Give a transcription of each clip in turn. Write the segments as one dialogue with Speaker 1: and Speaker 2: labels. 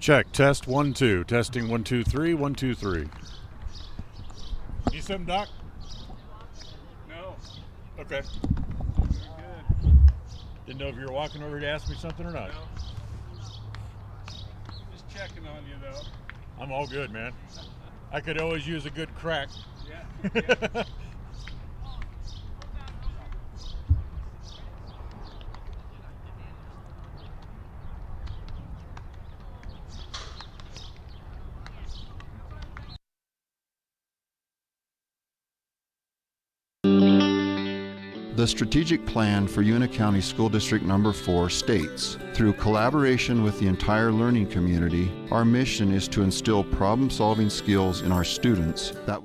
Speaker 1: Check, test 1 2. Testing 1 2 3 1 2 3. Need something, Doc?
Speaker 2: No.
Speaker 1: Okay.
Speaker 2: You're good.
Speaker 1: Didn't know if you were walking over to ask me something or not.
Speaker 2: No. Just checking on you though.
Speaker 1: I'm all good, man. I could always use a good crack.
Speaker 2: Yeah.
Speaker 3: The strategic plan for Una County School District Number 4 states, through collaboration with the entire learning community, our mission is to instill problem-solving skills in our students that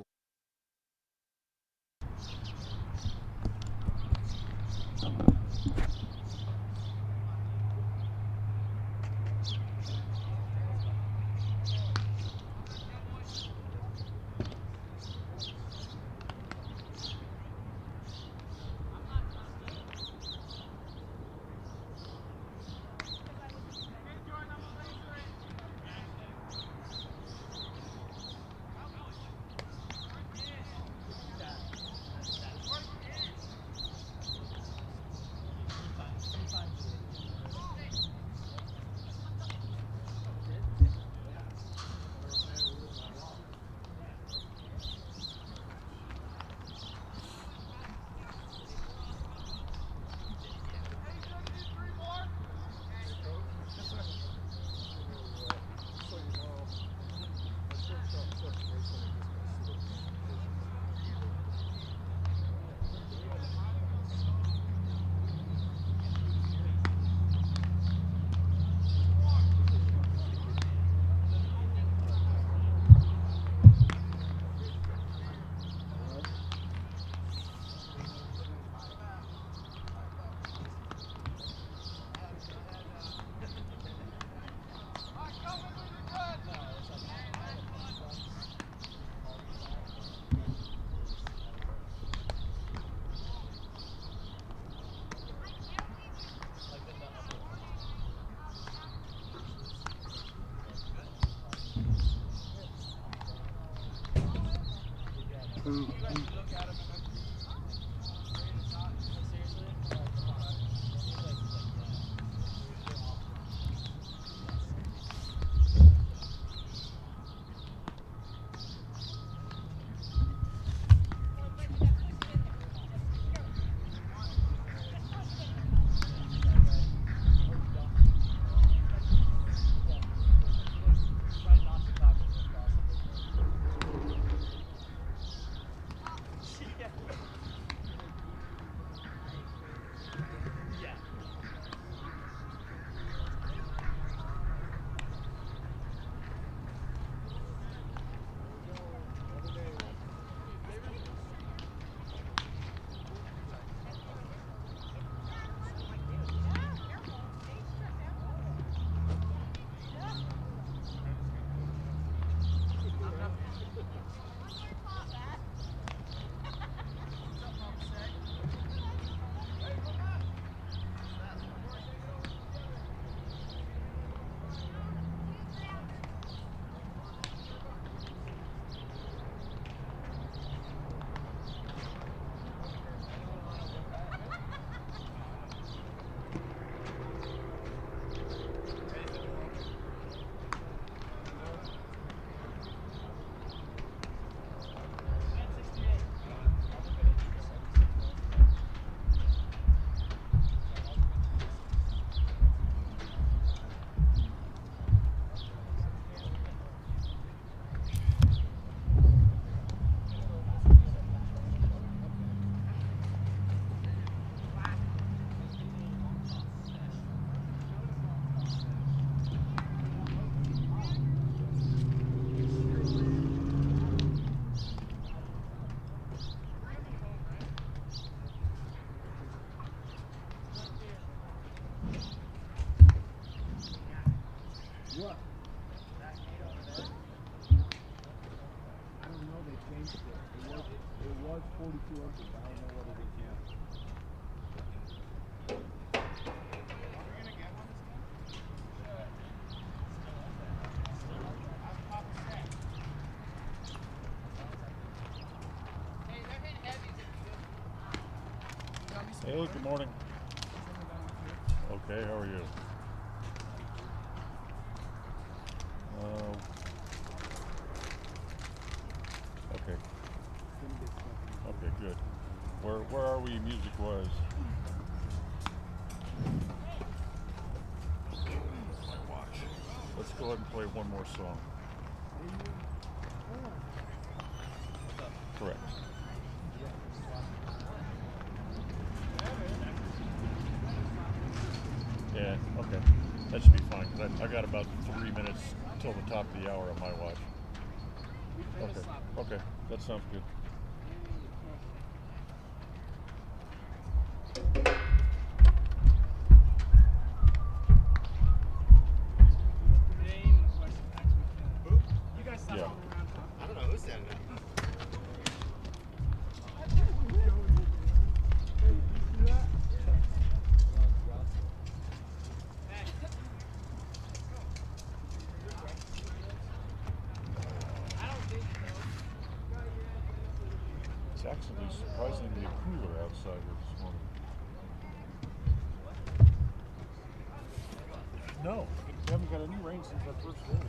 Speaker 1: Hey, good morning. Okay, how are you? Okay. Okay, good. Where are we music-wise? My watch. Let's go ahead and play one more song. Correct. Yeah, okay. That should be fine, because I got about 3 minutes till the top of the hour on my watch. Okay, okay. That sounds good. Yeah.
Speaker 4: I don't know who said it.
Speaker 1: It's actually surprisingly cooler outside this morning. No, we haven't got any rain since that first day.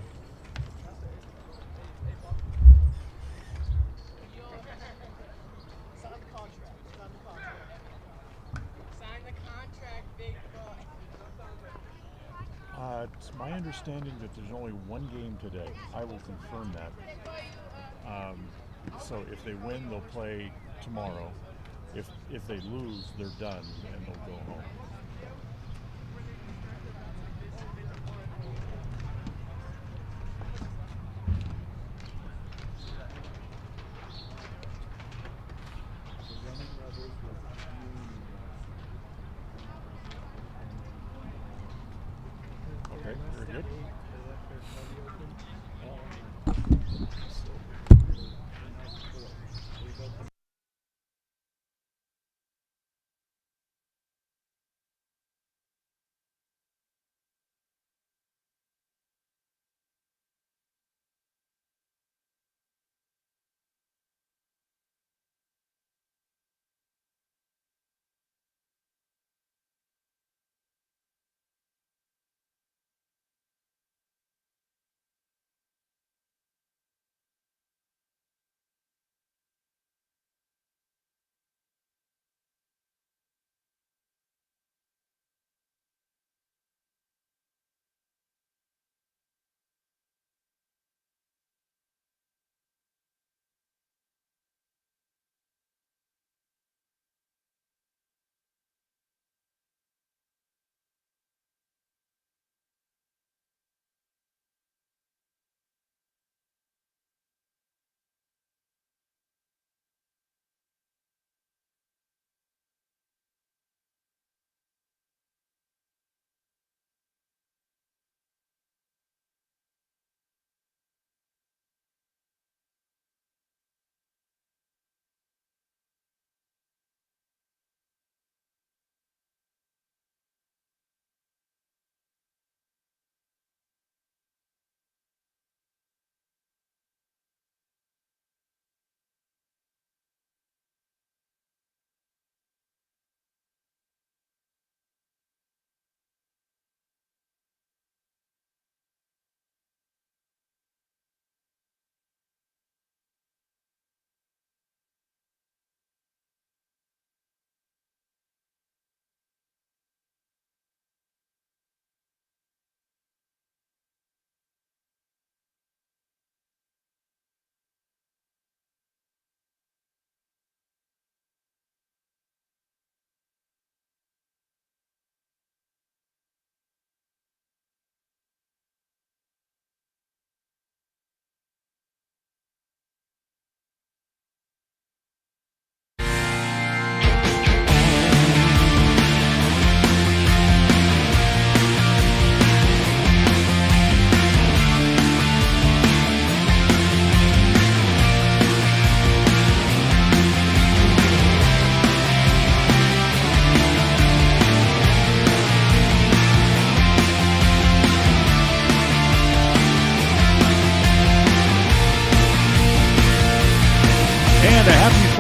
Speaker 5: Sign the contract, big boy.
Speaker 1: It's my understanding that there's only one game today. I will confirm that. So if they win, they'll play tomorrow. If they lose, they're done and they'll go home. Okay, very good.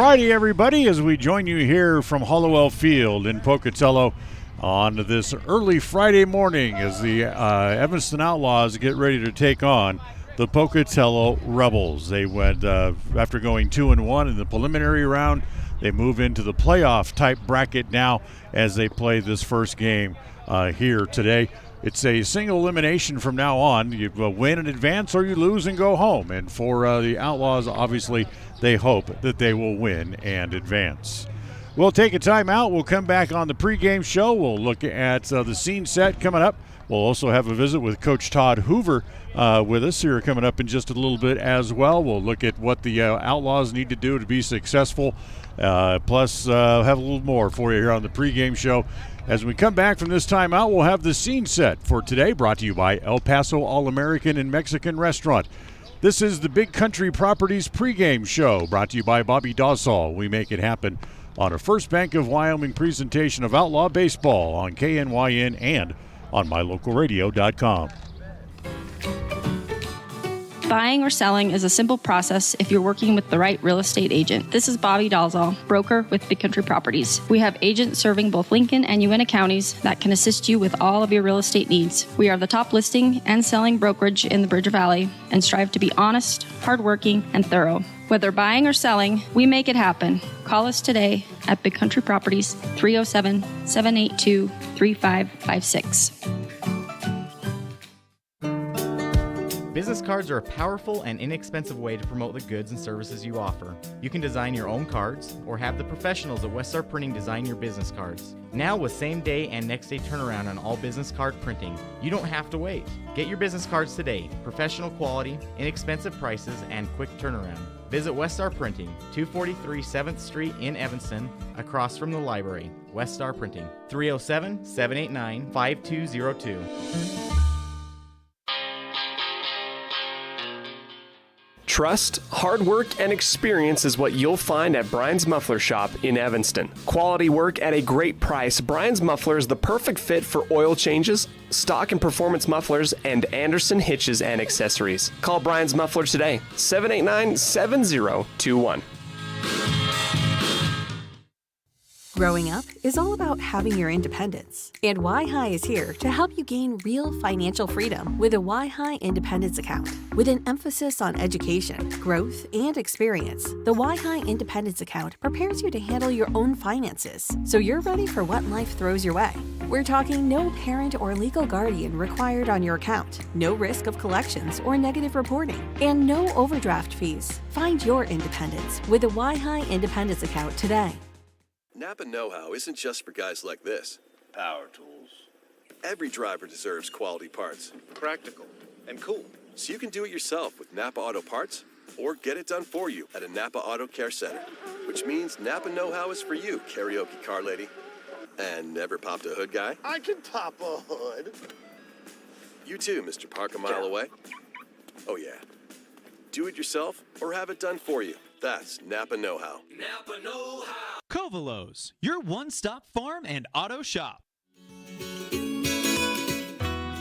Speaker 1: Friday, everybody, as we join you here from Hollowell Field in Pocatello on this early Friday morning as the Evanston Outlaws get ready to take on the Pocatello Rebels. They went, after going 2-1 in the preliminary round, they move into the playoff type bracket now as they play this first game here today. It's a single elimination from now on. You win and advance, or you lose and go home. And for the Outlaws, obviously, they hope that they will win and advance. We'll take a timeout. We'll come back on the pregame show. We'll look at the scene set coming up. We'll also have a visit with Coach Todd Hoover with us here coming up in just a little bit as well. We'll look at what the Outlaws need to do to be successful. Plus, have a little more for you here on the pregame show. As we come back from this timeout, we'll have the scene set for today, brought to you by El Paso All-American and Mexican Restaurant. This is the Big Country Properties pregame show, brought to you by Bobbi Dolezal. We make it happen on a First Bank of Wyoming presentation of Outlaw Baseball on KNYN and on mylocalradio.com.
Speaker 6: Buying or selling is a simple process if you're working with the right real estate agent. This is Bobbi Dolezal, broker with Big Country Properties. We have agents serving both Lincoln and Uintah counties that can assist you with all of your real estate needs. We are the top listing and selling brokerage in the Bridger Valley and strive to be honest, hardworking, and thorough. Whether buying or selling, we make it happen. Call us today at Big Country Properties, 307-782-3556.
Speaker 7: Business cards are a powerful and inexpensive way to promote the goods and services you offer. You can design your own cards or have the professionals at Westar Printing design your business cards. Now with same-day and next-day turnaround on all business card printing, you don't have to wait. Get your business cards today. Professional quality, inexpensive prices, and quick turnaround. Visit Westar Printing, 243 7th Street in Evanston, across from the library. Westar Printing, 307-789-5202.
Speaker 8: Trust, hard work, and experience is what you'll find at Brian's Muffler Shop in Evanston. Quality work at a great price. Brian's Muffler is the perfect fit for oil changes, stock and performance mufflers, and Anderson hitches and accessories. Call Brian's Muffler today, 789-7021.
Speaker 9: Growing up is all about having your independence, and Y-High is here to help you gain real financial freedom with a Y-High Independence Account. With an emphasis on education, growth, and experience, the Y-High Independence Account prepares you to handle your own finances, so you're ready for what life throws your way. We're talking no parent or legal guardian required on your account, no risk of collections or negative reporting, and no overdraft fees. Find your independence with a Y-High Independence Account today.
Speaker 10: Napa know-how isn't just for guys like this.
Speaker 11: Power tools.
Speaker 10: Every driver deserves quality parts.
Speaker 11: Practical and cool.
Speaker 10: So you can do it yourself with Napa Auto Parts or get it done for you at a Napa Auto Care Center. Which means Napa know-how is for you, karaoke car lady. And never popped a hood guy.
Speaker 11: I can pop a hood.
Speaker 10: You too, Mr. Park a mile away. Oh yeah. Do it yourself or have it done for you. That's Napa know-how.
Speaker 12: Napa know-how. Covalos, your one-stop farm and auto shop.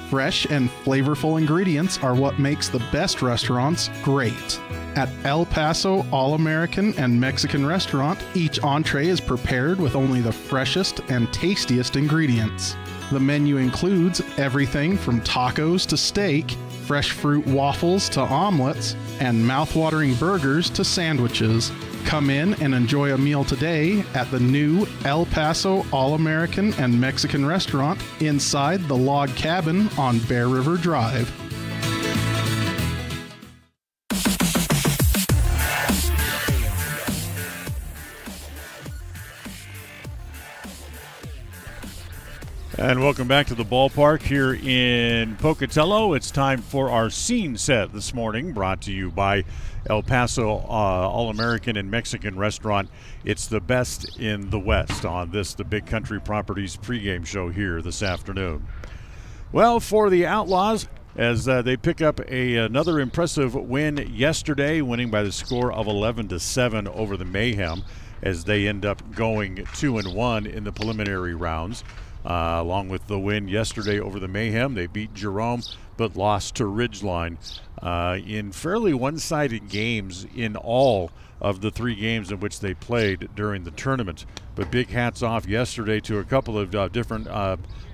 Speaker 13: Fresh and flavorful ingredients are what makes the best restaurants great. At El Paso All-American and Mexican Restaurant, each entree is prepared with only the freshest and tastiest ingredients. The menu includes everything from tacos to steak, fresh fruit waffles to omelets, and mouth-watering burgers to sandwiches. Come in and enjoy a meal today at the new El Paso All-American and Mexican Restaurant inside the log cabin on Bear River Drive.
Speaker 1: And welcome back to the ballpark here in Pocatello. It's time for our scene set this morning, brought to you by El Paso All-American and Mexican Restaurant. It's the best in the West on this, the Big Country Properties pregame show here this afternoon. Well, for the Outlaws, as they pick up another impressive win yesterday, winning by the score of 11-7 over the Mayhem, as they end up going 2-1 in the preliminary rounds. along with the win yesterday over the Mayhem. They beat Jerome but lost to Ridgeline in fairly one-sided games in all of the 3 games in which they played during the tournament. But big hats off yesterday to a couple of different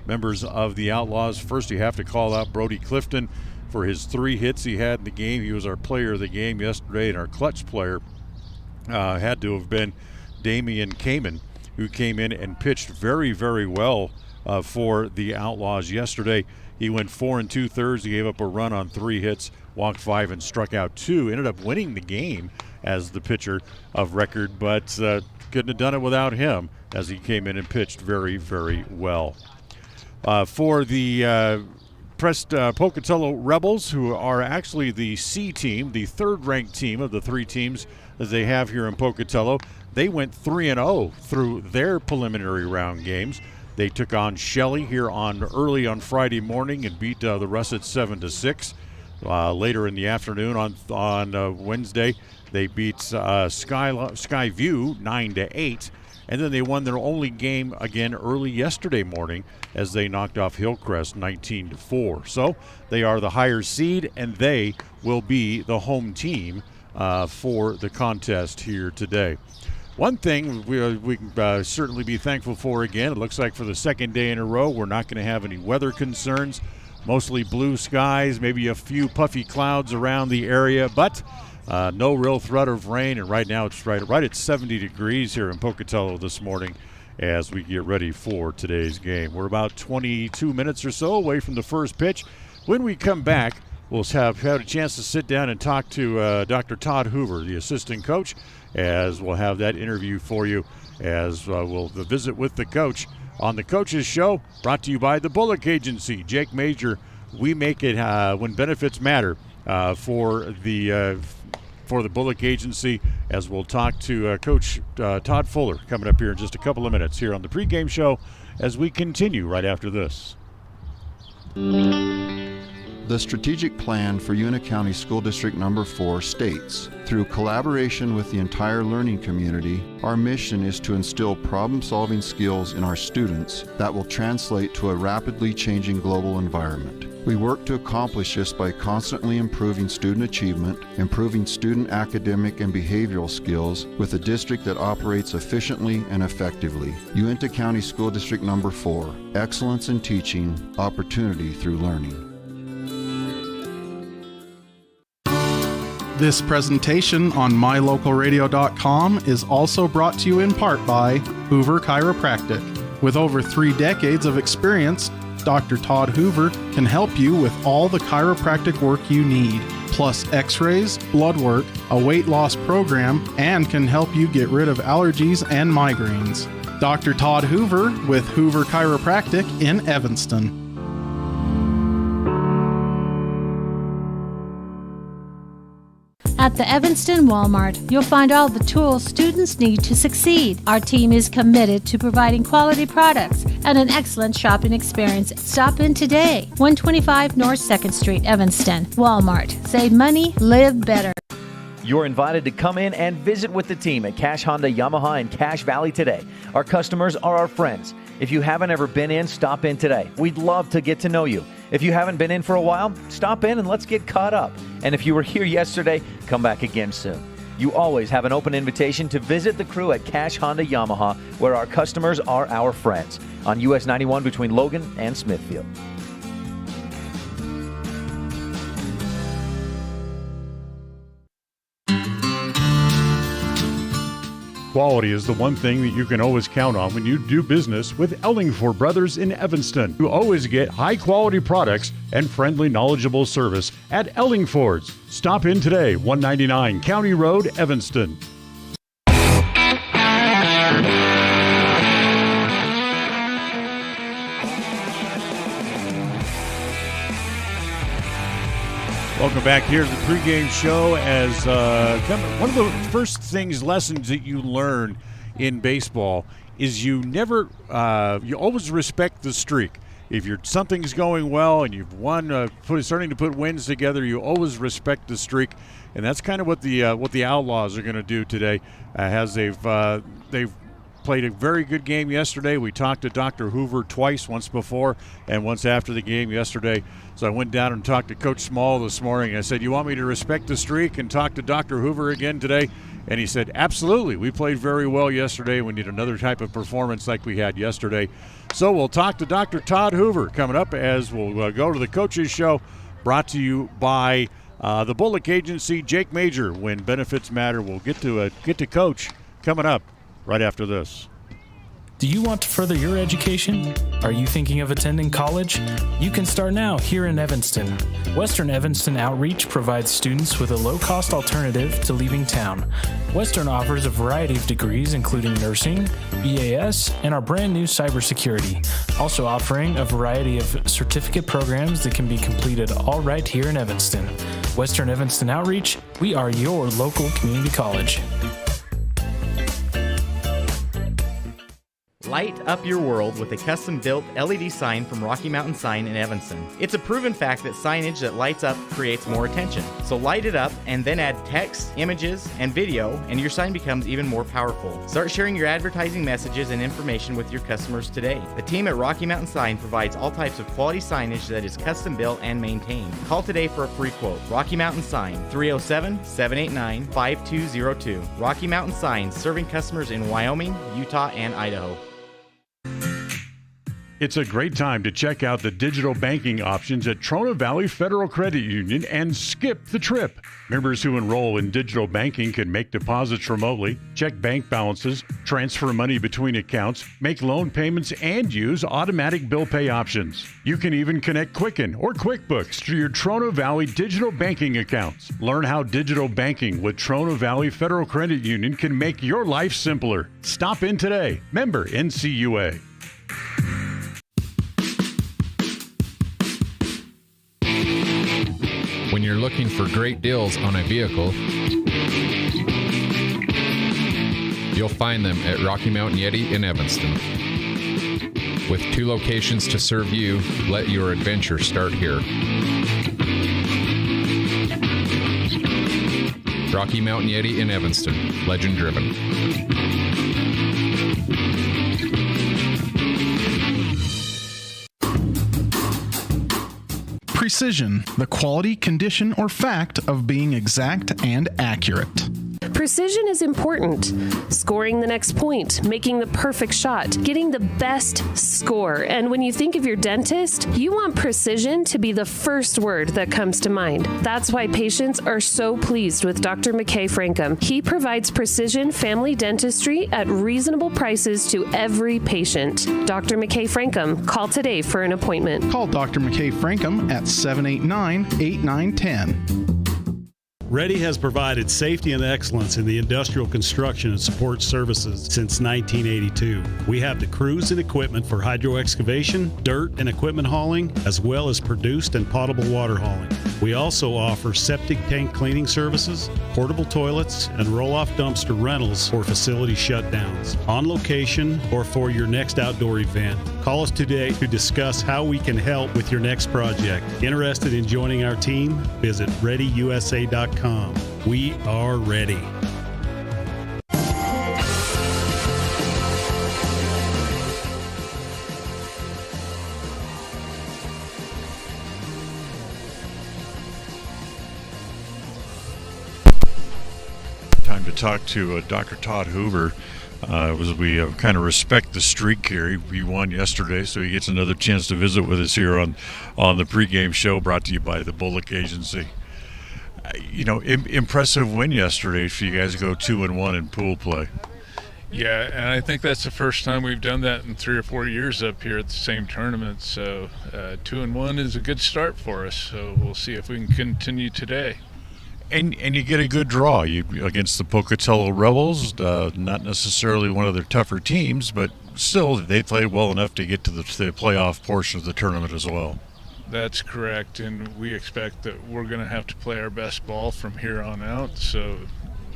Speaker 1: members of the Outlaws. First, you have to call out Brody Clifton for his 3 hits he had in the game. He was our player of the game yesterday, and our clutch player had to have been Damian Kamen, who came in and pitched very, very well for the Outlaws yesterday. He went 4 2/3. He gave up a run on 3 hits, walked 5, and struck out 2. Ended up winning the game as the pitcher of record, but couldn't have done it without him as he came in and pitched very, very well. For the Pocatello Rebels, who are actually the C team, the 3rd-ranked team of the 3 teams that they have here in Pocatello, they went 3-0 through their preliminary round games. They took on Shelley here early on Friday morning and beat the Russets 7-6. Later in the afternoon on Wednesday, they beat Skyview 9-8. And then they won their only game again early yesterday morning as they knocked off Hillcrest 19-4. So they are the higher seed, and they will be the home team for the contest here today. One thing we can certainly be thankful for again, it looks like for the 2nd day in a row, we're not going to have any weather concerns. Mostly blue skies, maybe a few puffy clouds around the area, but no real threat of rain. And right now it's right at 70 degrees here in Pocatello this morning as we get ready for today's game. We're about 22 minutes or so away from the first pitch. When we come back, we'll have a chance to sit down and talk to Dr. Todd Hoover, the assistant coach, as we'll have that interview for you as we'll visit with the coach on the Coach's Show, brought to you by the Bullock Agency. Jake Major, we make it when benefits matter for the Bullock Agency, as we'll talk to Coach Todd Fuller coming up here in just a couple of minutes here on the Pregame Show as we continue right after this.
Speaker 3: The strategic plan for Una County School District Number 4 states, through collaboration with the entire learning community, our mission is to instill problem-solving skills in our students that will translate to a rapidly changing global environment. We work to accomplish this by constantly improving student achievement, improving student academic and behavioral skills with a district that operates efficiently and effectively. Uintah County School District Number 4, excellence in teaching, opportunity through learning.
Speaker 13: This presentation on mylocalradio.com is also brought to you in part by Hoover Chiropractic. With over 3 decades of experience, Dr. Todd Hoover can help you with all the chiropractic work you need, plus x-rays, blood work, a weight loss program, and can help you get rid of allergies and migraines. Dr. Todd Hoover with Hoover Chiropractic in Evanston.
Speaker 14: At the Evanston Walmart, you'll find all the tools students need to succeed. Our team is committed to providing quality products and an excellent shopping experience. Stop in today. 125 North 2nd Street, Evanston. Walmart. Save money, live better.
Speaker 15: You're invited to come in and visit with the team at Cash Honda Yamaha in Cache Valley today. Our customers are our friends. If you haven't ever been in, stop in today. We'd love to get to know you. If you haven't been in for a while, stop in and let's get caught up. And if you were here yesterday, come back again soon. You always have an open invitation to visit the crew at Cache Honda Yamaha, where our customers are our friends, on US 91 between Logan and Smithfield.
Speaker 1: Quality is the one thing that you can always count on when you do business with Ellingford Brothers in Evanston. You always get high-quality products and friendly, knowledgeable service at Ellingford's. Stop in today, 199 County Road, Evanston. Welcome back here to the pregame show. As one of the first lessons that you learn in baseball is you always respect the streak. If something's going well and you've won, starting to put wins together, you always respect the streak, and that's kind of what the Outlaws are going to do today, as they've played a very good game yesterday. We talked to Dr. Hoover twice, once before and once after the game yesterday. So I went down and talked to Coach Small this morning. I said, you want me to respect the streak and talk to Dr. Hoover again today? And he said, absolutely. We played very well yesterday. We need another type of performance like we had yesterday. So we'll talk to Dr. Todd Hoover coming up as we'll go to the Coaches Show, brought to you by the Bullock Agency, Jake Major. When benefits matter, we'll get to Coach coming up right after this.
Speaker 16: Do you want to further your education? Are you thinking of attending college? You can start now here in Evanston. Western Evanston Outreach provides students with a low-cost alternative to leaving town. Western offers a variety of degrees including nursing, EAS, and our brand new cybersecurity. Also offering a variety of certificate programs that can be completed all right here in Evanston. Western Evanston Outreach, we are your local community college.
Speaker 7: Light up your world with a custom-built LED sign from Rocky Mountain Sign in Evanston. It's a proven fact that signage that lights up creates more attention. So light it up and then add text, images, and video, and your sign becomes even more powerful. Start sharing your advertising messages and information with your customers today. The team at Rocky Mountain Sign provides all types of quality signage that is custom-built and maintained. Call today for a free quote. Rocky Mountain Sign, 307-789-5202. Rocky Mountain Sign, serving customers in Wyoming, Utah, and Idaho.
Speaker 1: It's a great time to check out the digital banking options at Trona Valley Federal Credit Union and skip the trip. Members who enroll in digital banking can make deposits remotely, check bank balances, transfer money between accounts, make loan payments, and use automatic bill pay options. You can even connect Quicken or QuickBooks to your Trona Valley digital banking accounts. Learn how digital banking with Trona Valley Federal Credit Union can make your life simpler. Stop in today. Member NCUA.
Speaker 17: When you're looking for great deals on a vehicle, you'll find them at Rocky Mountain Yeti in Evanston. With 2 locations to serve you, let your adventure start here. Rocky Mountain Yeti in Evanston, legend driven.
Speaker 13: Precision, the quality, condition, or fact of being exact and accurate.
Speaker 18: Precision is important. Scoring the next point, making the perfect shot, getting the best score. And when you think of your dentist, you want precision to be the first word that comes to mind. That's why patients are so pleased with Dr. McKay Frankum. He provides precision family dentistry at reasonable prices to every patient. Dr. McKay Frankum, call today for an appointment.
Speaker 13: Call Dr. McKay Frankum at 789-8910.
Speaker 19: Ready has provided safety and excellence in the industrial construction and support services since 1982. We have the crews and equipment for hydro excavation, dirt and equipment hauling, as well as produced and potable water hauling. We also offer septic tank cleaning services, portable toilets, and roll-off dumpster rentals for facility shutdowns, on location or for your next outdoor event. Call us today to discuss how we can help with your next project. Interested in joining our team? Visit ReadyUSA.com. We are ready.
Speaker 1: Time to talk to Dr. Todd Hoover. We kind of respect the streak here. He won yesterday, so he gets another chance to visit with us here on the pregame show, brought to you by the Bullock Agency. Impressive win yesterday for you guys to go 2-1 in pool play.
Speaker 2: Yeah, and I think that's the first time we've done that in 3 or 4 years up here at the same tournament. So 2-1 is a good start for us. So we'll see if we can continue today.
Speaker 1: And you get a good draw against the Pocatello Rebels. Not necessarily one of their tougher teams, but still they played well enough to get to the playoff portion of the tournament as well.
Speaker 2: That's correct, and we expect that we're going to have to play our best ball from here on out. So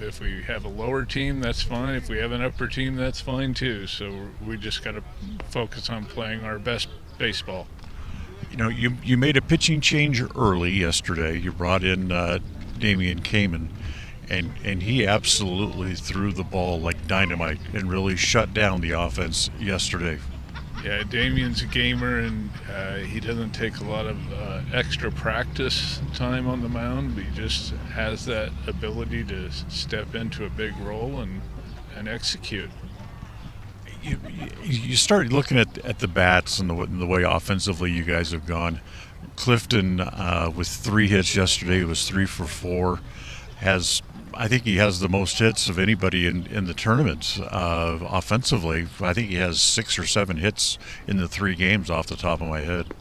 Speaker 2: if we have a lower team, that's fine. If we have an upper team, that's fine too. So we just got to focus on playing our best baseball.
Speaker 1: You made a pitching change early yesterday. You brought in Damian Kamen, and he absolutely threw the ball like dynamite and really shut down the offense yesterday.
Speaker 2: Yeah, Damien's a gamer, and he doesn't take a lot of extra practice time on the mound, but he just has that ability to step into a big role and execute.
Speaker 1: You start looking at the bats and the way offensively you guys have gone. Clifton with 3 hits yesterday, was 3 for 4. I think he has the most hits of anybody in the tournament offensively. I think he has 6 or 7 hits in the 3 games off the top of my head.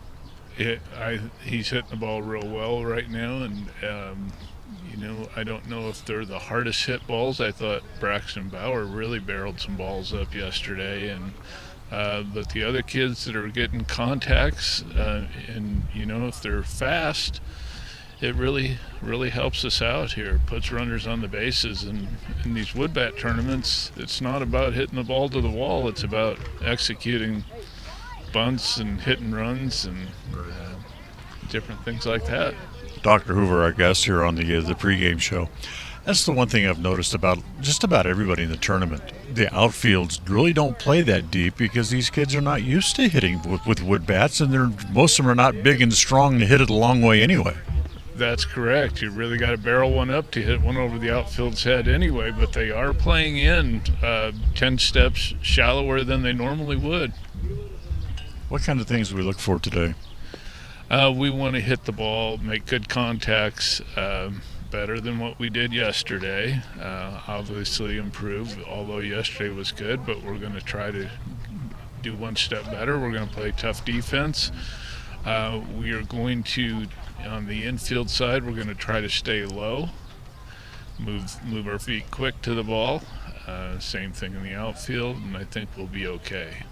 Speaker 2: He's hitting the ball real well right now, and I don't know if they're the hardest hit balls. I thought Braxton Bauer really barreled some balls up yesterday, and but the other kids that are getting contacts, and if they're fast, it really helps us out here. Puts runners on the bases, and in these wood bat tournaments, it's not about hitting the ball to the wall. It's about executing bunts and hitting runs and different things like that.
Speaker 1: Dr. Hoover, our guest here on the pregame show. That's the one thing I've noticed about just about everybody in the tournament. The outfields really don't play that deep because these kids are not used to hitting with wood bats, and most of them are not big and strong to hit it a long way anyway.
Speaker 2: That's correct. You really got to barrel one up to hit one over the outfield's head anyway, but they are playing in 10 steps shallower than they normally would.
Speaker 1: What kind of things do we look for today?
Speaker 2: We want to hit the ball, make good contacts, better than what we did yesterday. Obviously improve, although yesterday was good, but we're going to try to do one step better. We're going to play tough defense. We are going to, on the infield side, we're going to try to stay low, move our feet quick to the ball. Same thing in the outfield, and I think we'll be okay.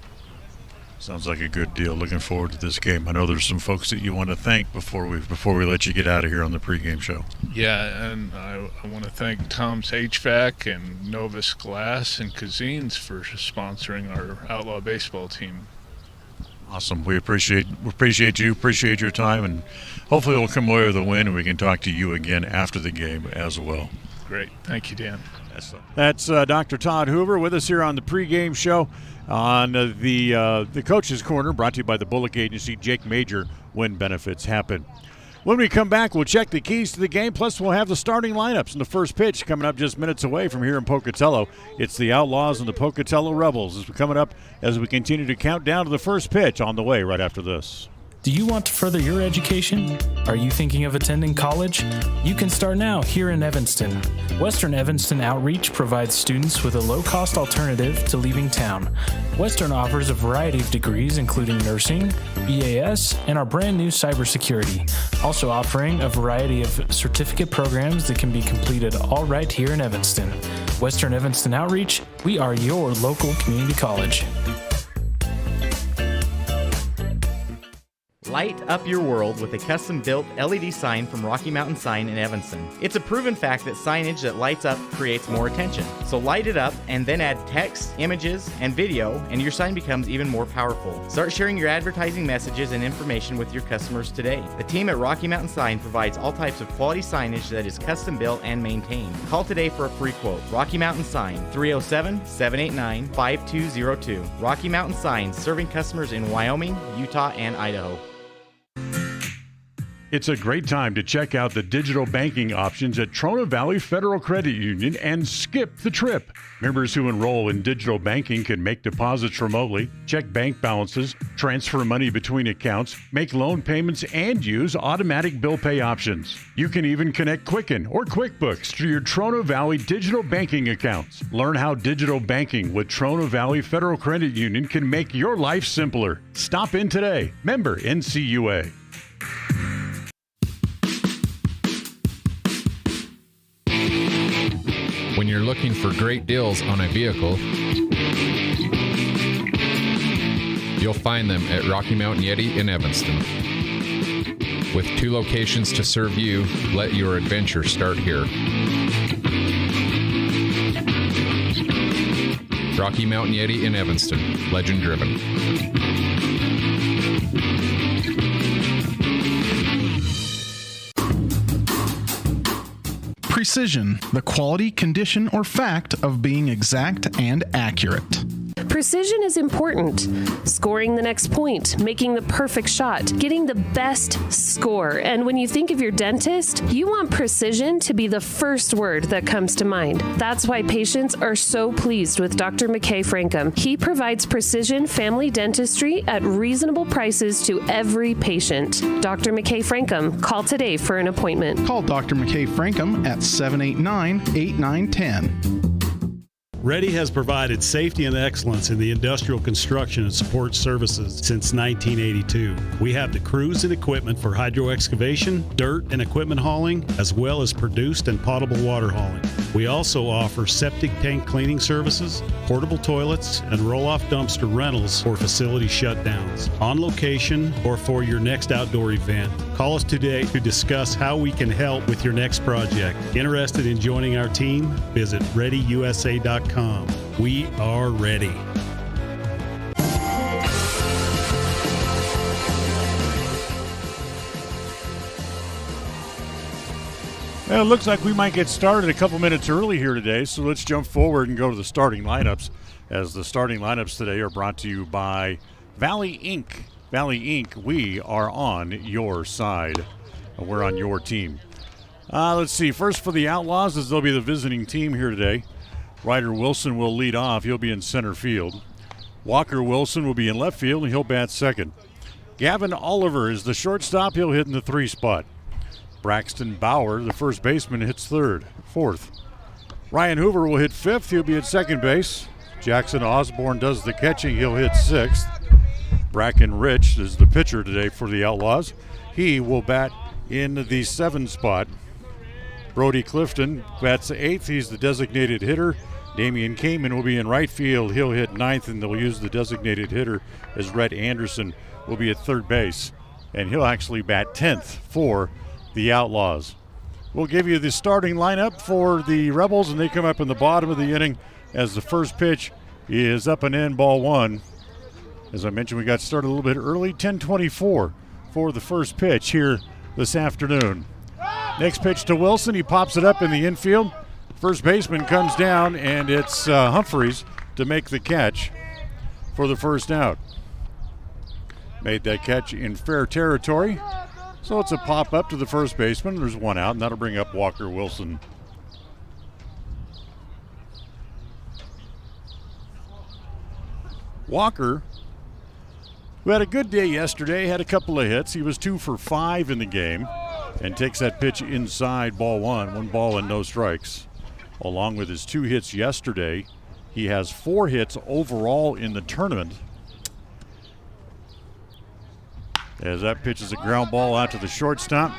Speaker 1: Sounds like a good deal. Looking forward to this game. I know there's some folks that you want to thank before we let you get out of here on the pregame show.
Speaker 2: Yeah, and I want to thank Tom's HVAC and Novus Glass and Kazines for sponsoring our Outlaw baseball team.
Speaker 1: Awesome. We appreciate you, appreciate your time, and hopefully we'll come away with a win, and we can talk to you again after the game as well.
Speaker 2: Great. Thank you, Dan.
Speaker 1: That's Dr. Todd Hoover with us here on the pregame show on the Coach's Corner, brought to you by the Bullock Agency. Jake Major, when benefits happen. When we come back, we'll check the keys to the game, plus we'll have the starting lineups and the first pitch coming up just minutes away from here in Pocatello. It's the Outlaws and the Pocatello Rebels coming up as we continue to count down to the first pitch on the way right after this.
Speaker 16: Do you want to further your education? Are you thinking of attending college? You can start now here in Evanston. Western Evanston Outreach provides students with a low-cost alternative to leaving town. Western offers a variety of degrees including nursing, BAS, and our brand new cybersecurity. Also offering a variety of certificate programs that can be completed all right here in Evanston. Western Evanston Outreach, we are your local community college.
Speaker 7: Light up your world with a custom-built LED sign from Rocky Mountain Sign in Evanston. It's a proven fact that signage that lights up creates more attention. So light it up and then add text, images, and video, and your sign becomes even more powerful. Start sharing your advertising messages and information with your customers today. The team at Rocky Mountain Sign provides all types of quality signage that is custom-built and maintained. Call today for a free quote. Rocky Mountain Sign, 307-789-5202. Rocky Mountain Sign, serving customers in Wyoming, Utah, and Idaho.
Speaker 1: It's a great time to check out the digital banking options at Trona Valley Federal Credit Union and skip the trip. Members who enroll in digital banking can make deposits remotely, check bank balances, transfer money between accounts, make loan payments, and use automatic bill pay options. You can even connect Quicken or QuickBooks to your Trona Valley digital banking accounts. Learn how digital banking with Trona Valley Federal Credit Union can make your life simpler. Stop in today. Member NCUA.
Speaker 17: When you're looking for great deals on a vehicle, you'll find them at Rocky Mountain Yeti in Evanston. With 2 locations to serve you, let your adventure start here. Rocky Mountain Yeti in Evanston, legend driven.
Speaker 13: Precision, the quality, condition, or fact of being exact and accurate.
Speaker 18: Precision is important. Scoring the next point, making the perfect shot, getting the best score. And when you think of your dentist, you want precision to be the first word that comes to mind. That's why patients are so pleased with Dr. McKay Frankum. He provides precision family dentistry at reasonable prices to every patient. Dr. McKay Frankum, call today for an appointment.
Speaker 13: Call Dr. McKay Frankum at 789-8910.
Speaker 19: Ready has provided safety and excellence in the industrial construction and support services since 1982. We have the crews and equipment for hydro excavation, dirt and equipment hauling, as well as produced and potable water hauling. We also offer septic tank cleaning services, portable toilets, and roll-off dumpster rentals for facility shutdowns, on location, or for your next outdoor event. Call us today to discuss how we can help with your next project. Interested in joining our team? Visit ReadyUSA.com. We are ready.
Speaker 1: Well, it looks like we might get started a couple minutes early here today, so let's jump forward and go to the starting lineups, as the starting lineups today are brought to you by Valley Inc. Valley Inc., we are on your side. We're on your team. Let's see. First for the Outlaws, as they'll be the visiting team here today. Ryder Wilson will lead off. He'll be in center field. Walker Wilson will be in left field, and he'll bat second. Gavin Oliver is the shortstop. He'll hit in the 3 spot. Braxton Bauer, the first baseman, hits fourth. Ryan Hoover will hit 5th. He'll be at second base. Jackson Osborne does the catching. He'll hit 6th. Bracken Rich is the pitcher today for the Outlaws. He will bat in the 7 spot. Brody Clifton bats 8th. He's the designated hitter. Damian Kamen will be in right field. He'll hit 9th, and they'll use the designated hitter as Rhett Anderson will be at third base. And he'll actually bat 10th for the Outlaws. We'll give you the starting lineup for the Rebels, and they come up in the bottom of the inning as the first pitch is up and in, ball 1. As I mentioned, we got started a little bit early, 10:24 for the first pitch here this afternoon. Next pitch to Wilson. He pops it up in the infield. First baseman comes down, and it's Humphreys to make the catch for the first out. Made that catch in fair territory. So it's a pop up to the first baseman. There's 1 out, and that'll bring up Walker Wilson. Walker, who had a good day yesterday, had a couple of hits. He was 2 for 5 in the game and takes that pitch inside, ball 1, 1 ball and no strikes. Along with his 2 hits yesterday, he has 4 hits overall in the tournament. As that pitch is a ground ball out to the shortstop.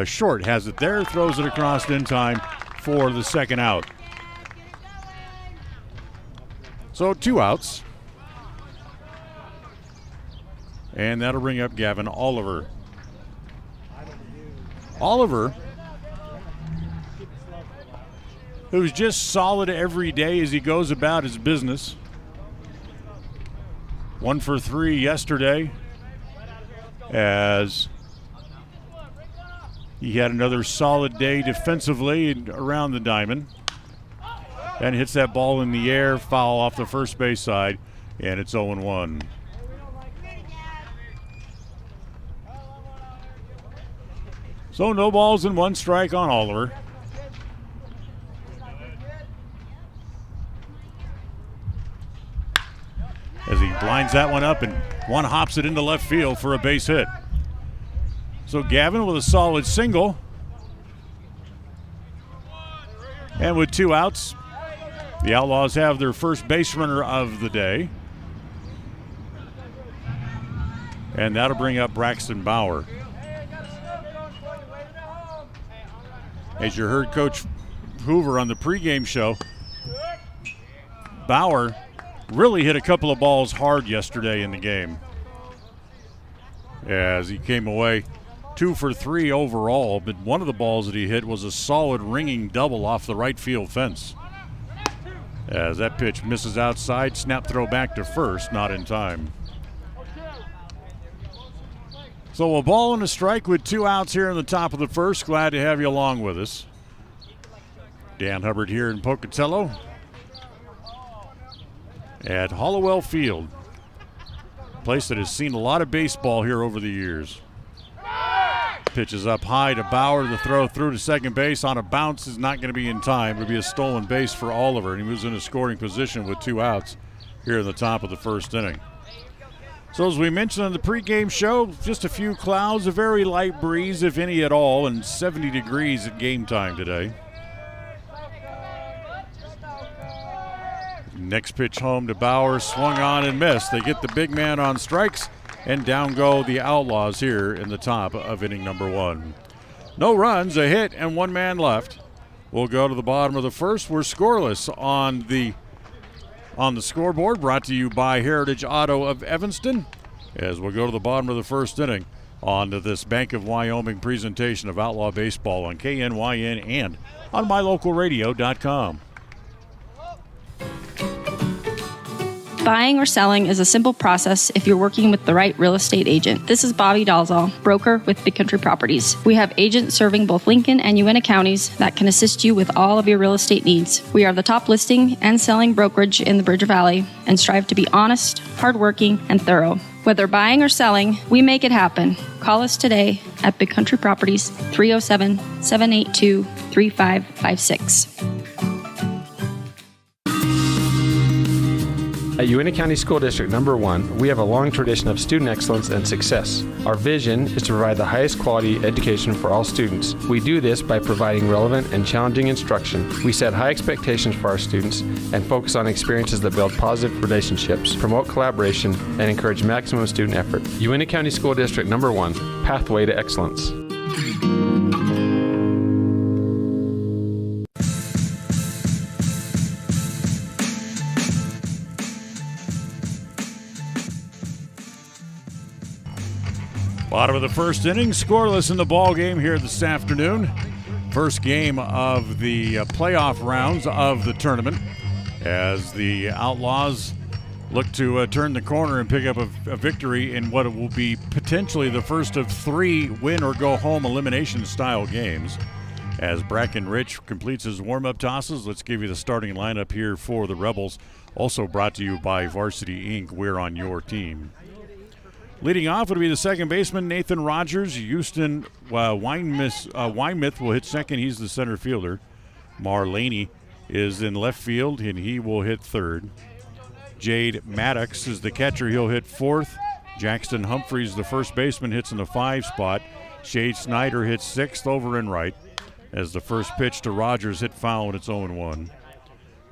Speaker 1: Short has it there, throws it across in time for the second out. So 2 outs. And that'll bring up Gavin Oliver. Oliver, who's just solid every day as he goes about his business. 1 for 3 yesterday, as he had another solid day defensively around the diamond. And hits that ball in the air, foul off the first base side, and it's 0-1. So no balls and 1 strike on Oliver. As he blinds that one up, and one hops it into left field for a base hit. So Gavin with a solid single. And with 2 outs, the Outlaws have their first base runner of the day. And that'll bring up Braxton Bauer. As you heard Coach Hoover on the pregame show, Bauer really hit a couple of balls hard yesterday in the game, as he came away 2 for 3 overall, but one of the balls that he hit was a solid ringing double off the right field fence. As that pitch misses outside, snap throw back to first, not in time. So a ball and a strike with 2 outs here in the top of the first. Glad to have you along with us. Dan Hubbard here in Pocatello at Hollowell Field, a place that has seen a lot of baseball here over the years. Pitches up high to Bauer. The throw through to second base on a bounce is not going to be in time. It'll be a stolen base for Oliver, and he moves in a scoring position with 2 outs here in the top of the first inning. So as we mentioned on the pregame show, just a few clouds, a very light breeze, if any at all, and 70 degrees at game time today. Next pitch home to Bauer, swung on and missed. They get the big man on strikes, and down go the Outlaws here in the top of inning number 1. No runs, a hit, and 1 man left. We'll go to the bottom of the first. We're scoreless on the scoreboard, brought to you by Heritage Auto of Evanston, as we'll go to the bottom of the first inning on to this Bank of Wyoming presentation of Outlaw Baseball on KNYN and on mylocalradio.com.
Speaker 6: Buying or selling is a simple process if you're working with the right real estate agent. This is Bobbi Dolezal, broker with Big Country Properties. We have agents serving both Lincoln and Uintah counties that can assist you with all of your real estate needs. We are the top listing and selling brokerage in the Bridger Valley and strive to be honest, hardworking, and thorough. Whether buying or selling, we make it happen. Call us today at Big Country Properties, 307-782-3556.
Speaker 20: At Uintah County School District Number 1, we have a long tradition of student excellence and success. Our vision is to provide the highest quality education for all students. We do this by providing relevant and challenging instruction. We set high expectations for our students and focus on experiences that build positive relationships, promote collaboration, and encourage maximum student effort. Uintah County School District Number 1, Pathway to Excellence.
Speaker 1: Bottom of the first inning, scoreless in the ball game here this afternoon. First game of the playoff rounds of the tournament as the Outlaws look to turn the corner and pick up a victory in what will be potentially the first of 3 win-or-go-home elimination-style games. As Bracken Rich completes his warm-up tosses, let's give you the starting lineup here for the Rebels. Also brought to you by Varsity Inc. We're on your team. Leading off, it'll be the second baseman, Nathan Rogers. Houston Weinmith will hit second. He's the center fielder. Marlaney is in left field, and he will hit third. Jade Maddox is the catcher. He'll hit fourth. Jackson Humphreys, the first baseman, hits in the 5 spot. Shade Snyder hits sixth over and right as the first pitch to Rogers hit foul, and it's 0-1.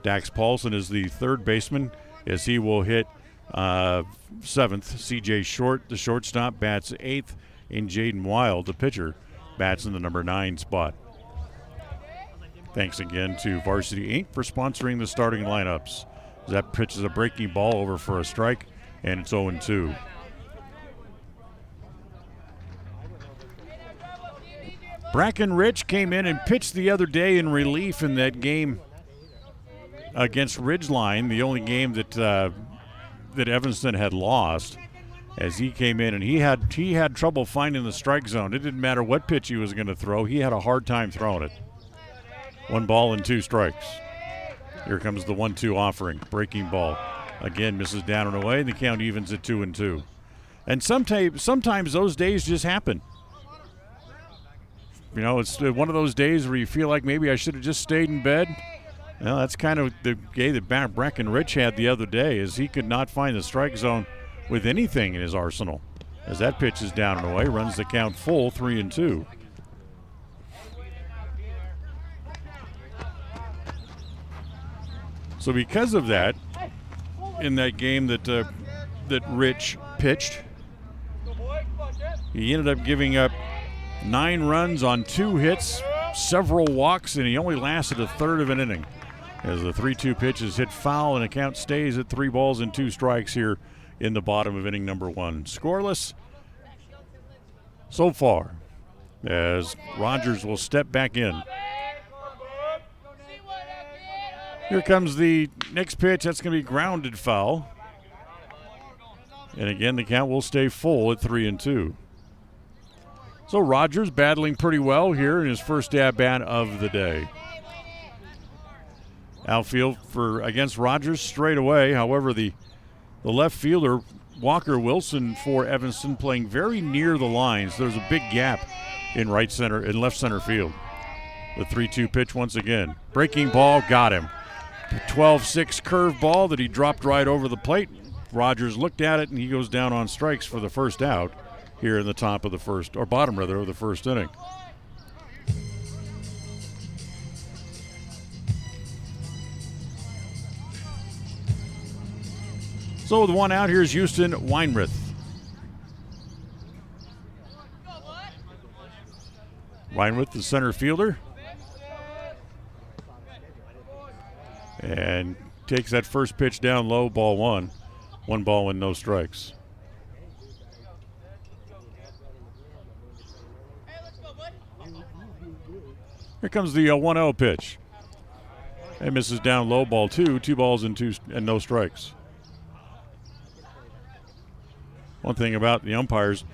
Speaker 1: Dax Paulson is the third baseman as he will hit 7th. C.J. Short, the shortstop, bats 8th, and Jaden Wild, the pitcher, bats in the number 9 spot. Thanks again to Varsity Inc. for sponsoring the starting lineups. That pitch is a breaking ball over for a strike, and it's 0-2. Bracken Rich came in and pitched the other day in relief in that game against Ridgeline, the only game that Evanston had lost, as he came in and he had trouble finding the strike zone. It didn't matter what pitch he was going to throw. He had a hard time throwing it. 1 ball and 2 strikes. Here comes the 1-2 offering. Breaking ball. Again, misses down and away, and the count evens at 2-2. And sometimes those days just happen. You know, it's one of those days where you feel like maybe I should have just stayed in bed. Well, that's kind of the game that Bracken Rich had the other day, is he could not find the strike zone with anything in his arsenal. As that pitch is down and away, runs the count full, 3-2. So because of that, in that game that Rich pitched, he ended up giving up 9 runs on 2 hits, several walks, and he only lasted a third of an inning. As the 3-2 pitch is hit foul, and the count stays at 3 balls and 2 strikes here in the bottom of inning number 1. Scoreless so far, as Rogers will step back in. Here comes the next pitch. That's going to be grounded foul. And again, the count will stay full at 3-2. So Rogers battling pretty well here in his first at-bat of the day. Outfield against Rogers straight away. However, the left fielder, Walker Wilson for Evanston, playing very near the lines. There's a big gap in left center field. The 3-2 pitch once again. Breaking ball, got him. 12-6 curve ball that he dropped right over the plate. Rogers looked at it, and he goes down on strikes for the first out here in the top of the first, or bottom rather, of the first inning. So with one out, here's Houston Weinrith. Weinrith, the center fielder. And takes that first pitch down low, ball one. 1 ball and no strikes. Here comes the 1-0 pitch. And misses down low, ball 2. 2 balls and no strikes. One thing about the umpires,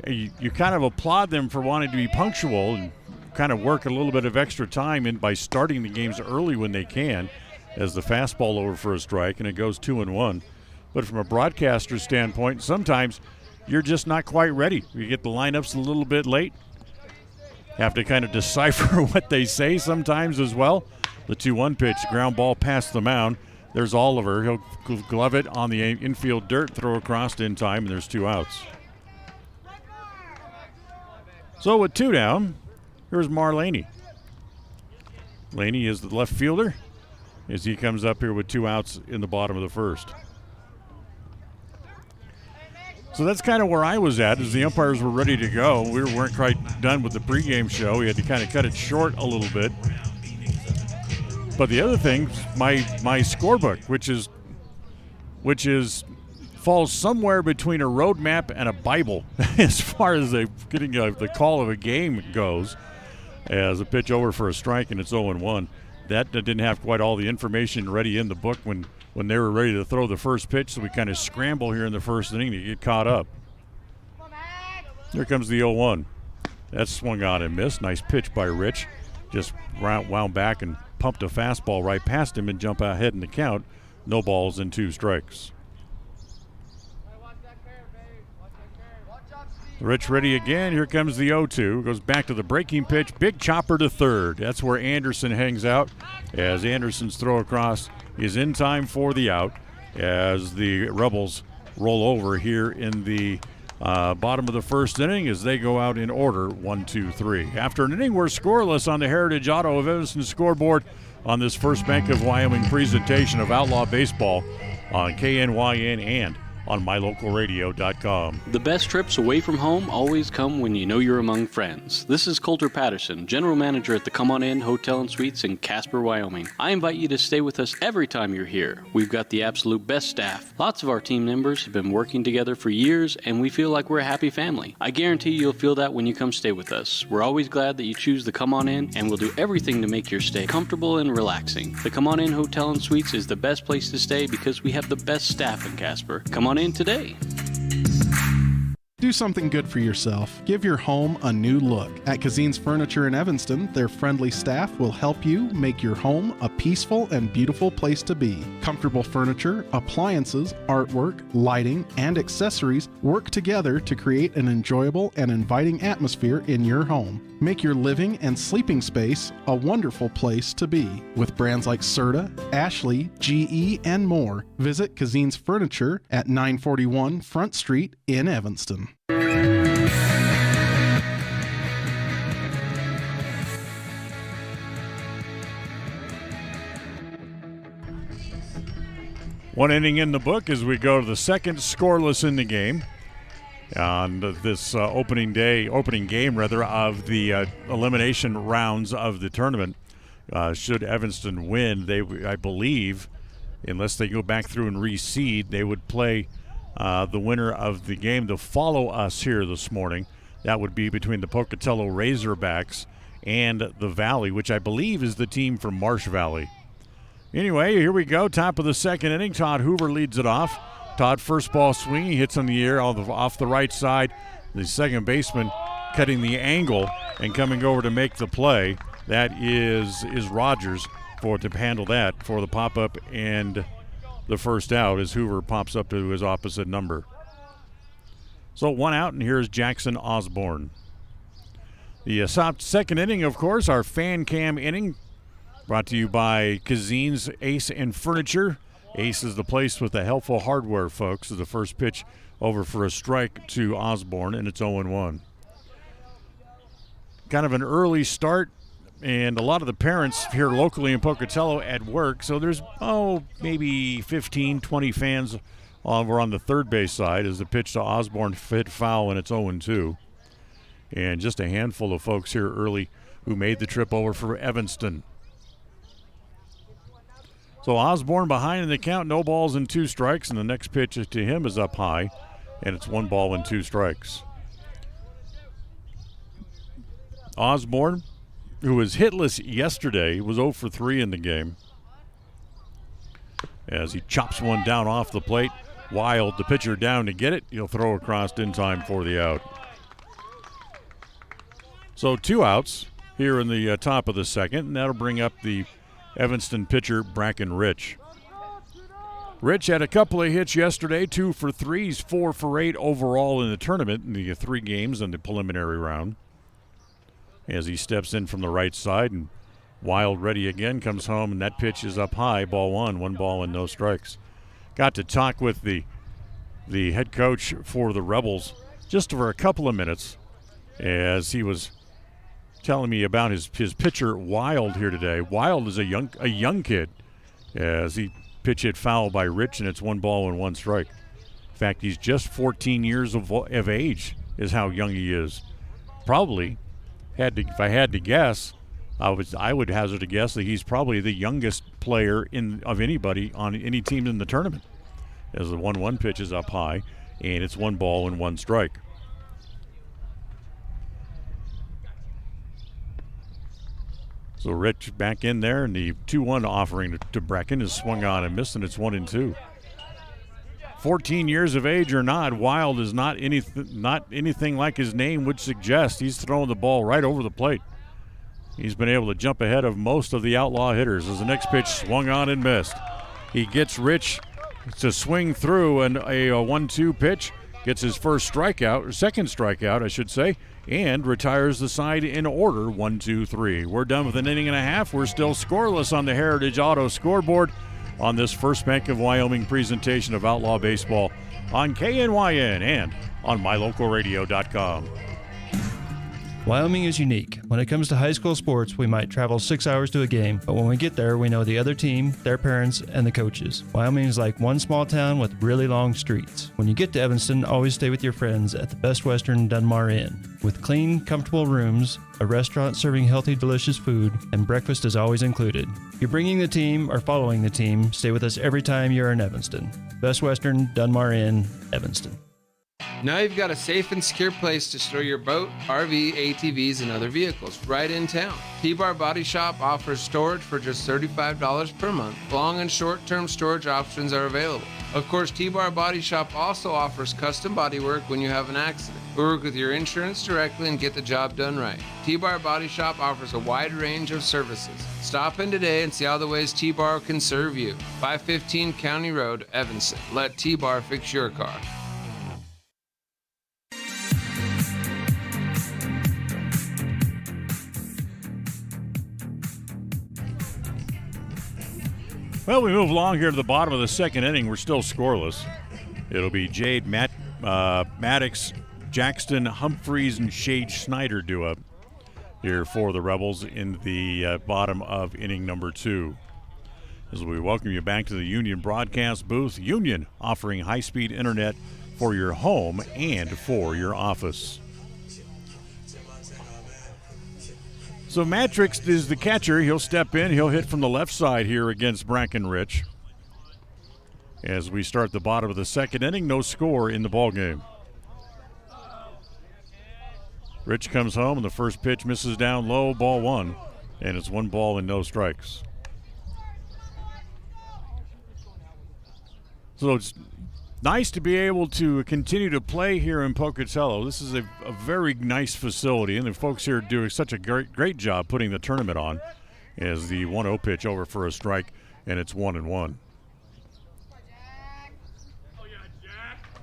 Speaker 1: you kind of applaud them for wanting to be punctual and kind of work a little bit of extra time in by starting the games early when they can, as the fastball over for a strike, and it goes 2-1. But from a broadcaster standpoint, sometimes you're just not quite ready. You get the lineups a little bit late. Have to kind of decipher what they say sometimes as well. The 2-1 pitch, ground ball past the mound. There's Oliver. He'll glove it on the infield dirt, throw across in time, and there's 2 outs. So with 2 down, here's Marlaney. Laney is the left fielder as he comes up here with 2 outs in the bottom of the first. So that's kind of where I was at, as the umpires were ready to go. We weren't quite done with the pregame show. We had to kind of cut it short a little bit. But the other thing, my scorebook, which falls somewhere between a road map and a Bible as far as getting the call of a game goes, as a pitch over for a strike and it's 0-1. That didn't have quite all the information ready in the book when they were ready to throw the first pitch, so we kind of scramble here in the first inning to get caught up. Here comes the 0-1. That swung out and missed. Nice pitch by Rich. Just wound back and pumped a fastball right past him and jump ahead in the count. No balls and 2 strikes. Rich ready again. Here comes the 0-2. Goes back to the breaking pitch. Big chopper to third. That's where Anderson hangs out, as Anderson's throw across is in time for the out, as the Rebels roll over here in the bottom of the first inning as they go out in order, 1-2-3. After an inning, we're scoreless on the Heritage Auto of Evanston scoreboard on this First Bank of Wyoming presentation of Outlaw Baseball on KNYN and on mylocalradio.com.
Speaker 21: The best trips away from home always come when you know you're among friends. This is Coulter Patterson, General Manager at the Come On In Hotel and Suites in Casper, Wyoming. I invite you to stay with us every time you're here. We've got the absolute best staff. Lots of our team members have been working together for years, and we feel like we're a happy family. I guarantee you'll feel that when you come stay with us. We're always glad that you choose the Come On In, and we'll do everything to make your stay comfortable and relaxing. The Come On In Hotel and Suites is the best place to stay because we have the best staff in Casper. Come on in today.
Speaker 13: Do something good for yourself. Give your home a new look. At Kazine's Furniture in Evanston, their friendly staff will help you make your home a peaceful and beautiful place to be. Comfortable furniture, appliances, artwork, lighting, and accessories work together to create an enjoyable and inviting atmosphere in your home. Make your living and sleeping space a wonderful place to be. With brands like Serta, Ashley, GE, and more, visit Kazine's Furniture at 941 Front Street in Evanston.
Speaker 1: One inning in the book as we go to the second, scoreless in the game. On this opening game of the elimination rounds of the tournament. Should Evanston win, I believe, unless they go back through and reseed, they would play the winner of the game to follow us here this morning. That would be between the Pocatello Razorbacks and the Valley, which I believe is the team from Marsh Valley. Anyway, here we go. Top of the second inning. Todd Hoover leads it off. Todd, first ball swing, he hits on the air off the right side. The second baseman cutting the angle and coming over to make the play. That is Rogers. to handle that for the pop-up and the first out as Hoover pops up to his opposite number. So 1 out, and here's Jackson Osborne. The second inning, of course, our fan cam inning, brought to you by Kazine's Ace and Furniture. Ace is the place with the helpful hardware, folks. Is the first pitch over for a strike to Osborne, and it's 0-1. Kind of an early start, and a lot of the parents here locally in Pocatello at work, so there's, maybe 15, 20 fans over on the third base side as the pitch to Osborne hit foul, and it's 0-2. And just a handful of folks here early who made the trip over for Evanston. So Osborne behind in the count, no balls and 2 strikes, and the next pitch to him is up high, and it's 1 ball and 2 strikes. Osborne, who was hitless yesterday, was 0 for 3 in the game. As he chops one down off the plate, Wild, the pitcher, down to get it. He'll throw across in time for the out. So 2 outs here in the top of the second, and that'll bring up the Evanston pitcher, Bracken Rich. Rich had a couple of hits yesterday, 2 for 3. He's 4 for 8 overall in the tournament in the 3 games in the preliminary round. As he steps in from the right side, and Wild ready again, comes home, and that pitch is up high, ball 1, 1 ball and no strikes. Got to talk with the head coach for the Rebels just for a couple of minutes as he was telling me about his pitcher Wild here today. Wild is a young kid as he pitch hit foul by Rich, and it's 1 ball and 1 strike. In fact, he's just 14 years of age is how young he is. Probably, if I had to guess, I would hazard a guess that he's probably the youngest player of anybody on any team in the tournament. As the 1-1 pitch is up high, and it's 1 ball and 1 strike. So Rich back in there, and the 2-1 offering to Bracken is swung on and missed, and it's 1-2. 14 years of age or not, Wild is not anything like his name would suggest. He's throwing the ball right over the plate. He's been able to jump ahead of most of the Outlaw hitters as the next pitch swung on and missed. He gets Rich to swing through a 1-2 pitch, gets his second strikeout, I should say, and retires the side in order, 1-2-3. We're done with an inning and a half. We're still scoreless on the Heritage Auto scoreboard on this First Bank of Wyoming presentation of Outlaw Baseball on KNYN and on MyLocalRadio.com.
Speaker 4: Wyoming is unique. When it comes to high school sports, we might travel 6 hours to a game, but when we get there, we know the other team, their parents, and the coaches. Wyoming is like one small town with really long streets. When you get to Evanston, always stay with your friends at the Best Western Dunmar Inn. With clean, comfortable rooms, a restaurant serving healthy, delicious food, and breakfast is always included. If you're bringing the team or following the team, stay with us every time you're in Evanston. Best Western Dunmar Inn, Evanston.
Speaker 22: Now you've got a safe and secure place to store your boat, RV, ATVs, and other vehicles right in town. T-Bar Body Shop offers storage for just $35 per month. Long and short-term storage options are available. Of course, T-Bar Body Shop also offers custom body work when you have an accident. We work with your insurance directly and get the job done right. T-Bar Body Shop offers a wide range of services. Stop in today and see all the ways T-Bar can serve you. 515 County Road, Evanston. Let T-Bar fix your car.
Speaker 1: Well, we move along here to the bottom of the second inning. We're still scoreless. It'll be Jade Maddox, Jackson Humphreys, and Shade Schneider do up here for the Rebels in the bottom of inning number 2. As we welcome you back to the Union broadcast booth. Union offering high-speed internet for your home and for your office. So Matrix is the catcher. He'll step in. He'll hit from the left side here against Bracken Rich. As we start the bottom of the second inning, no score in the ballgame. Rich comes home, and the first pitch misses down low, ball 1, and it's 1 ball and no strikes. So it's nice to be able to continue to play here in Pocatello. This is a very nice facility, and the folks here are doing such a great job putting the tournament on. as the 1-0 pitch over for a strike, and it's 1-1.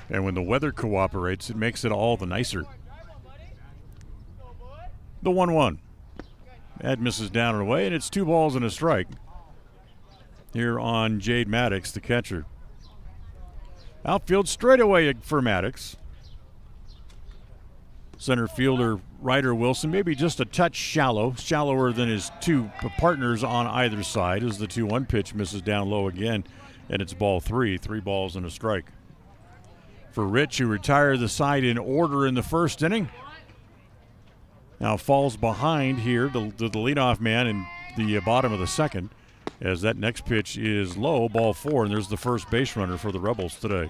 Speaker 1: And when the weather cooperates, it makes it all the nicer. The 1-1. That misses down and away, and it's 2 balls and a strike here on Jade Maddox, the catcher. Outfield straightaway for Maddox. Center fielder Ryder Wilson, maybe just a touch shallower than his 2 partners on either side, as the 2-1 pitch misses down low again, and it's ball 3. 3 balls and a strike. For Rich, who retired the side in order in the first inning, now falls behind here to the leadoff man in the bottom of the second, as that next pitch is low, ball 4, and there's the first base runner for the Rebels today.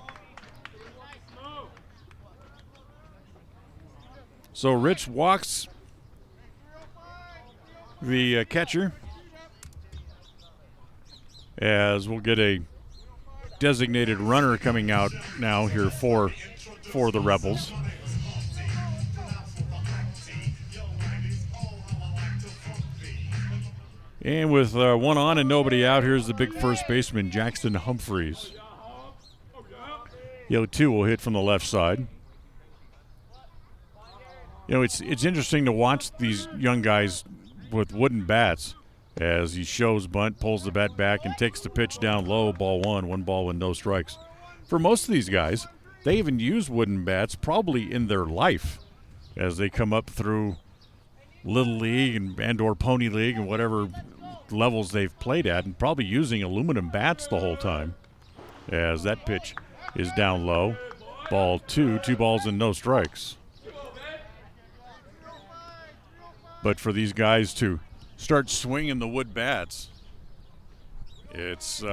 Speaker 1: So Rich walks the catcher, as we'll get a designated runner coming out now here for the Rebels. And with 1 on and nobody out, here's the big first baseman, Jackson Humphreys. 2 will hit from the left side. It's interesting to watch these young guys with wooden bats, as he shows bunt, pulls the bat back, and takes the pitch down low, ball 1, 1 ball with no strikes. For most of these guys, they even use wooden bats probably in their life as they come up through Little League and or Pony League and whatever levels they've played at, and probably using aluminum bats the whole time, as that pitch is down low, ball 2, 2 balls and no strikes. But for these guys to start swinging the wood bats, it's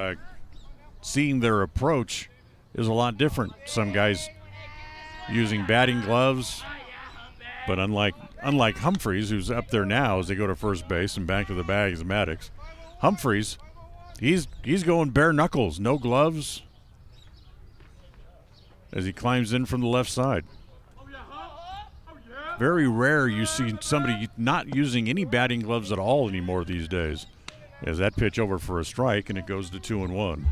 Speaker 1: seeing their approach is a lot different. Some guys using batting gloves, but unlike Humphreys, who's up there now as they go to first base and back to the bag is Maddox. Humphreys, he's going bare knuckles, no gloves, as he climbs in from the left side. Very rare you see somebody not using any batting gloves at all anymore these days. As that pitch over for a strike, and it goes to 2-1.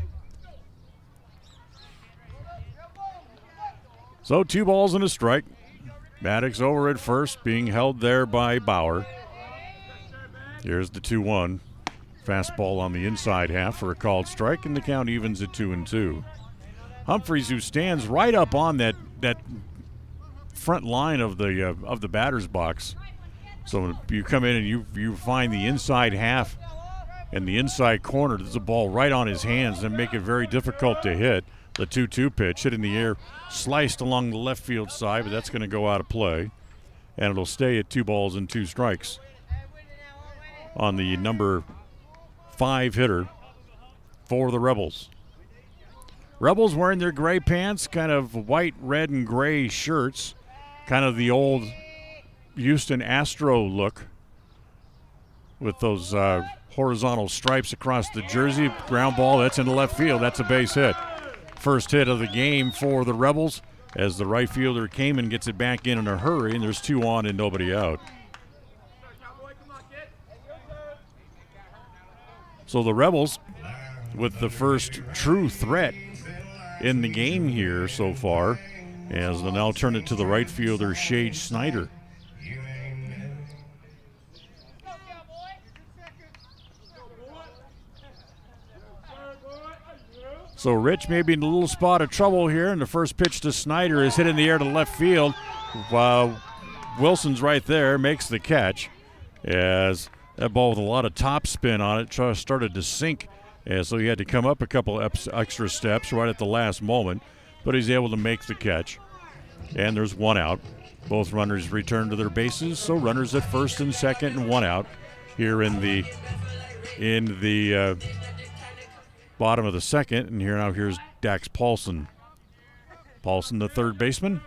Speaker 1: So 2 balls and a strike. Maddox over at first, being held there by Bauer. Here's the 2-1. Fastball on the inside half for a called strike, and the count evens at 2-2. Humphreys, who stands right up on that front line of the batter's box. So you come in and you find the inside half and the inside corner. There's a ball right on his hands and make it very difficult to hit. The 2-2 pitch hit in the air, sliced along the left field side, but that's going to go out of play. And it'll stay at 2 balls and 2 strikes on the number 5 hitter for the Rebels. Rebels wearing their gray pants, kind of white, red, and gray shirts. Kind of the old Houston Astro look with those horizontal stripes across the jersey. Ground ball, that's into left field. That's a base hit. First hit of the game for the Rebels, as the right fielder came and gets it back in a hurry, and there's 2 on and nobody out. So the Rebels with the first true threat in the game here so far, as they'll now turn it to the right fielder, Shade Snyder. So Rich may be in a little spot of trouble here, and the first pitch to Snyder is hit in the air to left field. Wilson's right there, makes the catch, as that ball with a lot of top spin on it started to sink, and so he had to come up a couple extra steps right at the last moment, but he's able to make the catch. And there's 1 out. Both runners return to their bases, so runners at first and second and 1 out here in the bottom of the second. And here's Dax Paulson. Paulson, the third baseman,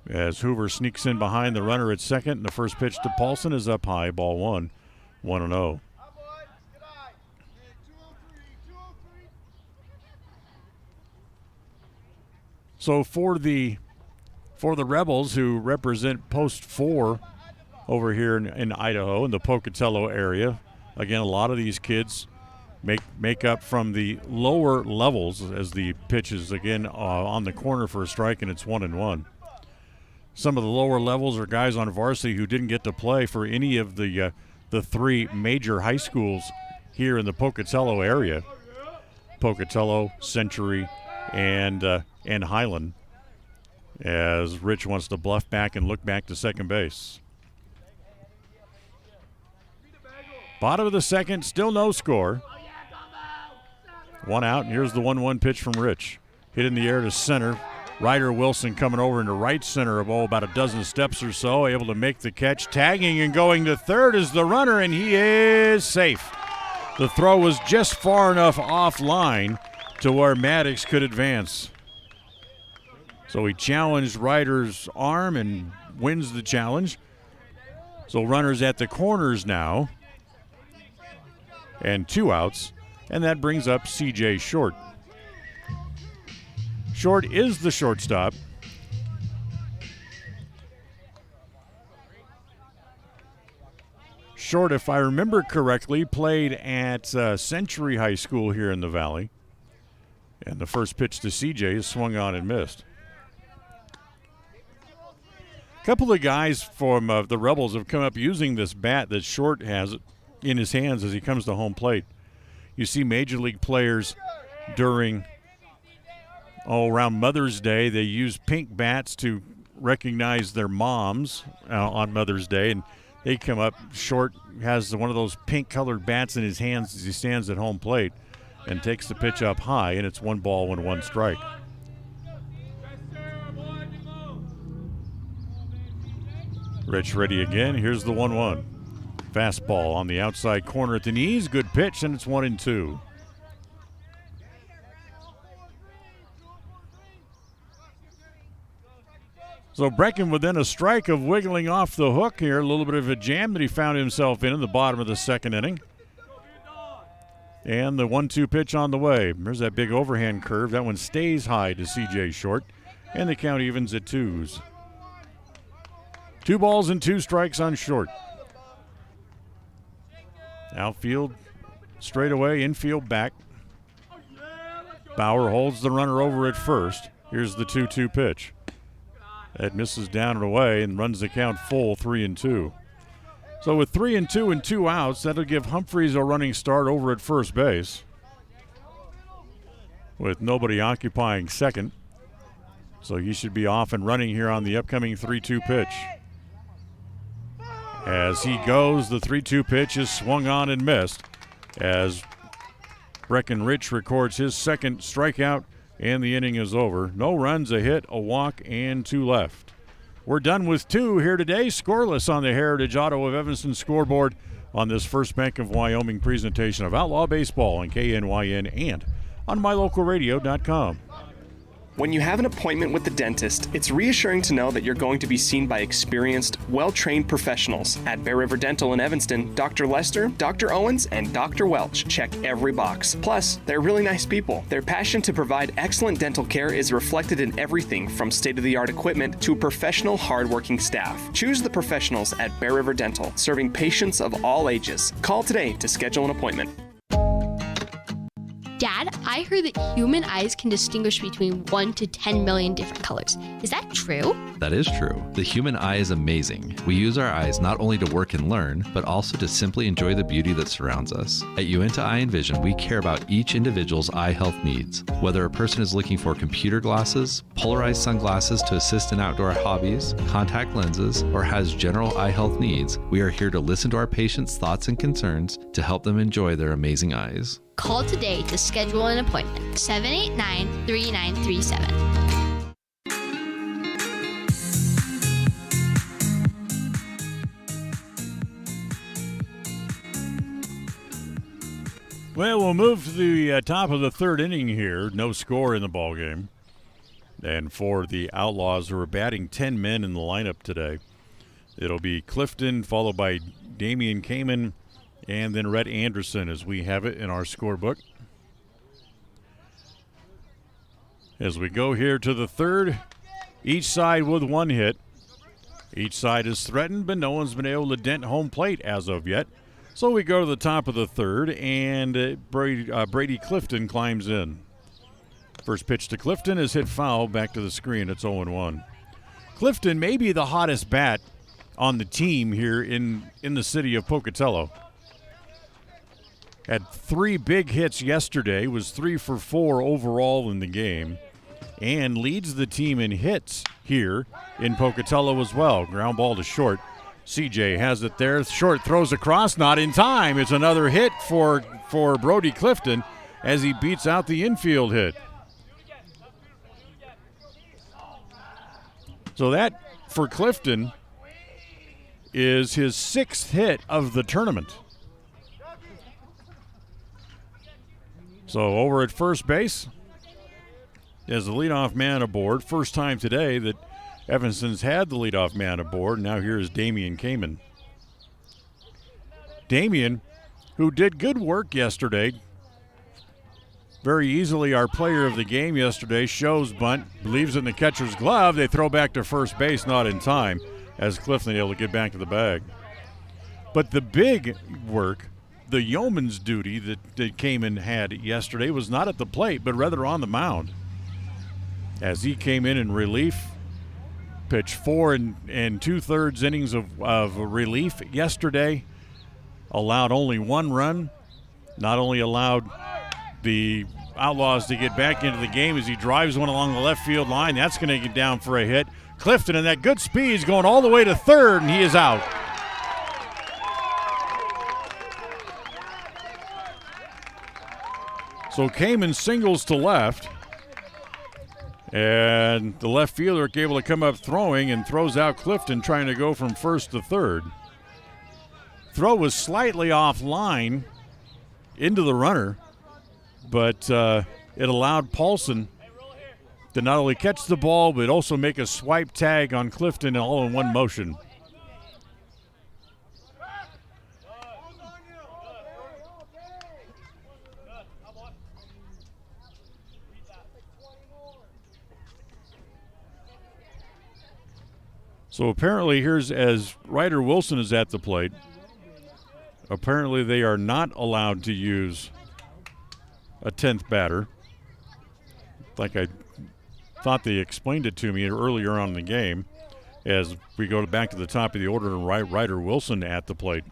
Speaker 1: as Hoover sneaks in behind the runner at second, and the first pitch to Paulson is up high, ball 1, 1-0. So for the Rebels, who represent post 4 over here in Idaho, in the Pocatello area. Again, a lot of these kids make up from the lower levels as the pitch is, again, on the corner for a strike, and it's 1-1. Some of the lower levels are guys on varsity who didn't get to play for any of the three major high schools here in the Pocatello area. Pocatello, Century, and Highland, as Rich wants to bluff back and look back to second base. Bottom of the second, still no score. One out, and here's the 1-1 pitch from Rich. Hit in the air to center. Ryder Wilson coming over into right center of about a dozen steps or so, able to make the catch. Tagging and going to third is the runner, and he is safe. The throw was just far enough offline to where Maddox could advance. So he challenged Ryder's arm and wins the challenge. So runners at the corners now, and 2 outs. And that brings up C.J. Short. Short is the shortstop. Short, if I remember correctly, played at Century High School here in the Valley. And the first pitch to C.J. is swung on and missed. A couple of guys from the Rebels have come up using this bat that Short has in his hands as he comes to home plate. You see Major League players during, around Mother's Day, they use pink bats to recognize their moms on Mother's Day, and they come up. Short has one of those pink-colored bats in his hands as he stands at home plate and takes the pitch up high, and it's 1 ball and 1 strike. Rich ready again. Here's the 1-1. Fastball on the outside corner at the knees. Good pitch, and it's 1-2. So Brecken within a strike of wiggling off the hook here. A little bit of a jam that he found himself in the bottom of the second inning. And the 1-2 pitch on the way. There's that big overhand curve. That one stays high to C.J. Short. And the count evens at 2s. 2 balls and 2 strikes on Short. Outfield straight away, infield back. Bauer holds the runner over at first. Here's the 2-2 pitch. That misses down and away and runs the count full, 3-2. So with 3-2 and 2 outs, that'll give Humphreys a running start over at first base, with nobody occupying second. So he should be off and running here on the upcoming 3-2 pitch. As he goes, the 3-2 pitch is swung on and missed as Breckenridge records his second strikeout, and the inning is over. No runs, a hit, a walk, and 2 left. We're done with 2 here today, scoreless on the Heritage Auto of Evanston scoreboard on this First Bank of Wyoming presentation of Outlaw Baseball on KNYN and on mylocalradio.com.
Speaker 5: When you have an appointment with the dentist, it's reassuring to know that you're going to be seen by experienced, well-trained professionals. At Bear River Dental in Evanston, Dr. Lester, Dr. Owens, and Dr. Welch check every box. Plus, they're really nice people. Their passion to provide excellent dental care is reflected in everything from state-of-the-art equipment to professional, hard-working staff. Choose the professionals at Bear River Dental, serving patients of all ages. Call today to schedule an appointment.
Speaker 8: Dad, I heard that human eyes can distinguish between 1 to 10 million different colors. Is that true?
Speaker 23: That is true. The human eye is amazing. We use our eyes not only to work and learn, but also to simply enjoy the beauty that surrounds us. At Uinta Eye and Vision, we care about each individual's eye health needs. Whether a person is looking for computer glasses, polarized sunglasses to assist in outdoor hobbies, contact lenses, or has general eye health needs, we are here to listen to our patients' thoughts and concerns to help them enjoy their amazing eyes.
Speaker 8: Call today to schedule an appointment. 789-3937.
Speaker 1: Well, we'll move to the top of the third inning here. No score in the ballgame. And for the Outlaws, who are batting 10 men in the lineup today, it'll be Clifton, followed by Damian Kamen, and then Rhett Anderson as we have it in our scorebook. As we go here to the third, each side with 1 hit. Each side is threatened, but no one's been able to dent home plate as of yet. So we go to the top of the third, and Brady Clifton climbs in. First pitch to Clifton is hit foul, back to the screen. It's 0-1. Clifton may be the hottest bat on the team here in the city of Pocatello. Had 3 big hits yesterday, was 3 for 4 overall in the game, and leads the team in hits here in Pocatello as well. Ground ball to short. CJ has it there. Short throws across, not in time. It's another hit for Brody Clifton as he beats out the infield hit. So that, for Clifton, is his 6th hit of the tournament. So over at first base, as the leadoff man aboard. First time today that Evanston's had the leadoff man aboard. Now here's Damian Kamen. Damian, who did good work yesterday, very easily our player of the game yesterday, shows bunt, believes in the catcher's glove. They throw back to first base, not in time, as Clifton able to get back to the bag. But the big work, the yeoman's duty that Kamen had yesterday was not at the plate, but rather on the mound. As he came in relief, pitched 4 2/3 innings of relief yesterday, allowed only 1 run, not only allowed the Outlaws to get back into the game as he drives one along the left field line. That's going to get down for a hit. Clifton, and that good speed, is going all the way to third, and he is out. So Kamen singles to left, and the left fielder able to come up throwing and throws out Clifton, trying to go from first to third. Throw was slightly offline into the runner, but it allowed Paulson to not only catch the ball but also make a swipe tag on Clifton all in one motion. So apparently here's, as Ryder Wilson is at the plate, apparently they are not allowed to use a 10th batter. Like I thought they explained it to me earlier on in the game, as we go back to the top of the order and Ryder Wilson at the plate.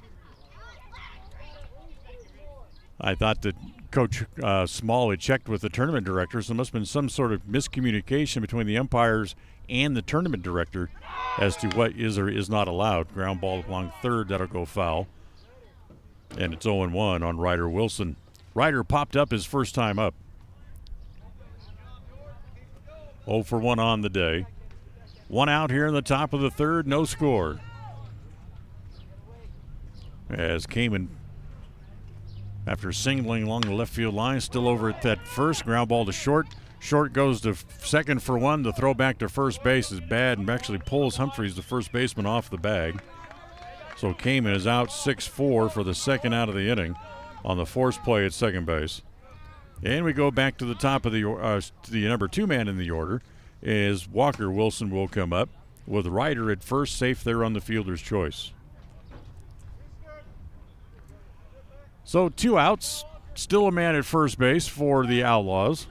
Speaker 1: I thought that Coach Small had checked with the tournament director, so there must have been some sort of miscommunication between the umpires and the tournament director as to what is or is not allowed. Ground ball along third, that'll go foul. And it's 0-1 on Ryder Wilson. Ryder popped up his first time up. 0 for 1 on the day. 1 out here in the top of the third, no score. As Kamen, after singling along the left field line, still over at that first. Ground ball to short. Short goes to second for 1. The throw back to first base is bad and actually pulls Humphreys, the first baseman, off the bag. So Kamen is out 6-4 for the second out of the inning on the forced play at second base. And we go back to the top of the number 2 man in the order, is Walker Wilson will come up with Ryder at first, safe there on the fielder's choice. So 2 outs, still a man at first base for the Outlaws.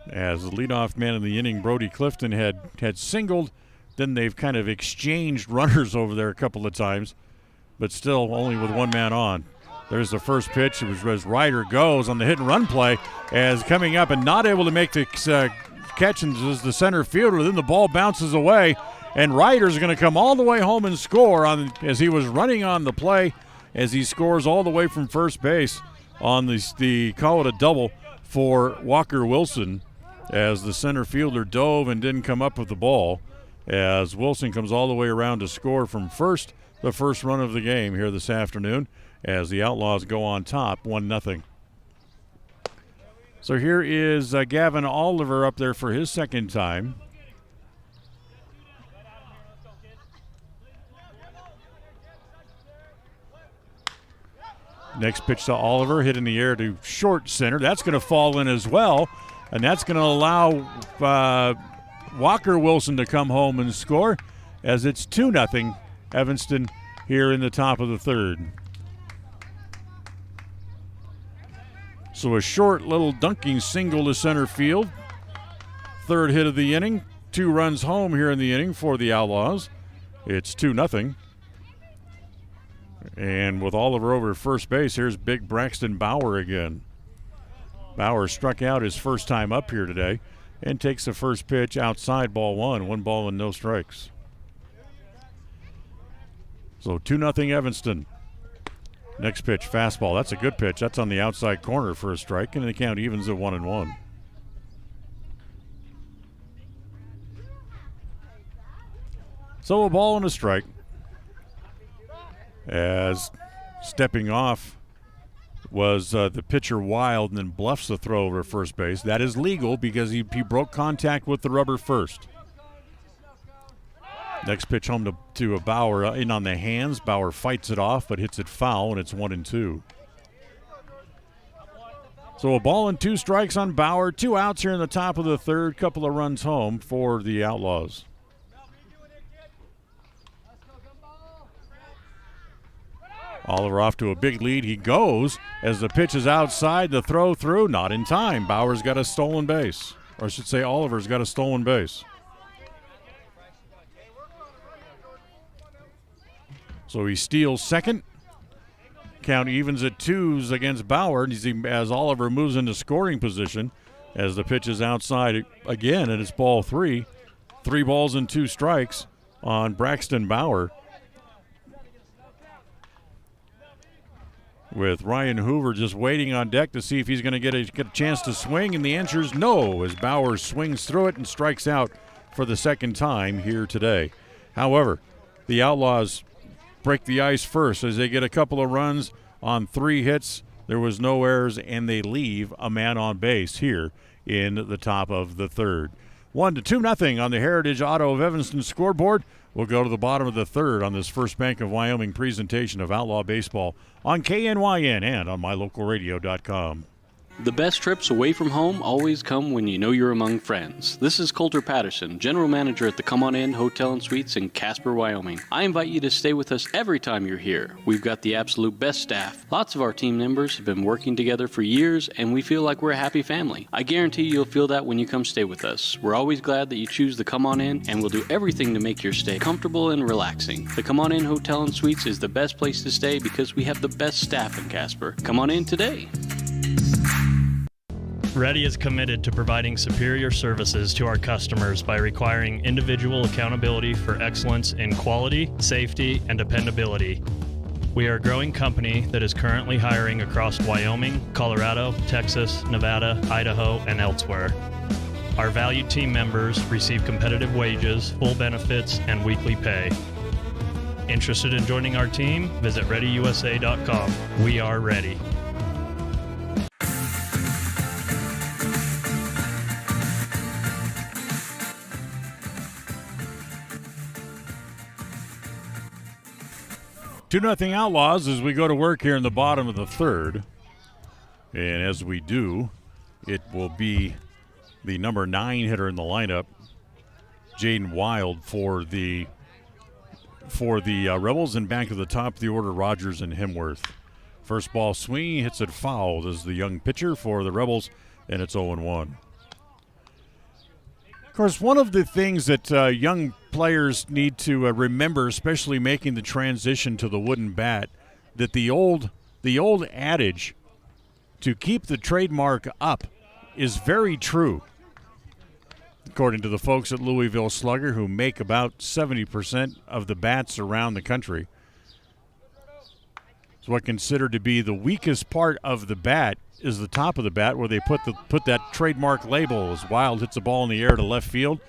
Speaker 1: As the leadoff man in the inning, Brody Clifton, had singled. Then they've kind of exchanged runners over there a couple of times, but still only with 1 man on. There's the first pitch. It was as Ryder goes on the hit and run play, as coming up and not able to make the catch as the center fielder. Then the ball bounces away, and Ryder's going to come all the way home and score as he was running on the play, as he scores all the way from first base on the call it a double for Walker Wilson, as the center fielder dove and didn't come up with the ball, as Wilson comes all the way around to score from first, the first run of the game here this afternoon, as the Outlaws go on top 1-0. So here is Gavin Oliver up there for his second time. Next pitch to Oliver, hit in the air to short center. That's going to fall in as well, and that's going to allow Walker Wilson to come home and score, as it's 2-0 Evanston here in the top of the third. So a short little dunking single to center field. Third hit of the inning. 2 runs home here in the inning for the Outlaws. It's 2-0. And with Oliver over at first base, here's big Braxton Bauer again. Bauer struck out his first time up here today and takes the first pitch outside, ball 1. 1 ball and no strikes. So 2-0 Evanston. Next pitch, fastball. That's a good pitch. That's on the outside corner for a strike, and the count evens at 1-1. So a ball and a strike. As stepping off was the pitcher Wild, and then bluffs the throw over first base. That is legal because he broke contact with the rubber first. Next pitch home to a Bauer in on the hands. Bauer fights it off but hits it foul, and it's 1-2. So a ball and 2 strikes on Bauer. 2 outs here in the top of the third. Couple of runs home for the Outlaws. Oliver off to a big lead. He goes as the pitch is outside. The throw through, not in time. Bauer's got a stolen base. Or I should say Oliver's got a stolen base. So he steals second. Count evens at 2s against Bauer as Oliver moves into scoring position as the pitch is outside again, and it's ball 3. 3 balls and 2 strikes on Braxton Bauer. With Ryan Hoover just waiting on deck to see if he's going to get a chance to swing, and the answer is no, as Bauer swings through it and strikes out for the second time here today. However, the Outlaws break the ice first as they get a couple of runs on 3 hits. There was no errors, and they leave a man on base here in the top of the third. 1-2 on the Heritage Auto of Evanston scoreboard. We'll go to the bottom of the third on this First Bank of Wyoming presentation of Outlaw Baseball on KNYN and on mylocalradio.com.
Speaker 21: The best trips away from home always come when you know you're among friends. This is Coulter Patterson, General Manager at the Come On In Hotel and Suites in Casper, Wyoming. I invite you to stay with us every time you're here. We've got the absolute best staff. Lots of our team members have been working together for years, and we feel like we're a happy family. I guarantee you'll feel that when you come stay with us. We're always glad that you choose the Come On In, and we'll do everything to make your stay comfortable and relaxing. The Come On In Hotel and Suites is the best place to stay because we have the best staff in Casper. Come on in today.
Speaker 9: Ready is committed to providing superior services to our customers by requiring individual accountability for excellence in quality, safety, and dependability. We are a growing company that is currently hiring across Wyoming, Colorado, Texas, Nevada, Idaho, and elsewhere. Our valued team members receive competitive wages, full benefits, and weekly pay. Interested in joining our team? Visit ReadyUSA.com. We are ready.
Speaker 1: Two nothing Outlaws as we go to work here in the bottom of the third. And as we do, it will be the number 9 hitter in the lineup, Jaden Wild, for the Rebels, and back to the top of the order, Rogers and Hemworth. First ball swing, hits it foul as the young pitcher for the Rebels, and it's 0-1. Of course, one of the things that young players need to remember, especially making the transition to the wooden bat, that the old adage to keep the trademark up is very true. According to the folks at Louisville Slugger, who make about 70% of the bats around the country. So what's considered to be the weakest part of the bat is the top of the bat, where they put that trademark label. As Wild hits the ball in the air to left field,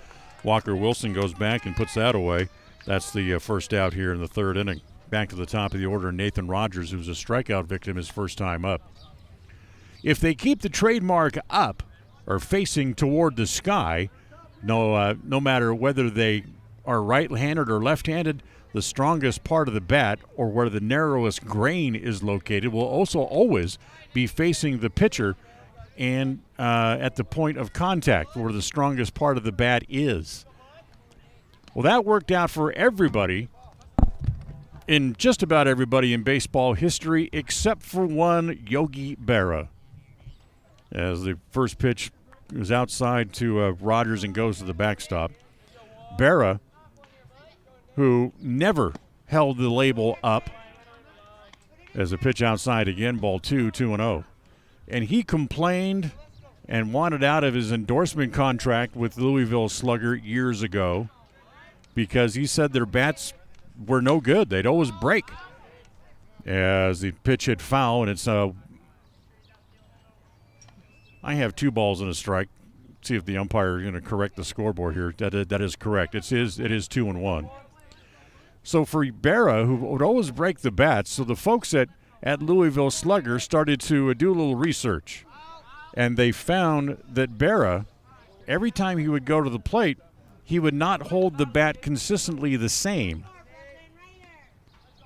Speaker 1: Walker Wilson goes back and puts that away. That's the first out here in the third inning. Back to the top of the order, Nathan Rogers, who's a strikeout victim his first time up. If they keep the trademark up or facing toward the sky, no matter whether they are right-handed or left-handed, the strongest part of the bat, or where the narrowest grain is located, will also always be facing the pitcher and at the point of contact where the strongest part of the bat is. Well, that worked out for everybody, in just about everybody in baseball history, except for one, Yogi Berra. As the first pitch is outside to Rogers and goes to the backstop. Berra, who never held the label up, as a pitch outside again, ball 2-0. And he complained and wanted out of his endorsement contract with Louisville Slugger years ago because he said their bats were no good. They'd always break. As the pitch hit foul, and it's I have 2 balls and a strike. See if the umpire is going to correct the scoreboard here. That is correct. It is 2-1. So for Berra, who would always break the bats, so the folks at Louisville Slugger started to do a little research. And they found that Berra, every time he would go to the plate, he would not hold the bat consistently the same.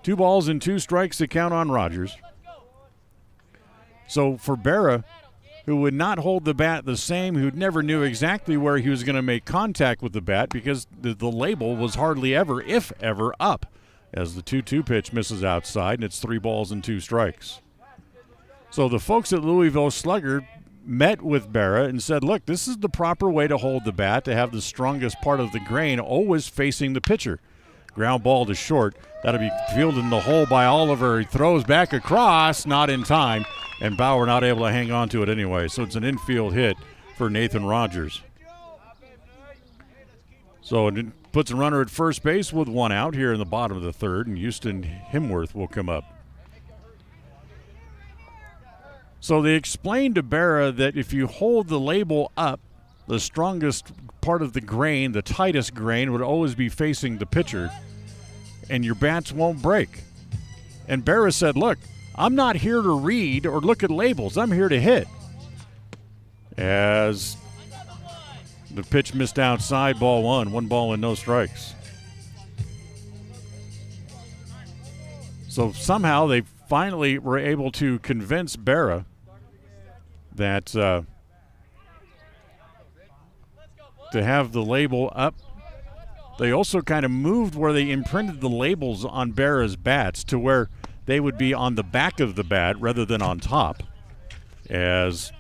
Speaker 1: 2 balls and 2 strikes to count on Rogers. So for Berra, who would not hold the bat the same, who never knew exactly where he was going to make contact with the bat because the label was hardly ever, if ever, up. As the 2-2 pitch misses outside, and it's 3 balls and 2 strikes. So the folks at Louisville Slugger met with Berra and said, look, this is the proper way to hold the bat, to have the strongest part of the grain always facing the pitcher. Ground ball to short. That'll be fielded in the hole by Oliver. He throws back across, not in time, and Bauer not able to hang on to it anyway. So it's an infield hit for Nathan Rogers. So it puts a runner at first base with 1 out here in the bottom of the 3rd, and Houston Himworth will come up. So they explained to Berra that if you hold the label up, the strongest part of the grain, the tightest grain, would always be facing the pitcher, and your bats won't break. And Berra said, look, I'm not here to read or look at labels. I'm here to hit. As the pitch missed outside, ball 1 ball and no strikes. So somehow they finally were able to convince Berra that to have the label up. They also kind of moved where they imprinted the labels on Berra's bats to where they would be on the back of the bat rather than on top. As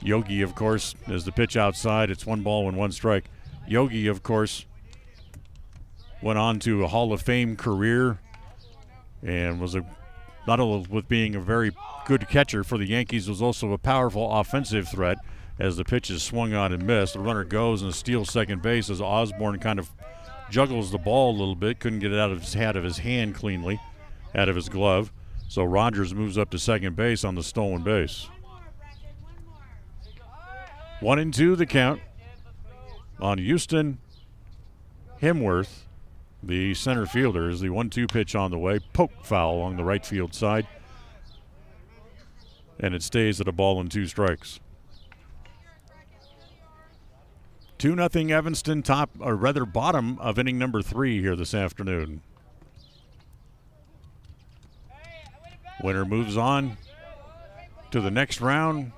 Speaker 1: Yogi, of course, as the pitch outside, it's 1 ball and 1 strike. Yogi, of course, went on to a Hall of Fame career and was not only with being a very good catcher for the Yankees, was also a powerful offensive threat. As the pitch is swung on and missed, the runner goes and steals second base as Osborne kind of juggles the ball a little bit, couldn't get it out of his hand cleanly, out of his glove. So Rogers moves up to second base on the stolen base. 1-2 the count on Houston Himworth, the center fielder, is the 1-2 pitch on the way. Poke foul along the right field side. And it stays at a ball and 2 strikes. 2-0 Evanston, top, or rather bottom of inning number 3 here this afternoon. Winner moves on to the next round.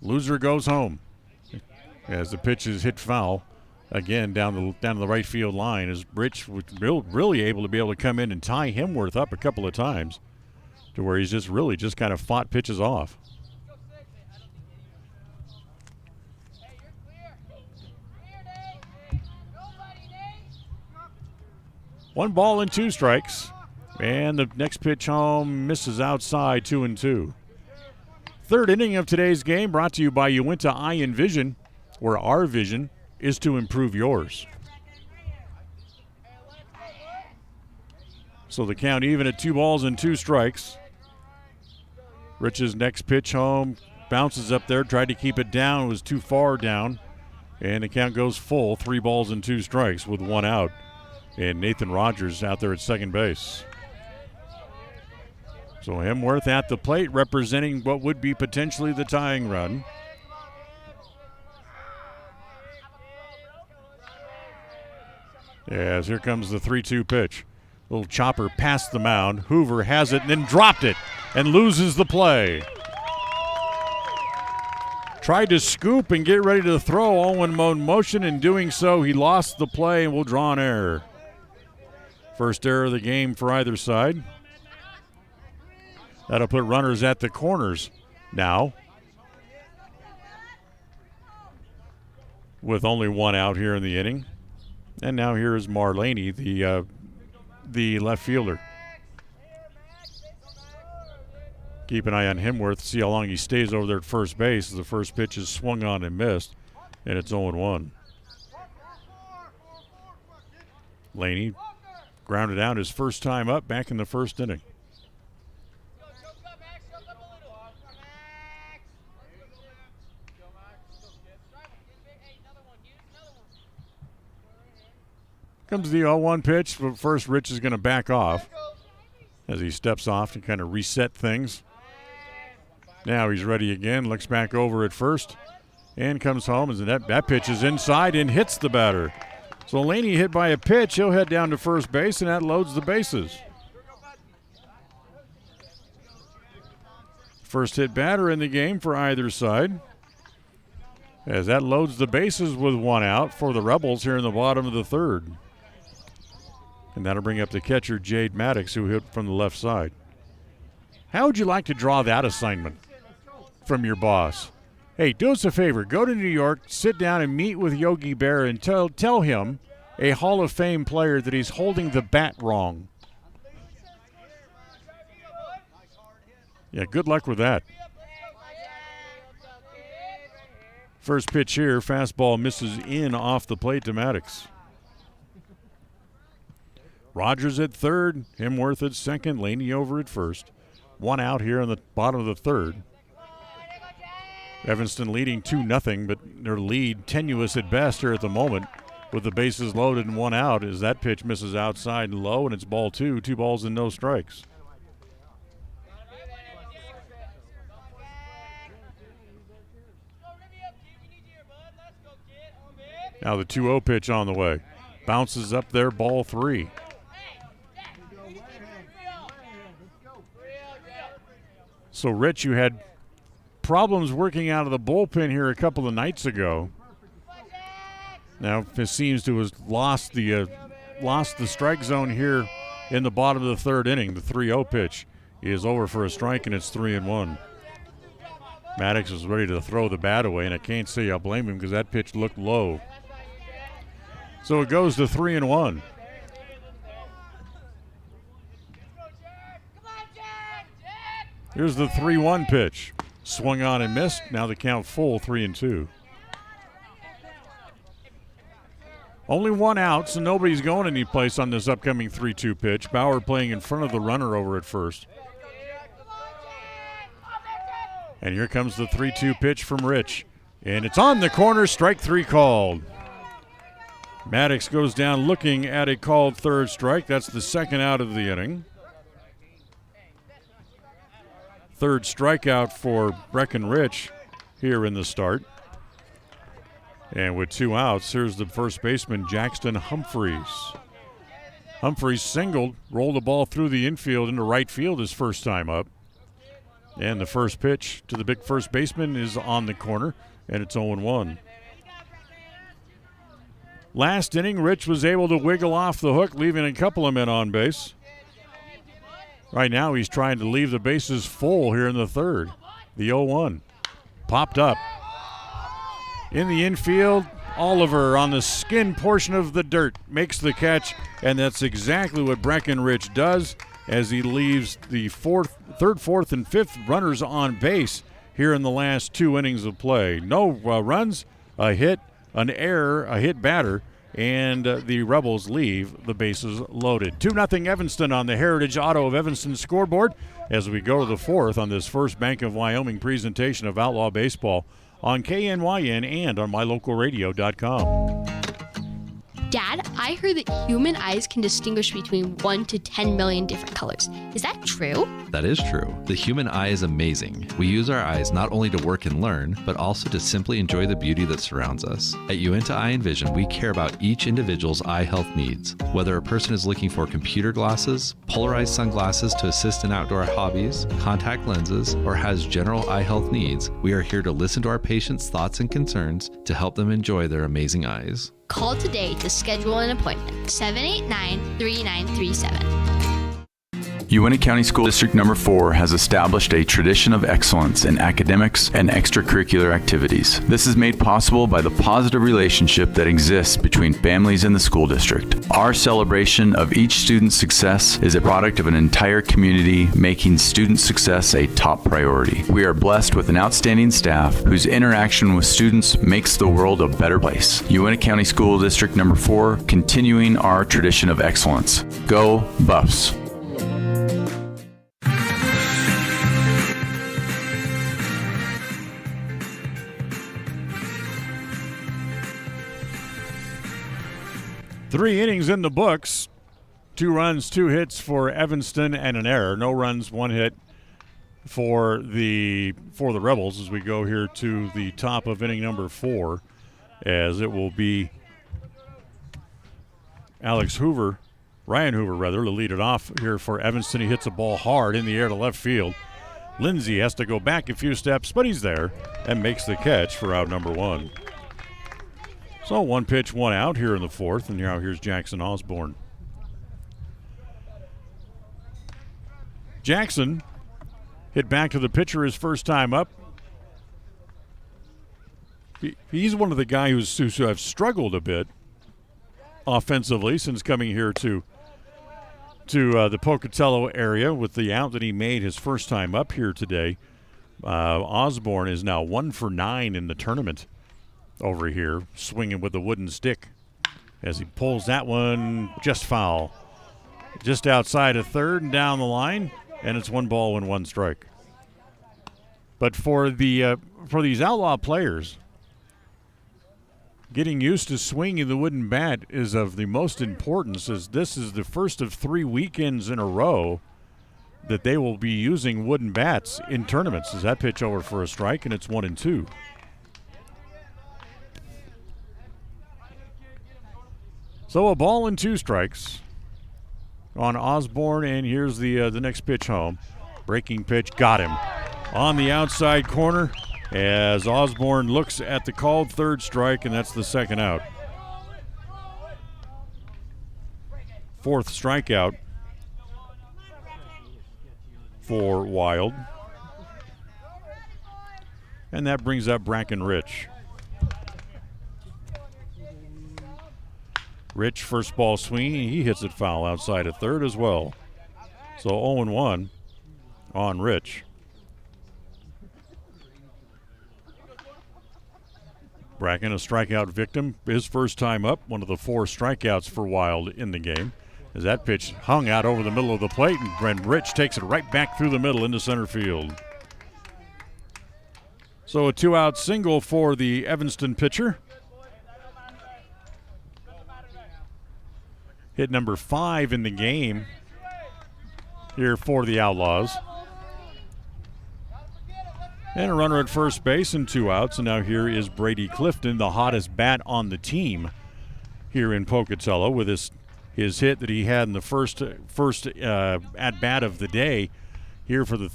Speaker 1: Loser goes home. As the pitch is hit foul again down the right field line, as Rich was really able to come in and tie Himworth up a couple of times to where he's just kind of fought pitches off. One ball and 2 strikes. And the next pitch home misses outside, 2-2. Third inning of today's game brought to you by Uinta Eye and Vision, where our vision is to improve yours. So the count even at 2 balls and 2 strikes. Rich's next pitch home bounces up there, tried to keep it down, was too far down. And the count goes full, 3 balls and 2 strikes with 1 out. And Nathan Rogers out there at second base. So Himworth at the plate representing what would be potentially the tying run. As here comes the 3-2 pitch. Little chopper past the mound. Hoover has it and then dropped it and loses the play. tried to scoop and get ready to throw, all in motion. In doing so, he lost the play and will draw an error. First error of the game for either side. That'll put runners at the corners now, with only one out here in the inning. And now here is Marlaney, the left fielder. Keep an eye on Himworth, see how long he stays over there at first base, as the first pitch is swung on and missed, and it's 0-1. Laney grounded out his first time up back in the first inning. Comes the 0-1 pitch, but first Rich is going to back off as he steps off to kind of reset things. Now he's ready again, looks back over at first, and comes home as that pitch is inside and hits the batter. So Laney hit by a pitch, he'll head down to first base, and that loads the bases. First hit batter in the game for either side, as that loads the bases with one out for the Rebels here in the bottom of the third. And that'll bring up the catcher, Jade Maddox, who hit from the left side. How would you like to draw that assignment from your boss? Hey, do us a favor. Go to New York, sit down and meet with Yogi Berra and tell him, a Hall of Fame player, that he's holding the bat wrong. Yeah, good luck with that. First pitch here, fastball misses in off the plate to Maddox. Rogers at third, Himworth at second, Laney over at first. One out here in the bottom of the third. Evanston leading 2-0, but their lead tenuous at best here at the moment, with the bases loaded and one out, as that pitch misses outside and low, and it's ball two. 2 balls and no strikes. Now the 2-0 pitch on the way. Bounces up there, ball 3. So, Rich, you had problems working out of the bullpen here a couple of nights ago. Now, it seems to have lost the strike zone here in the bottom of the third inning. The 3-0 pitch is over for a strike, and it's 3-1. Maddox was ready to throw the bat away, and I can't say I blame him because that pitch looked low. So it goes to 3-1. Here's the 3-1 pitch. Swung on and missed. Now the count full, 3-2. Only one out, so nobody's going anyplace on this upcoming 3-2 pitch. Bauer playing in front of the runner over at first. And here comes the 3-2 pitch from Rich. And it's on the corner, strike 3 called. Maddox goes down looking at a called third strike. That's the second out of the inning. Third strikeout for Breckenridge here in the start. And with 2 outs, here's the first baseman, Jackson Humphreys. Humphreys singled, rolled the ball through the infield into right field his first time up. And the first pitch to the big first baseman is on the corner, and it's 0-1. Last inning, Rich was able to wiggle off the hook, leaving a couple of men on base. Right now, he's trying to leave the bases full here in the third. The 0-1 popped up. In the infield, Oliver on the skin portion of the dirt makes the catch, and that's exactly what Breckenridge does as he leaves the third, fourth, and fifth runners on base here in the last 2 innings of play. No runs, a hit, an error, a hit batter, and the Rebels leave the bases loaded. 2-0 Evanston on the Heritage Auto of Evanston scoreboard as we go to the fourth on this first Bank of Wyoming presentation of Outlaw Baseball on KNYN and on mylocalradio.com.
Speaker 8: Dad, I heard that human eyes can distinguish between 1 to 10 million different colors. Is that true?
Speaker 23: That is true. The human eye is amazing. We use our eyes not only to work and learn, but also to simply enjoy the beauty that surrounds us. At Uinta Eye and Vision, we care about each individual's eye health needs. Whether a person is looking for computer glasses, polarized sunglasses to assist in outdoor hobbies, contact lenses, or has general eye health needs, we are here to listen to our patients' thoughts and concerns to help them enjoy their amazing eyes.
Speaker 8: Call today to schedule an appointment. 789-3937.
Speaker 10: Uinta County School District Number 4 has established a tradition of excellence in academics and extracurricular activities. This is made possible by the positive relationship that exists between families and the school district. Our celebration of each student's success is a product of an entire community, making student success a top priority. We are blessed with an outstanding staff whose interaction with students makes the world a better place. Uinta County School District Number 4, continuing our tradition of excellence. Go Buffs!
Speaker 1: Three innings in the books. 2 runs, 2 hits for Evanston and an error. No runs, 1 hit for the Rebels as we go here to the top of inning number 4, as it will be Ryan Hoover, to lead it off here for Evanston. He hits a ball hard in the air to left field. Lindsay has to go back a few steps, but he's there and makes the catch for out number 1. So 1 pitch, 1 out here in the 4th, and now here's Jackson Osborne. Jackson hit back to the pitcher his first time up. He's one of the guys who have struggled a bit offensively since coming here to the Pocatello area with the out that he made his first time up here today. Osborne is now 1 for 9 in the tournament over here, swinging with a wooden stick as he pulls that one just foul. Just outside of third and down the line, and it's 1 ball and 1 strike. But for these Outlaw players, getting used to swinging the wooden bat is of the most importance, as this is the first of 3 weekends in a row that they will be using wooden bats in tournaments. As that pitch over for a strike, and it's 1-2. So a ball and 2 strikes on Osborne, and here's the next pitch home. Breaking pitch, got him on the outside corner as Osborne looks at the called 3rd strike, and that's the 2nd out. 4th strikeout for Wild. And that brings up Bracken Rich. Rich, first ball swinging, he hits it foul outside of third as well. So 0-1 on Rich. Bracken, a strikeout victim, his first time up, one of the 4 strikeouts for Wild in the game. As that pitch hung out over the middle of the plate, and Rich takes it right back through the middle into center field. So a 2-out single for the Evanston pitcher. Hit number 5 in the game here for the Outlaws. And a runner at first base and 2 outs. And now here is Brady Clifton, the hottest bat on the team here in Pocatello, with his hit that he had in the first at-bat of the day here for the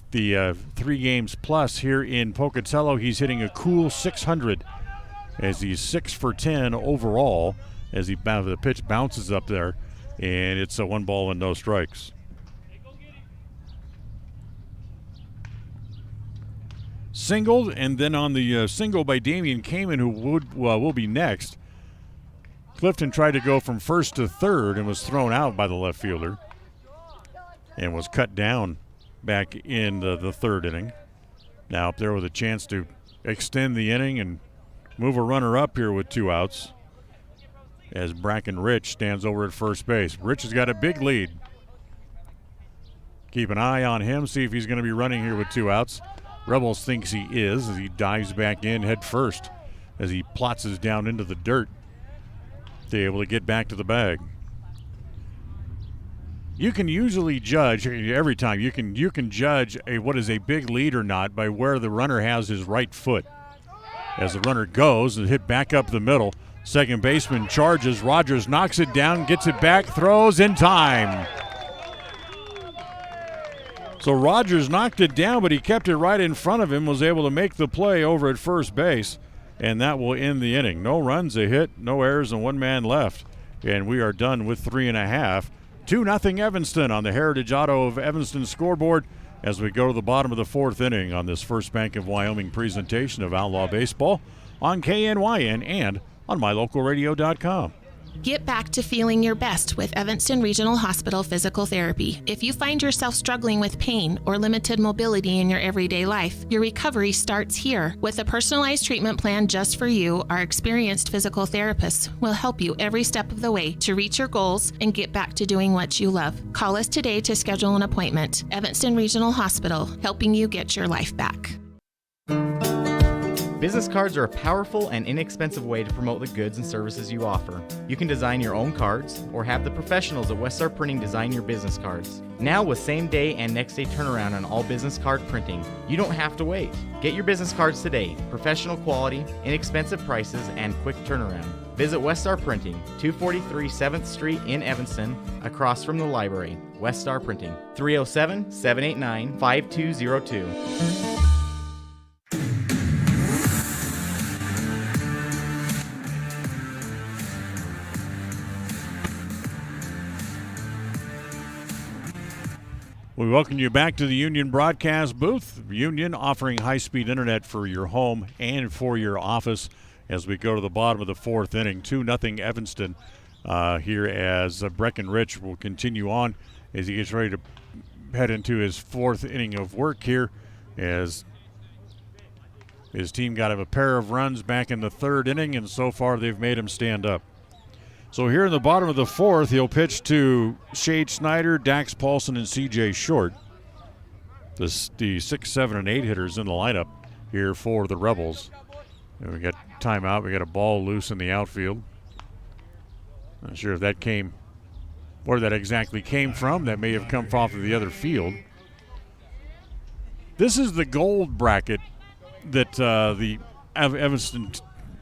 Speaker 1: 3 games plus here in Pocatello. He's hitting a cool .600 as he's 6 for 10 overall as the pitch bounces up there. And it's a 1 ball and no strikes. Singled, and then on the single by Damian Kamen, who will be next. Clifton tried to go from first to third and was thrown out by the left fielder and was cut down back in the 3rd inning. Now up there with a chance to extend the inning and move a runner up here with 2 outs. As Bracken Rich stands over at first base. Rich has got a big lead. Keep an eye on him, see if he's going to be running here with 2 outs. Rebels thinks he is as he dives back in head first as he plots down into the dirt. they're able to get back to the bag. You can usually judge every time. You can judge what is a big lead or not by where the runner has his right foot. As the runner goes and hit back up the middle, second baseman charges. Rogers knocks it down, gets it back, throws in time. So Rogers knocked it down, but he kept it right in front of him, was able to make the play over at first base, and that will end the inning. No runs, a hit, no errors, and one man left. And we are done with 3.5. 2-0 Evanston on the Heritage Auto of Evanston scoreboard as we go to the bottom of the fourth inning on this First Bank of Wyoming presentation of Outlaw Baseball on KNYN and on mylocalradio.com.
Speaker 3: Get back to feeling your best with Evanston Regional Hospital Physical Therapy. If you find yourself struggling with pain or limited mobility in your everyday life, your recovery starts here. With a personalized treatment plan just for you, our experienced physical therapists will help you every step of the way to reach your goals and get back to doing what you love. Call us today to schedule an appointment. Evanston Regional Hospital, helping you get your life back.
Speaker 7: Business cards are a powerful and inexpensive way to promote the goods and services you offer. You can design your own cards or have the professionals at Weststar Printing design your business cards. Now with same-day and next-day turnaround on all business card printing, you don't have to wait. Get your business cards today. Professional quality, inexpensive prices, and quick turnaround. Visit Weststar Printing, 243 7th Street in Evanston, across from the library. Weststar Printing, 307-789-5202.
Speaker 1: We welcome you back to the Union broadcast booth. Union offering high-speed internet for your home and for your office as we go to the bottom of the fourth inning. 2-0 Evanston here as Breckenridge will continue on as he gets ready to head into his fourth inning of work here as his team got him a pair of runs back in the third inning, and so far they've made him stand up. So here in the bottom of the fourth, he'll pitch to Shade Snyder, Dax Paulson, and C.J. Short. The 6, 7, and 8 hitters in the lineup here for the Rebels. And we got timeout. We got a ball loose in the outfield. Not sure if that came, where that exactly came from. That may have come off of the other field. This is the gold bracket that the Evanston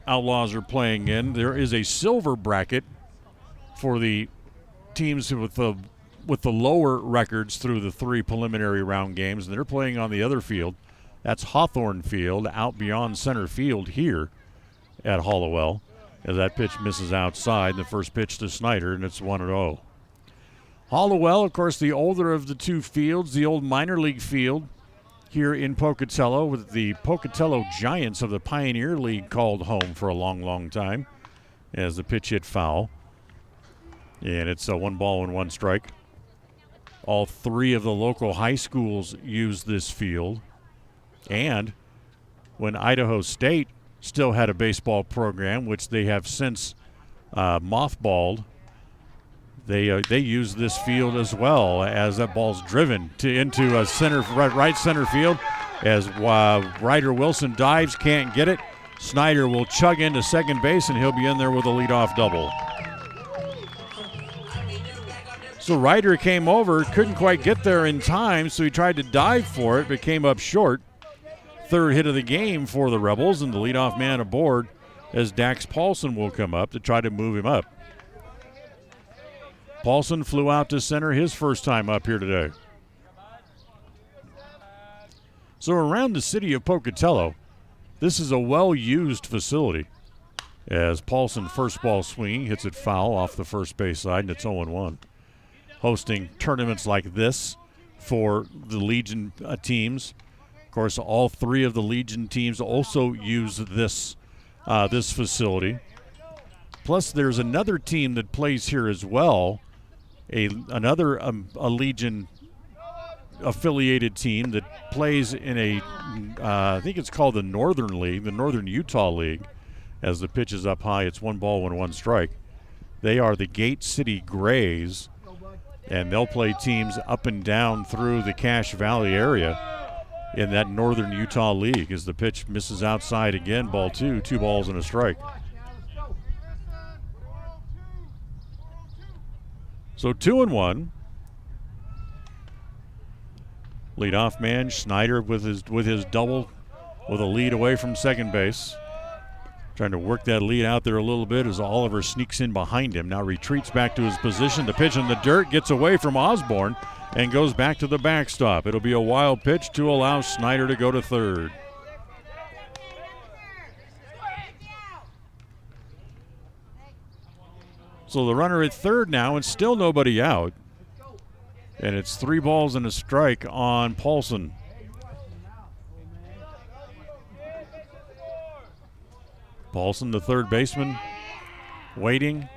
Speaker 1: Outlaws are playing in. There is a silver bracket for the teams with the lower records through the 3 preliminary round games, and they're playing on the other field. That's Hawthorne Field out beyond center field here at Hollowell as that pitch misses outside. The first pitch to Snyder, and it's 1-0. Hollowell, of course, the older of the two fields, the old minor league field here in Pocatello, with the Pocatello Giants of the Pioneer League called home for a long, long time as the pitch hit foul. And it's a 1-1 strike. All 3 of the local high schools use this field. And when Idaho State still had a baseball program, which they have since mothballed, they use this field as well as that ball's driven into a right center field as Ryder Wilson dives, can't get it. Snyder will chug into second base, and he'll be in there with a leadoff double. So Ryder came over, couldn't quite get there in time, so he tried to dive for it, but came up short. Third hit of the game for the Rebels, and the leadoff man aboard as Dax Paulson will come up to try to move him up. Paulson flew out to center his first time up here today. So around the city of Pocatello, this is a well-used facility. As Paulson first ball swinging, hits it foul off the first base side, and it's 0-1. Hosting tournaments like this for the Legion teams. Of course, all 3 of the Legion teams also use this facility. Plus, there's another team that plays here as well, another Legion affiliated team that plays in I think it's called the Northern League, the Northern Utah League. As the pitch is up high, it's 1-1 strike. They are the Gate City Grays, and they'll play teams up and down through the Cache Valley area in that Northern Utah League. As the pitch misses outside again, ball 2, 2 balls and a strike. So 2-1. Leadoff man Snyder with his double, with a lead away from second base. Trying to work that lead out there a little bit as Oliver sneaks in behind him. Now retreats back to his position. The pitch in the dirt gets away from Osborne and goes back to the backstop. It'll be a wild pitch to allow Snyder to go to third. So the runner at third now, and still nobody out. And it's 3 balls and a strike on Paulson. Paulson, the third baseman, waiting.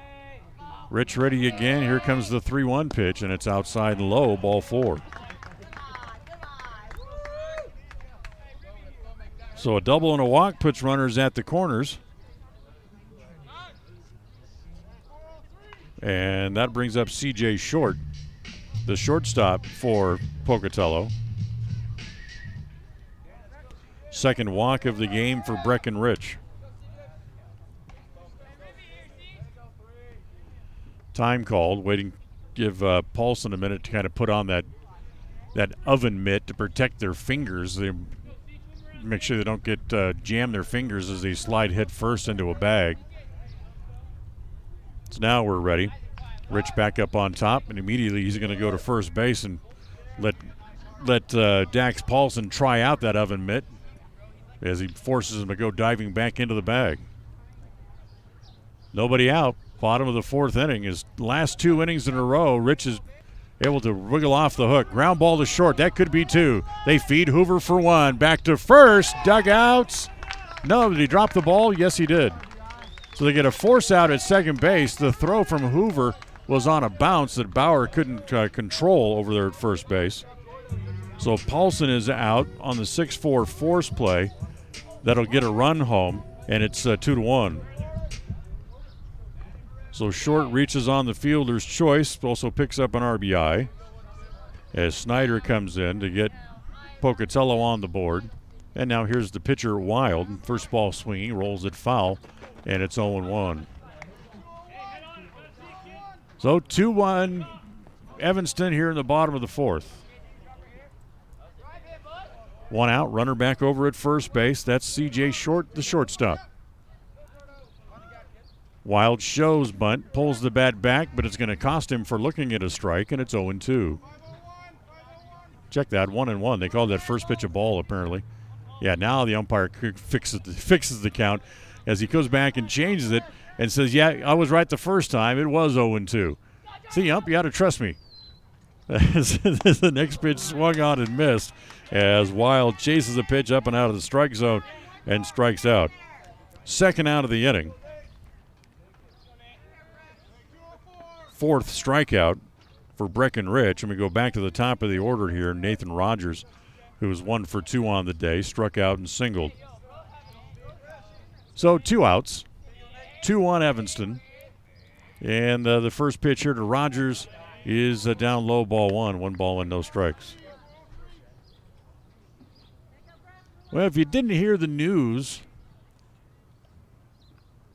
Speaker 1: Rich ready again. Here comes the 3-1 pitch, and it's outside low, ball 4. So a double and a walk puts runners at the corners. And that brings up C.J. Short, the shortstop for Pocatello. Second walk of the game for Breckenridge. Time called, waiting, give Paulson a minute to kind of put on that oven mitt to protect their fingers. They make sure they don't get jam their fingers as they slide head first into a bag. So now we're ready. Rich back up on top, and immediately he's going to go to first base and let Dax Paulson try out that oven mitt as he forces him to go diving back into the bag. Nobody out. Bottom of the 4th inning. His last 2 innings in a row, Rich is able to wiggle off the hook. Ground ball to short. That could be 2. They feed Hoover for 1. Back to first. Dugouts. No, did he drop the ball? Yes, he did. So they get a force out at second base. The throw from Hoover was on a bounce that Bauer couldn't control over there at first base. So Paulson is out on the 6-4 force play. That'll get a run home, and it's 2-1. So Short reaches on the fielder's choice, also picks up an RBI as Snyder comes in to get Pocatello on the board. And now here's the pitcher, Wild. First ball swinging, rolls it foul, and it's 0-1. So 2-1 Evanston here in the bottom of the 4th. 1 out, runner back over at first base. That's C.J. Short, the shortstop. Wild shows bunt, pulls the bat back, but it's going to cost him for looking at a strike, and it's 0-2. Check that, 1-1. They called that first pitch a ball, apparently. Yeah, now the umpire fixes the count as he goes back and changes it and says, yeah, I was right the first time. It was 0-2. See, ump, you got to trust me. The next pitch swung on and missed as Wild chases a pitch up and out of the strike zone and strikes out. Second out of the inning. 4th strikeout for Breckenridge. And we go back to the top of the order here. Nathan Rogers, who was 1 for 2 on the day, struck out and singled. So 2 outs, 2-1 Evanston. And the first pitch here to Rogers is down low, ball 1. 1 ball and no strikes. Well, if you didn't hear the news,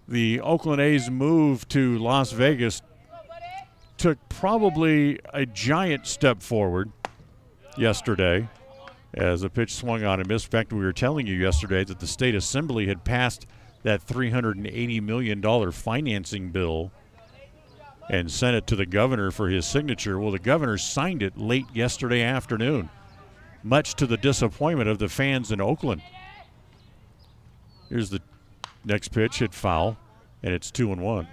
Speaker 1: the Oakland A's move to Las Vegas took probably a giant step forward yesterday as a pitch swung on and missed. In fact, we were telling you yesterday that the state assembly had passed that $380 million financing bill and sent it to the governor for his signature. Well, the governor signed it late yesterday afternoon, much to the disappointment of the fans in Oakland. Here's the next pitch, hit foul, and it's 2-1.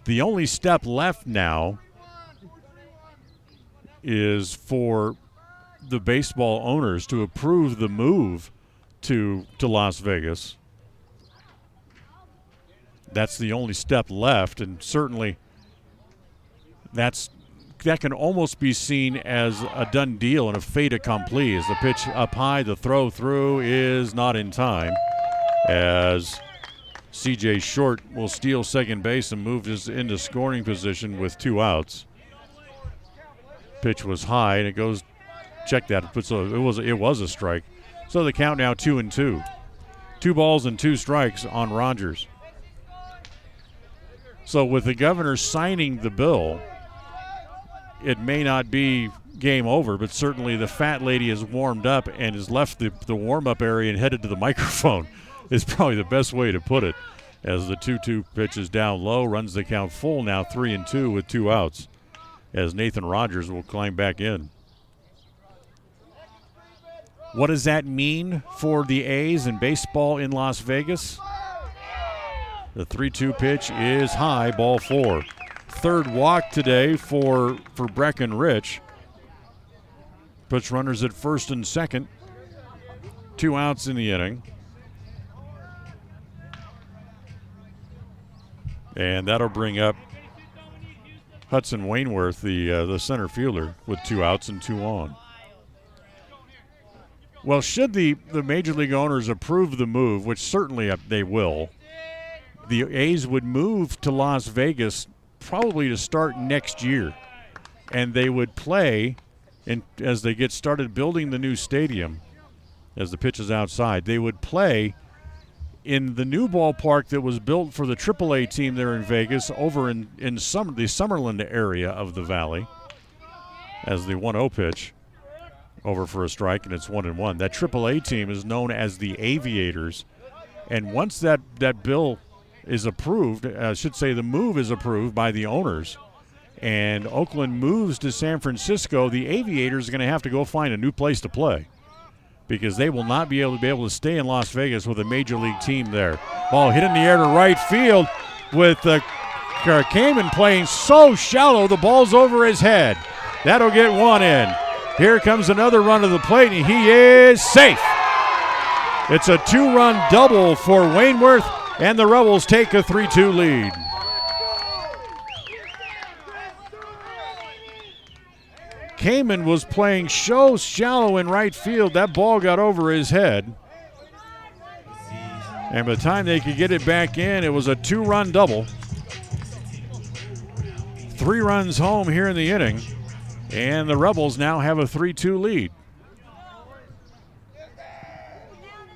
Speaker 1: The only step left now is for the baseball owners to approve the move to Las Vegas. That's the only step left, and certainly that can almost be seen as a done deal and a fait accompli. As the pitch up high, the throw through is not in time as C.J. Short will steal second base and move us into scoring position with 2 outs. Pitch was high, and it goes. Check that. It was a strike. So the count now 2-2. 2 balls and 2 strikes on Rogers. So with the governor signing the bill, it may not be game over, but certainly the fat lady has warmed up and has left the warm-up area and headed to the microphone is probably the best way to put it. As the 2-2 pitch is down low, runs the count full now, 3-2 with 2 outs, as Nathan Rogers will climb back in. What does that mean for the A's and baseball in Las Vegas? The 3-2 pitch is high, ball 4. Third walk today for Breckenridge. Puts runners at first and second. 2 outs in the inning. And that'll bring up Hudson Wainworth, the center fielder, with 2 outs and 2 on. Well, should the Major League owners approve the move, which certainly they will, the A's would move to Las Vegas probably to start next year. And they would play, as they get started building the new stadium, as the pitch is outside, they would play in the new ballpark that was built for the AAA team there in Vegas, over in the Summerlin area of the Valley, as the 1-0 pitch. Over for a strike, and it's 1-1. That AAA team is known as the Aviators. And once that bill is approved, I should say the move is approved by the owners, and Oakland moves to San Francisco, the Aviators are going to have to go find a new place to play, because they will not be able to stay in Las Vegas with a Major League team there. Ball hit in the air to right field with Kamen playing so shallow, the ball's over his head. That'll get 1 in. Here comes another run to the plate, and he is safe. It's a 2-run double for Wainworth, and the Rebels take a 3-2 lead. Kamen was playing so shallow in right field, that ball got over his head. And by the time they could get it back in, it was a 2-run double. 3 runs home here in the inning. And the Rebels now have a 3-2 lead.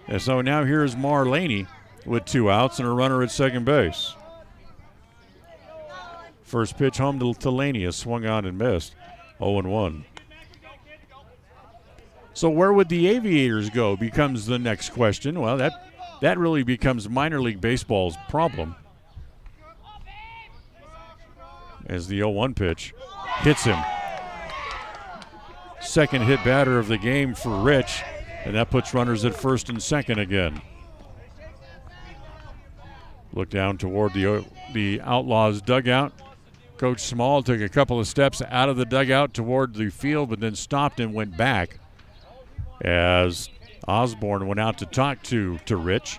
Speaker 1: And so now here's Marlaney with 2 outs and a runner at second base. First pitch home to Laney, swung on and missed. 0-1. So where would the Aviators go becomes the next question. Well, that really becomes minor league baseball's problem. As the 0-1 pitch hits him. Second hit batter of the game for Rich, and that puts runners at first and second again. Look down toward the Outlaws dugout. Coach Small took a couple of steps out of the dugout toward the field, but then stopped and went back as Osborne went out to talk to Rich.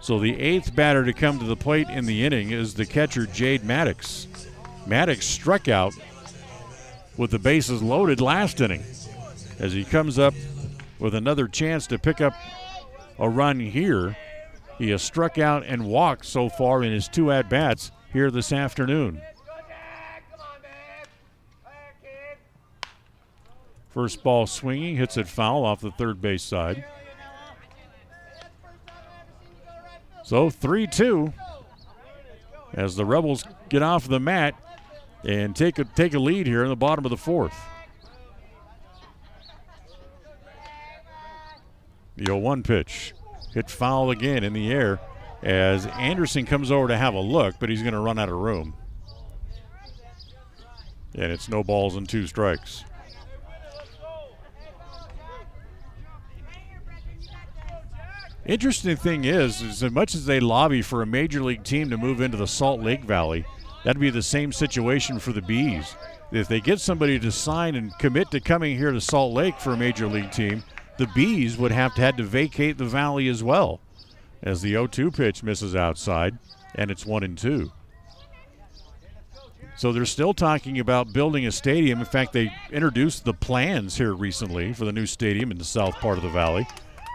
Speaker 1: So the 8th batter to come to the plate in the inning is the catcher, Jade Maddox. Maddox struck out with the bases loaded last inning, as he comes up with another chance to pick up a run here. He has struck out and walked so far in his 2 at-bats here this afternoon. First ball swinging, hits it foul off the third base side. So 3-2 as the Rebels get off the mat and take a lead here in the bottom of the 4th. The 0-1 pitch hit foul again in the air as Anderson comes over to have a look, but he's going to run out of room. And it's no balls and 2 strikes. Interesting thing is as much as they lobby for a Major League team to move into the Salt Lake Valley, that'd be the same situation for the Bees. If they get somebody to sign and commit to coming here to Salt Lake for a Major League team, the Bees would have to vacate the Valley as well, as the 0-2 pitch misses outside, and it's 1-2. So they're still talking about building a stadium. In fact, they introduced the plans here recently for the new stadium in the south part of the Valley,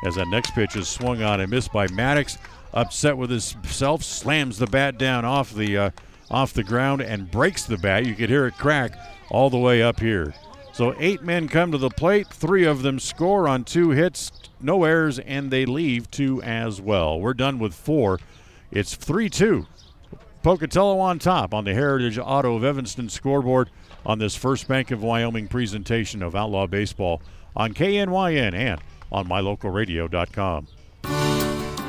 Speaker 1: as that next pitch is swung on and missed by Maddox. Upset with himself, slams the bat down off the ground and breaks the bat. You could hear it crack all the way up here. So 8 men come to the plate. 3 of them score on 2 hits, no errors, and they leave 2 as well. We're done with 4. It's 3-2. Pocatello on top on the Heritage Auto of Evanston scoreboard on this First Bank of Wyoming presentation of Outlaw Baseball on KNYN and on mylocalradio.com.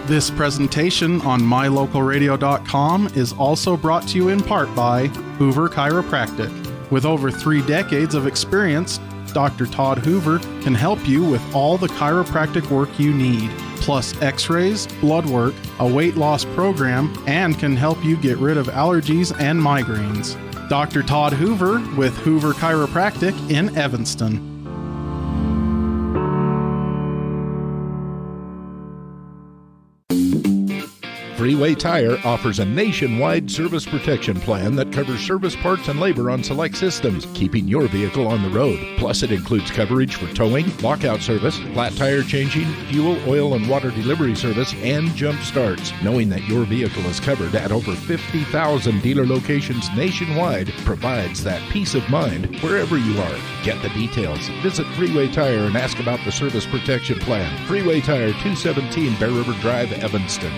Speaker 13: This presentation on mylocalradio.com is also brought to you in part by Hoover Chiropractic. With over 3 decades of experience, Dr. Todd Hoover can help you with all the chiropractic work you need, plus x-rays, blood work, a weight loss program, and can help you get rid of allergies and migraines. Dr. Todd Hoover with Hoover Chiropractic in Evanston.
Speaker 11: Freeway Tire offers a nationwide service protection plan that covers service parts and labor on select systems, keeping your vehicle on the road. Plus, it includes coverage for towing, lockout service, flat tire changing, fuel, oil, and water delivery service, and jump starts. Knowing that your vehicle is covered at over 50,000 dealer locations nationwide provides that peace of mind wherever you are. Get the details. Visit Freeway Tire and ask about the service protection plan. Freeway Tire, 217 Bear River Drive, Evanston.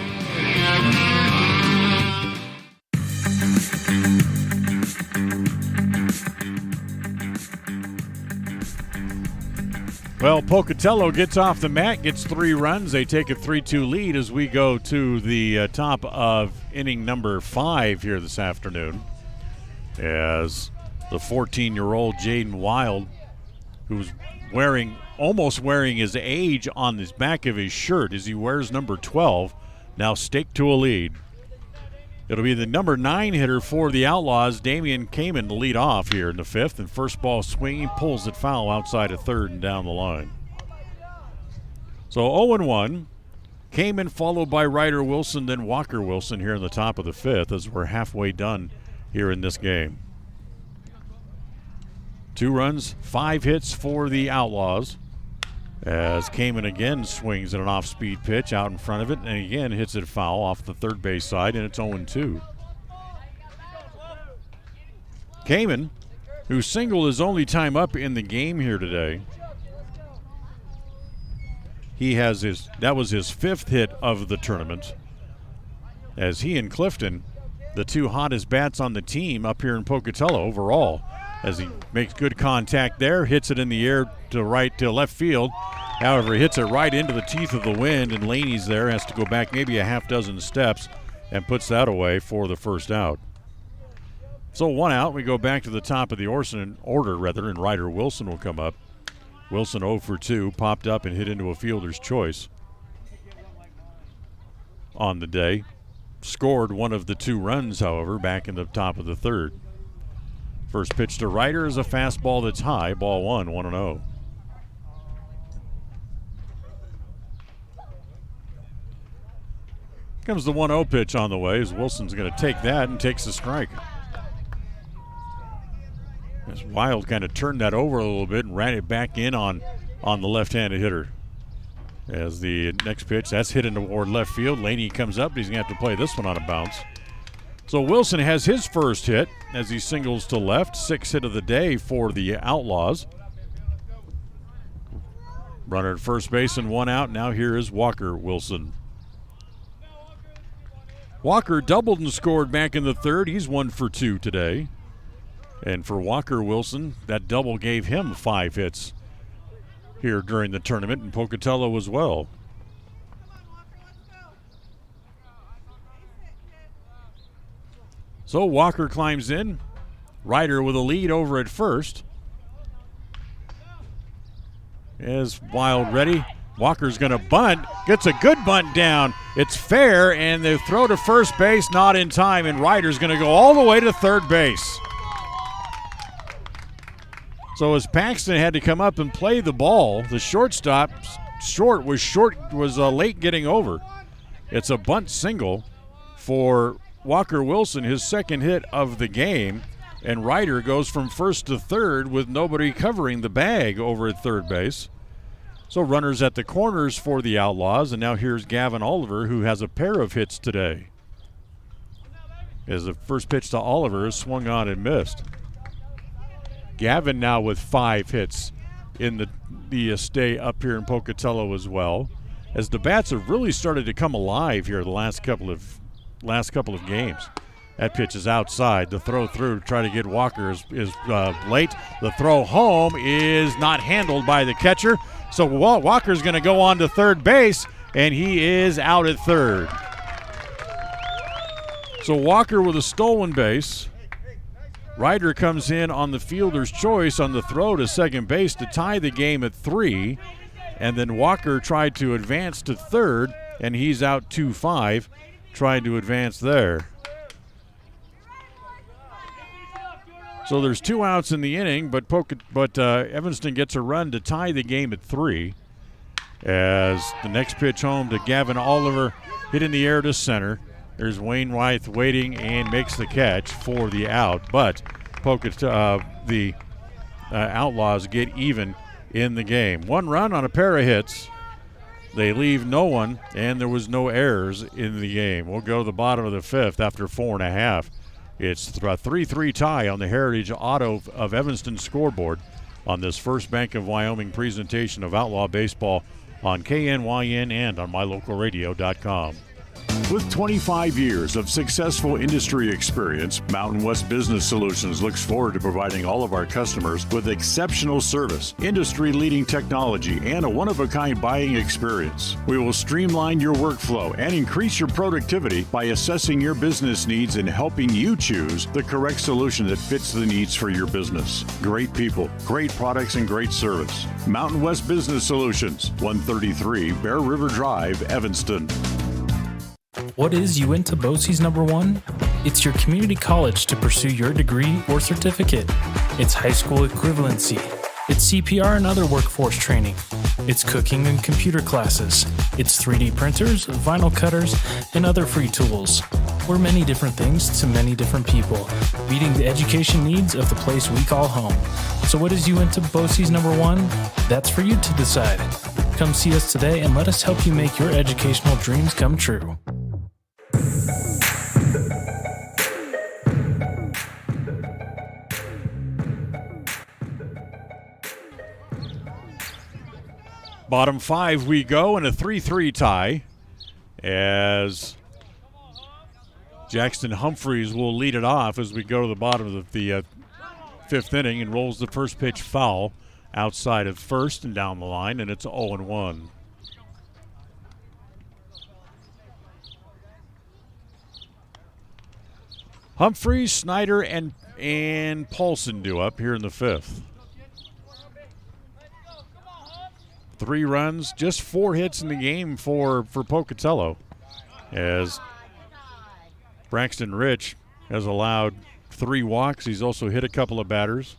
Speaker 1: Well, Pocatello gets off the mat, gets 3 runs. They take a 3-2 lead as we go to the top of inning number 5 here this afternoon. As the 14-year-old Jaden Wild, who's almost wearing his age on the back of his shirt as he wears number 12, now staked to a lead. It'll be the number 9 hitter for the Outlaws, Damian Kamen, to lead off here in the 5th. And first ball swinging, pulls it foul outside of third and down the line. So 0-1. Kamen followed by Ryder Wilson, then Walker Wilson here in the top of the 5th as we're halfway done here in this game. 2 runs, 5 hits for the Outlaws. As Kamen again swings at an off-speed pitch out in front of it and again hits it foul off the third base side, and it's 0-2. Kamen, who singled his only time up in the game here today, that was his 5th hit of the tournament, as he and Clifton, the 2 hottest bats on the team up here in Pocatello overall, as he makes good contact there, hits it in the air to left field. However, he hits it right into the teeth of the wind, and Laney's there, has to go back maybe a half dozen steps and puts that away for the first out. So 1 out, we go back to the top of the order, and Ryder Wilson will come up. Wilson 0 for 2, popped up and hit into a fielder's choice on the day. Scored one of the 2 runs, however, back in the top of the 3rd. First pitch to Ryder is a fastball that's high, ball 1, 1-0. Comes the 1-0 pitch on the way as Wilson's going to take that and takes the strike. As Wild kind of turned that over a little bit and ran it back in on the left-handed hitter. As the next pitch, that's hit into toward left field. Laney comes up, he's going to have to play this one on a bounce. So Wilson has his first hit as he singles to left. 6th hit of the day for the Outlaws. Runner at first base and 1 out. Now here is Walker Wilson. Walker doubled and scored back in the 3rd. He's 1 for 2 today. And for Walker Wilson, that double gave him 5 hits here during the tournament, and Pocatello as well. So Walker climbs in. Ryder with a lead over at first. Is Wild ready? Walker's going to bunt. Gets a good bunt down. It's fair, and they throw to first base, not in time, and Ryder's going to go all the way to third base. So as Paxton had to come up and play the ball, the shortstop was late getting over. It's a bunt single for Walker Wilson, his 2nd hit of the game, and Ryder goes from first to third with nobody covering the bag over at third base. So runners at the corners for the Outlaws, and now here's Gavin Oliver, who has a pair of hits today. As the first pitch to Oliver is swung on and missed. Gavin now with 5 hits in the stay up here in Pocatello as well, as the bats have really started to come alive here the last couple of games. That pitch is outside. The throw through to try to get Walker is late. The throw home is not handled by the catcher. So Walker's going to go on to third base, and he is out at third. So Walker with a stolen base. Ryder comes in on the fielder's choice on the throw to second base to tie the game at 3. And then Walker tried to advance to third, and he's out 2-5, trying to advance there. So there's 2 outs in the inning, but Evanston gets a run to tie the game at 3. As the next pitch home to Gavin Oliver, hit in the air to center. There's Wayne Wythe waiting and makes the catch for the out. But the Outlaws get even in the game. 1 run on a pair of hits. They leave no one, and there was no errors in the game. We'll go to the bottom of the 5th after 4.5. It's a 3-3 tie on the Heritage Auto of Evanston scoreboard on this First Bank of Wyoming presentation of Outlaw Baseball on KNYN and on mylocalradio.com.
Speaker 12: With 25 years of successful industry experience, Mountain West Business Solutions looks forward to providing all of our customers with exceptional service, industry-leading technology, and a one-of-a-kind buying experience. We will streamline your workflow and increase your productivity by assessing your business needs and helping you choose the correct solution that fits the needs for your business. Great people, great products, and great service. Mountain West Business Solutions, 133 Bear River Drive, Evanston.
Speaker 16: What is Uinta BOCES #1? It's your community college to pursue your degree or certificate. It's high school equivalency. It's CPR and other workforce training. It's cooking and computer classes. It's 3D printers, vinyl cutters, and other free tools. We're many different things to many different people, meeting the education needs of the place we call home. So what is Uinta BOCES #1? That's for you to decide. Come see us today and let us help you make your educational dreams come true.
Speaker 1: Bottom 5 we go in a 3-3 tie as Jackson Humphreys will lead it off as we go to the bottom of the 5th inning and rolls the first pitch foul outside of first and down the line, and it's 0-1. Humphreys, Snyder, and Paulson do up here in the 5th. 3 runs, just 4 hits in the game for Pocatello, as Braxton Rich has allowed 3 walks. He's also hit a couple of batters,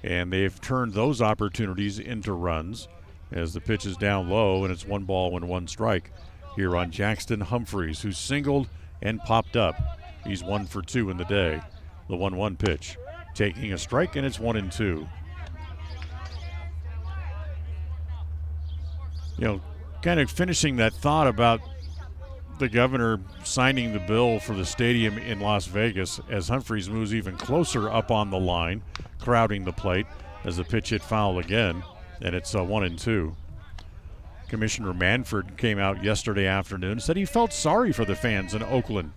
Speaker 1: and they've turned those opportunities into runs as the pitch is down low, and it's 1 ball and 1 strike here on Jackson Humphreys, who singled and popped up. He's 1 for 2 in the day. The 1-1 pitch, taking a strike, and it's 1-2. You know, kind of finishing that thought about the governor signing the bill for the stadium in Las Vegas as Humphreys moves even closer up on the line, crowding the plate as the pitch hit foul again, and it's 1-2. Commissioner Manford came out yesterday afternoon and said he felt sorry for the fans in Oakland.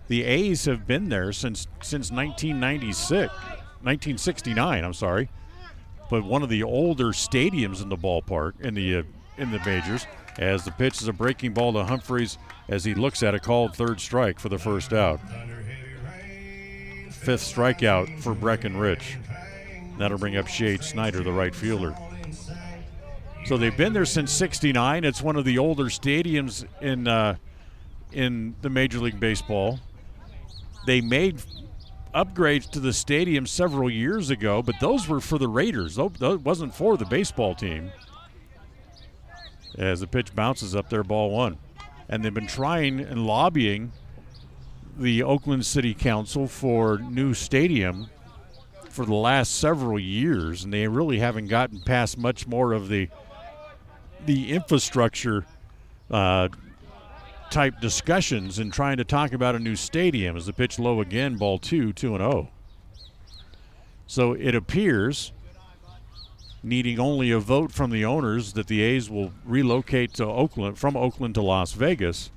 Speaker 1: The A's have been there since 1969, I'm sorry. But one of the older stadiums in the ballpark, in the majors, as the pitch is a breaking ball to Humphreys as he looks at a called 3rd strike for the first out. 5th strikeout for Breckenridge. That'll bring up Shade Snyder, the right fielder. So they've been there since 69. It's one of the older stadiums in the Major League Baseball. They made upgrades to the stadium several years ago, but those were for the Raiders. That wasn't for the baseball team. As the pitch bounces up there, ball 1. And they've been trying and lobbying the Oakland City Council for new stadium for the last several years, and they really haven't gotten past much more of the infrastructure type discussions and trying to talk about a new stadium. As the pitch low again, ball 2, 2-0. So it appears, needing only a vote from the owners, that the A's will relocate to Oakland, from Oakland to Las Vegas,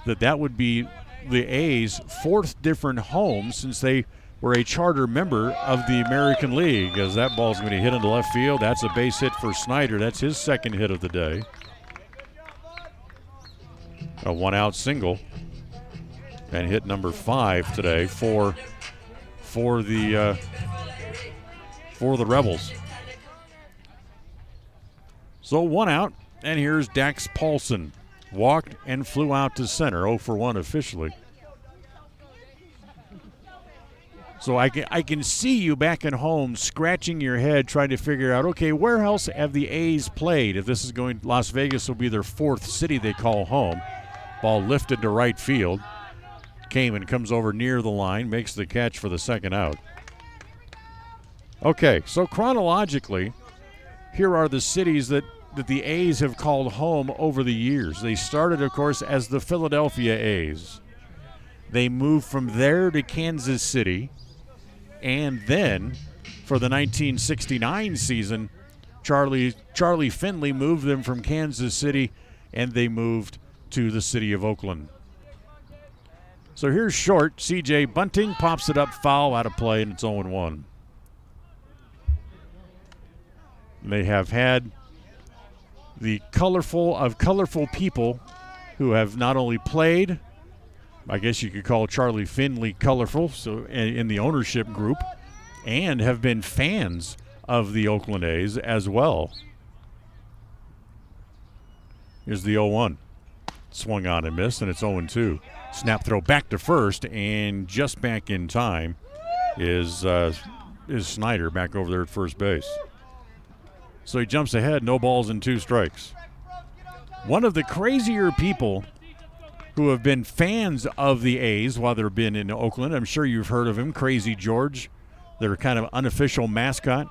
Speaker 1: that would be the A's fourth different home since they were a charter member of the American League, as that ball's going to hit into left field. That's a base hit for Snyder. That's his second hit of the day. A one-out single. And hit number 5 today for the Rebels. So 1 out, and here's Dax Paulson. Walked and flew out to center, 0 for 1 officially. So I can see you back at home scratching your head trying to figure out, okay, where else have the A's played? If this is going, Las Vegas will be their 4th city they call home. Ball lifted to right field. Kamen comes over near the line, makes the catch for the second out. Okay, so chronologically, here are the cities that the A's have called home over the years. They started, of course, as the Philadelphia A's. They moved from there to Kansas City, and then for the 1969 season, Charlie Finley moved them from Kansas City, and they moved to the city of Oakland. So here's short. C.J. Bunting pops it up, foul, out of play, and it's 0-1. They have had the colorful people who have not only played, I guess you could call Charlie Finley colorful, so in the ownership group, and have been fans of the Oakland A's as well. Here's the 0-1. Swung on and missed, and it's 0-2. Snap throw back to first, and just back in time is Snyder back over there at first base. So he jumps ahead, no balls and 2 strikes. One of the crazier people who have been fans of the A's while they've been in Oakland, I'm sure you've heard of him, Crazy George, their kind of unofficial mascot.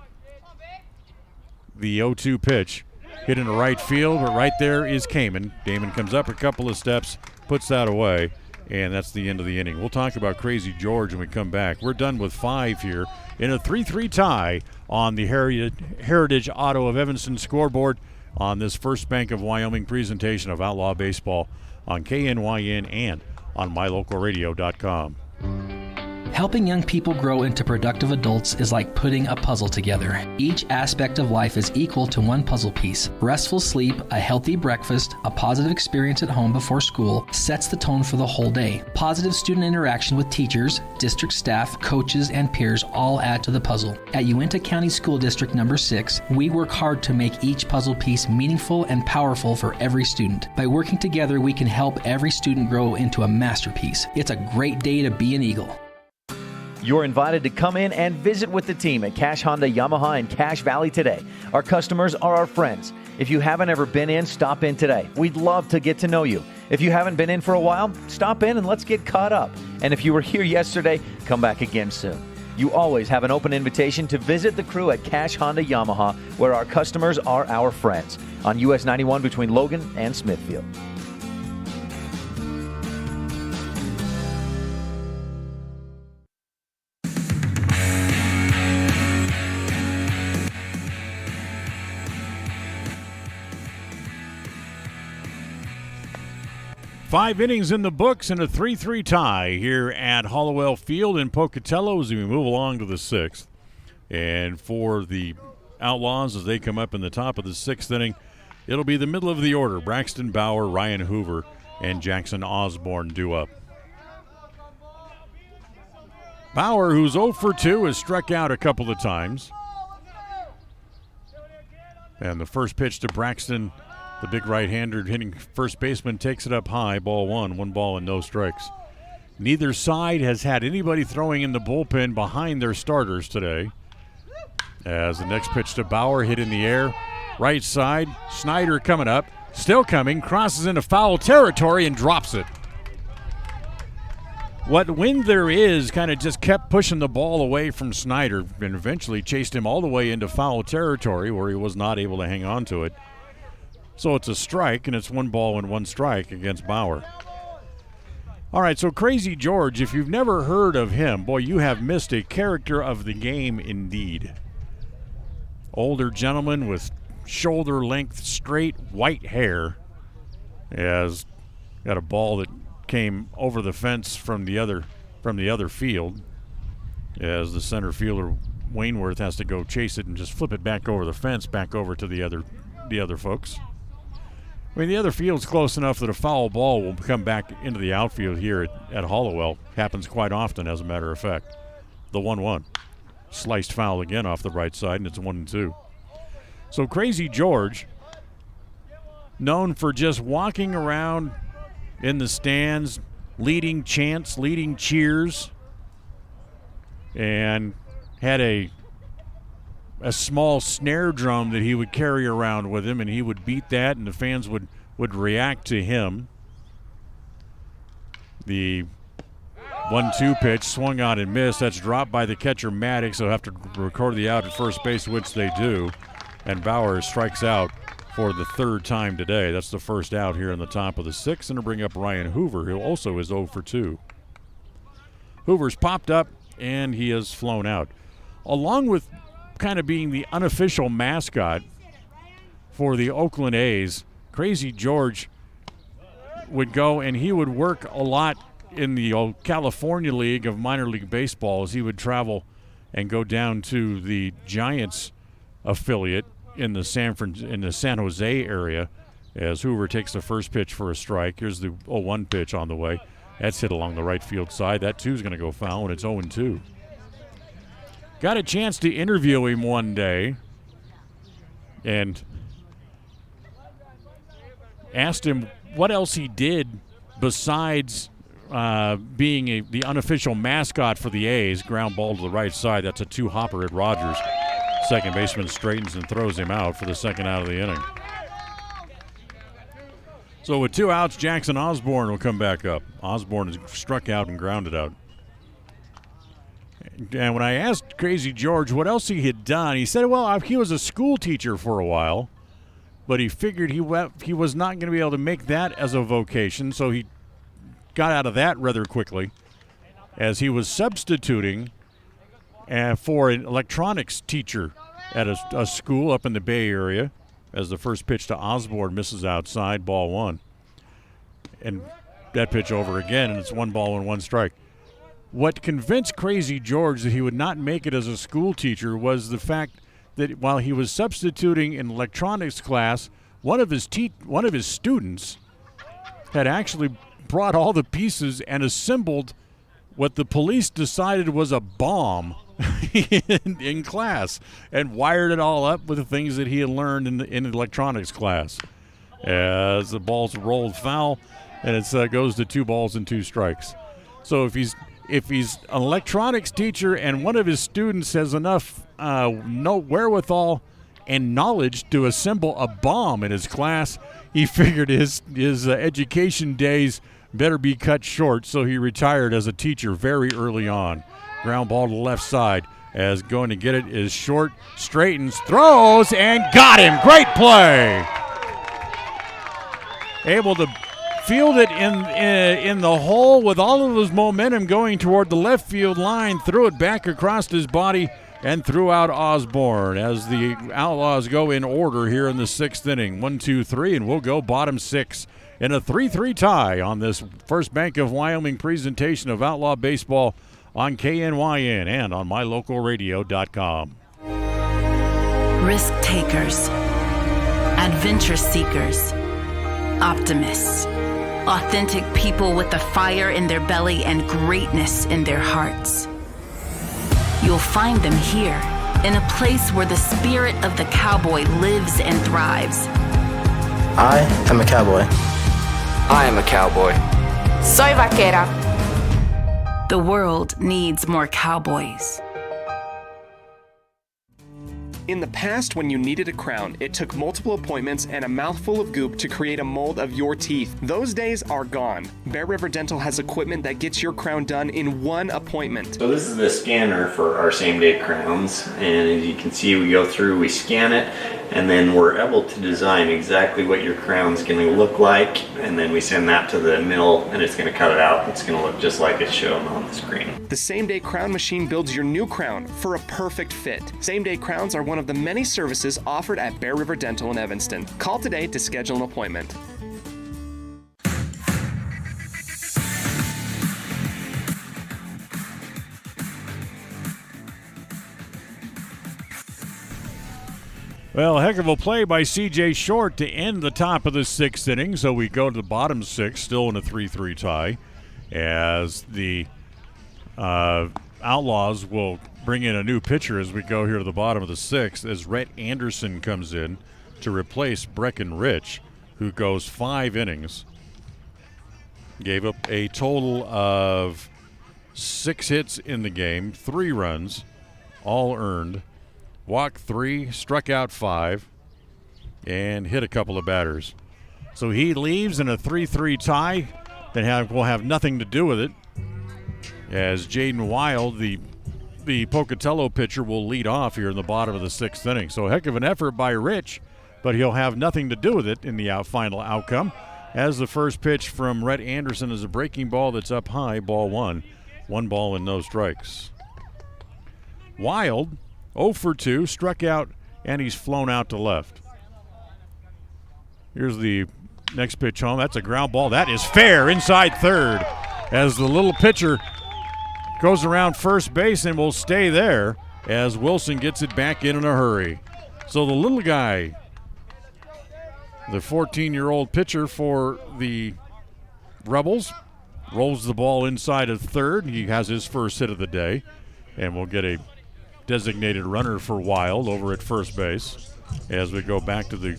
Speaker 1: The 0-2 pitch hit into right field, but right there is Kamen. Damon comes up a couple of steps, puts that away, and that's the end of the inning. We'll talk about Crazy George when we come back. We're done with 5 here in a 3-3 tie on the Heritage Auto of Evanston scoreboard on this First Bank of Wyoming presentation of Outlaw Baseball on KNYN and on MyLocalRadio.com.
Speaker 2: Helping young people grow into productive adults is like putting a puzzle together. Each aspect of life is equal to one puzzle piece. Restful sleep, a healthy breakfast, a positive experience at home before school sets the tone for the whole day. Positive student interaction with teachers, district staff, coaches, and peers all add to the puzzle. At Uinta County School District Number 6, we work hard to make each puzzle piece meaningful and powerful for every student. By working together, we can help every student grow into a masterpiece. It's a great day to be an Eagle.
Speaker 14: You're invited to come in and visit with the team at Cash Honda Yamaha in Cache Valley today. Our customers are our friends. If you haven't ever been in, stop in today. We'd love to get to know you. If you haven't been in for a while, stop in and let's get caught up. And if you were here yesterday, come back again soon. You always have an open invitation to visit the crew at Cash Honda Yamaha, where our customers are our friends, on US 91 between Logan and Smithfield.
Speaker 1: Five innings in the books and a 3-3 tie here at Hollowell Field in Pocatello as we move along to the 6th. And for the Outlaws, as they come up in the top of the 6th inning, it'll be the middle of the order. Braxton Bauer, Ryan Hoover, and Jackson Osborne due up. Bauer, who's 0 for 2, has struck out a couple of times. And the first pitch to Braxton, the big right-hander hitting first baseman, takes it up high, ball 1 ball and no strikes. Neither side has had anybody throwing in the bullpen behind their starters today. As the next pitch to Bauer, hit in the air, right side, Snyder coming up, still coming, crosses into foul territory and drops it. What wind there is kind of just kept pushing the ball away from Snyder and eventually chased him all the way into foul territory where he was not able to hang on to it. So it's a strike, and it's 1 ball and 1 strike against Bauer. All right, so Crazy George, if you've never heard of him, boy, you have missed a character of the game indeed. Older gentleman with shoulder-length, straight white hair. Has got a ball that came over the fence from the other field, as the center fielder Wainworth has to go chase it and just flip it back over the fence, back over to the other folks. I mean, the other field's close enough that a foul ball will come back into the outfield here at Hollowell. Happens quite often, as a matter of fact. The 1-1. Sliced foul again off the right side, and it's 1-2. So Crazy George, known for just walking around in the stands, leading chants, leading cheers, and had a small snare drum that he would carry around with him, and he would beat that, and the fans would react to him. The 1-2 pitch swung out and missed. That's dropped by the catcher Maddox. They'll have to record the out at first base, which they do. And Bauer strikes out for the third time today. That's the first out here in the top of the sixth, and to bring up Ryan Hoover, who also is 0 for 2. Hoover's popped up, and he has flown out. Along with kind of being the unofficial mascot for the Oakland A's, Crazy George would go and he would work a lot in the California League of minor league baseball, as he would travel and go down to the Giants affiliate in the San Jose area, as Hoover takes the first pitch for a strike. Here's the 0-1 pitch on the way. That's hit along the right field side. That 2 is going to go foul, and it's 0-2. Got a chance to interview him one day and asked him what else he did besides being the unofficial mascot for the A's. Ground ball to the right side. That's a 2-hopper at Rogers. Second baseman straightens and throws him out for the second out of the inning. So with 2 outs, Jackson Osborne will come back up. Osborne is struck out and grounded out. And when I asked Crazy George what else he had done, he said, well, he was a school teacher for a while, but he figured he was not going to be able to make that as a vocation, so he got out of that rather quickly, as he was substituting for an electronics teacher at a school up in the Bay Area, as the first pitch to Osborne misses outside, ball 1. And that pitch over again, and it's 1 ball and 1 strike. What convinced Crazy George that he would not make it as a school teacher was the fact that while he was substituting in electronics class, one of his students had actually brought all the pieces and assembled what the police decided was a bomb in class, and wired it all up with the things that he had learned in electronics class. As the ball's rolled foul, and it goes to 2 balls and 2 strikes. So if he's an electronics teacher and one of his students has enough wherewithal and knowledge to assemble a bomb in his class, he figured his education days better be cut short, so he retired as a teacher very early on. Ground ball to the left side, as going to get it is short, straightens, throws, and got him. Great play. Able to field it in the hole with all of his momentum going toward the left field line, threw it back across his body, and threw out Osborne, as the Outlaws go in order here in the 6th inning. 1, 2, 3, and we'll go bottom 6 in a 3-3 tie on this First Bank of Wyoming presentation of Outlaw Baseball on KNYN and on mylocalradio.com.
Speaker 15: Risk takers, adventure seekers, optimists, authentic people with the fire in their belly and greatness in their hearts. You'll find them here, in a place where the spirit of the cowboy lives and thrives.
Speaker 17: I am a cowboy.
Speaker 18: I am a cowboy.
Speaker 15: Soy vaquera. The world needs more cowboys.
Speaker 5: In the past, when you needed a crown, it took multiple appointments and a mouthful of goop to create a mold of your teeth. Those days are gone. Bear River Dental has equipment that gets your crown done in 1 appointment.
Speaker 24: So this is the scanner for our same-day crowns, and as you can see, we go through, we scan it, and then we're able to design exactly what your crown's going to look like, and then we send that to the mill, and it's going to cut it out. It's going to look just like it's shown on the screen.
Speaker 5: The same-day crown machine builds your new crown for a perfect fit. Same-day crowns are one of the many services offered at Bear River Dental in Evanston. Call today to schedule an appointment.
Speaker 1: Well, heck of a play by C.J. Short to end the top of the 6th inning. So we go to the bottom 6, still in a 3-3 tie, as the Outlaws will bring in a new pitcher as we go here to the bottom of the 6th, as Rhett Anderson comes in to replace Brecken Rich, who goes 5 innings. Gave up a total of 6 hits in the game, 3 runs, all earned. Walked 3, struck out 5, and hit a couple of batters. So he leaves in a 3-3 tie that will have nothing to do with it, as Jaden Wild, the Pocatello pitcher, will lead off here in the bottom of the 6th inning. So a heck of an effort by Rich, but he'll have nothing to do with it in the final outcome, as the first pitch from Rhett Anderson is a breaking ball that's up high, ball 1. 1 ball and no strikes. Wild 0 for 2, struck out, and he's flown out to left. Here's the next pitch home. That's a ground ball. That is fair inside third, as the little pitcher goes around first base and will stay there as Wilson gets it back in a hurry. So the little guy, the 14-year-old pitcher for the Rebels, rolls the ball inside of third. He has his first hit of the day, and we'll get a designated runner for Wild over at first base as we go back to the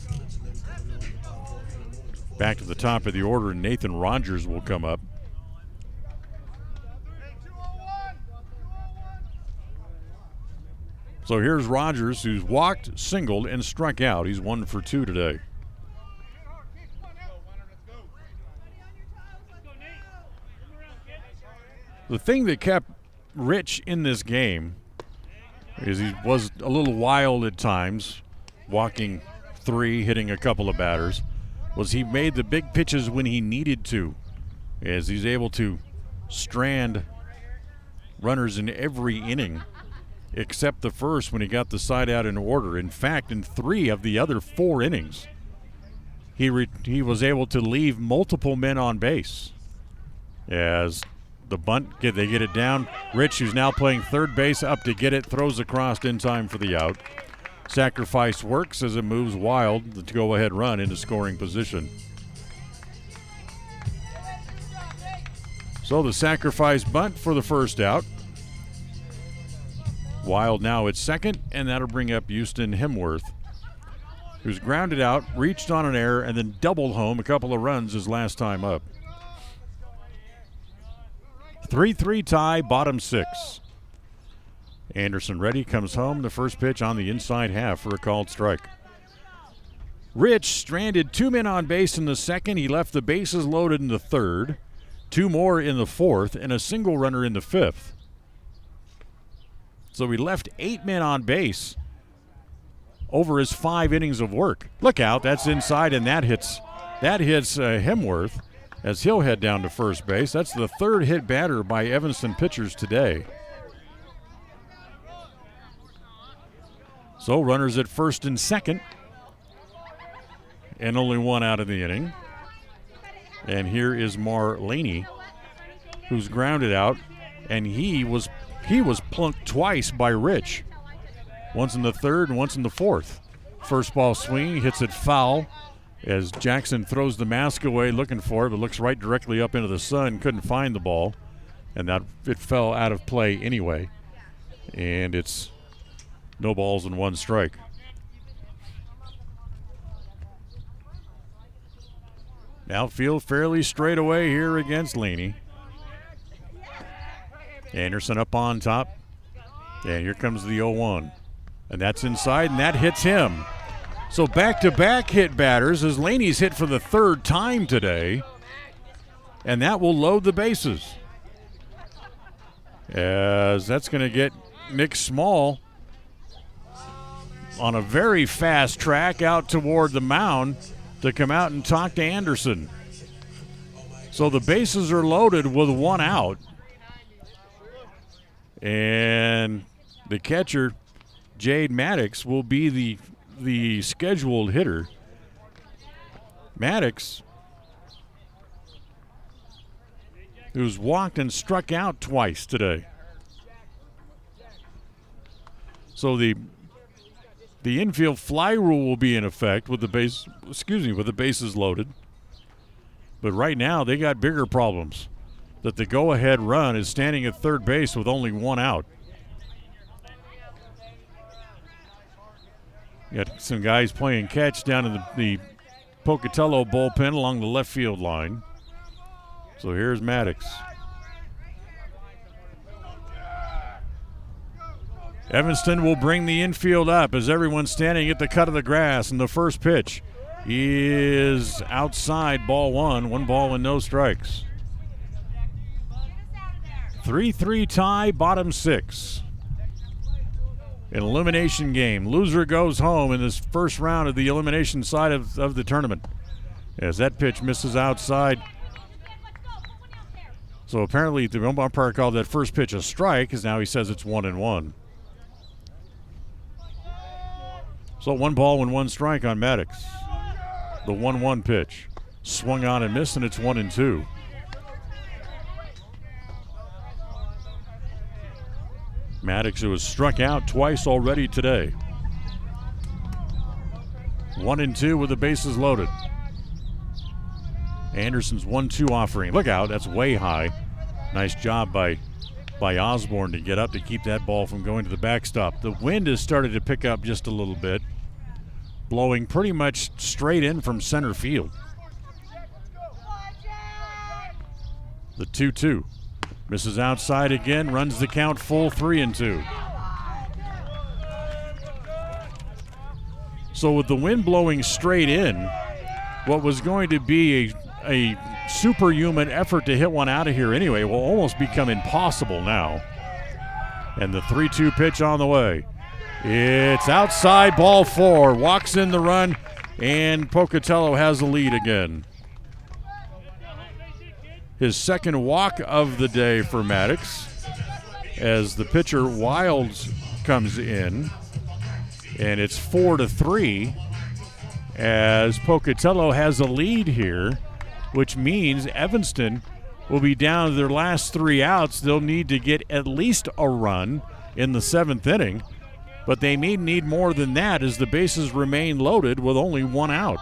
Speaker 1: top of the order, and Nathan Rogers will come up. So here's Rogers, who's walked, singled, and struck out. He's 1 for 2 today. The thing that kept Rich in this game is he was a little wild at times, walking 3, hitting a couple of batters, was he made the big pitches when he needed to, as he's able to strand runners in every inning except the first when he got the side out in order. In fact, in 3 of the other 4 innings, he was able to leave multiple men on base. As the bunt, they get it down. Rich, who's now playing third base, up to get it, throws across in time for the out. Sacrifice works as it moves Wild, the go-ahead run, into scoring position. So the sacrifice bunt for the first out. Wild now at second, and that'll bring up Houston Hemworth, who's grounded out, reached on an error, and then doubled home a couple of runs his last time up. 3-3 tie, bottom 6. Anderson ready, comes home. The first pitch on the inside half for a called strike. Rich stranded 2 men on base in the second. He left the bases loaded in the third, 2 more in the fourth, and a single runner in the fifth. So he left 8 men on base over his 5 innings of work. Look out, that's inside, and that hits Hemworth as he'll head down to first base. That's the 3rd hit batter by Evanston pitchers today. So runners at first and second, and only 1 out of the inning. And here is Mar Laney, who's grounded out, and he was plunked twice by Rich. Once in the third and once in the fourth. First ball swing, hits it foul as Jackson throws the mask away looking for it, but looks right directly up into the sun, couldn't find the ball, and that it fell out of play anyway. And it's no balls and 1 strike. Outfield fairly straight away here against Laney. Anderson up on top, and here comes the 0-1. And that's inside, and that hits him. So back-to-back hit batters as Laney's hit for the 3rd time today, and that will load the bases. As that's going to get Nick Small on a very fast track out toward the mound to come out and talk to Anderson. So the bases are loaded with 1 out. And the catcher, Jade Maddox, will be the scheduled hitter. Maddox, who's walked and struck out twice today. So the The infield fly rule will be in effect with the bases loaded. But right now they got bigger problems. That the go-ahead run is standing at third base with only one out. You got some guys playing catch down in the Pocatello bullpen along the left field line. So here's Maddox. Evanston will bring the infield up as everyone's standing at the cut of the grass, and the first pitch is outside, ball one. 1 ball and no strikes. 3-3 tie, bottom 6. An elimination game. Loser goes home in this first round of the elimination side of the tournament. As that pitch misses outside. So apparently the umpire called that first pitch a strike, as now he says it's 1-1. So 1 ball and 1 strike on Maddox. The 1-1 pitch. Swung on and missed, and it's 1-2. Maddox, who has struck out twice already today. 1-2 with the bases loaded. Anderson's 1-2 offering. Look out, that's way high. Nice job by Osborne to get up to keep that ball from going to the backstop. The wind has started to pick up just a little bit, blowing pretty much straight in from center field. The 2-2. Misses outside again, runs the count full, 3-2. So with the wind blowing straight in, what was going to be a superhuman effort to hit one out of here anyway will almost become impossible now. And the 3-2 pitch on the way. It's outside, ball 4. Walks in the run, and Pocatello has the lead again. His second walk of the day for Maddox as the pitcher Wilds comes in, and it's 4-3 as Pocatello has a lead here, which means Evanston will be down to their last 3 outs. They'll need to get at least a run in the 7th inning, but they may need more than that as the bases remain loaded with only 1 out.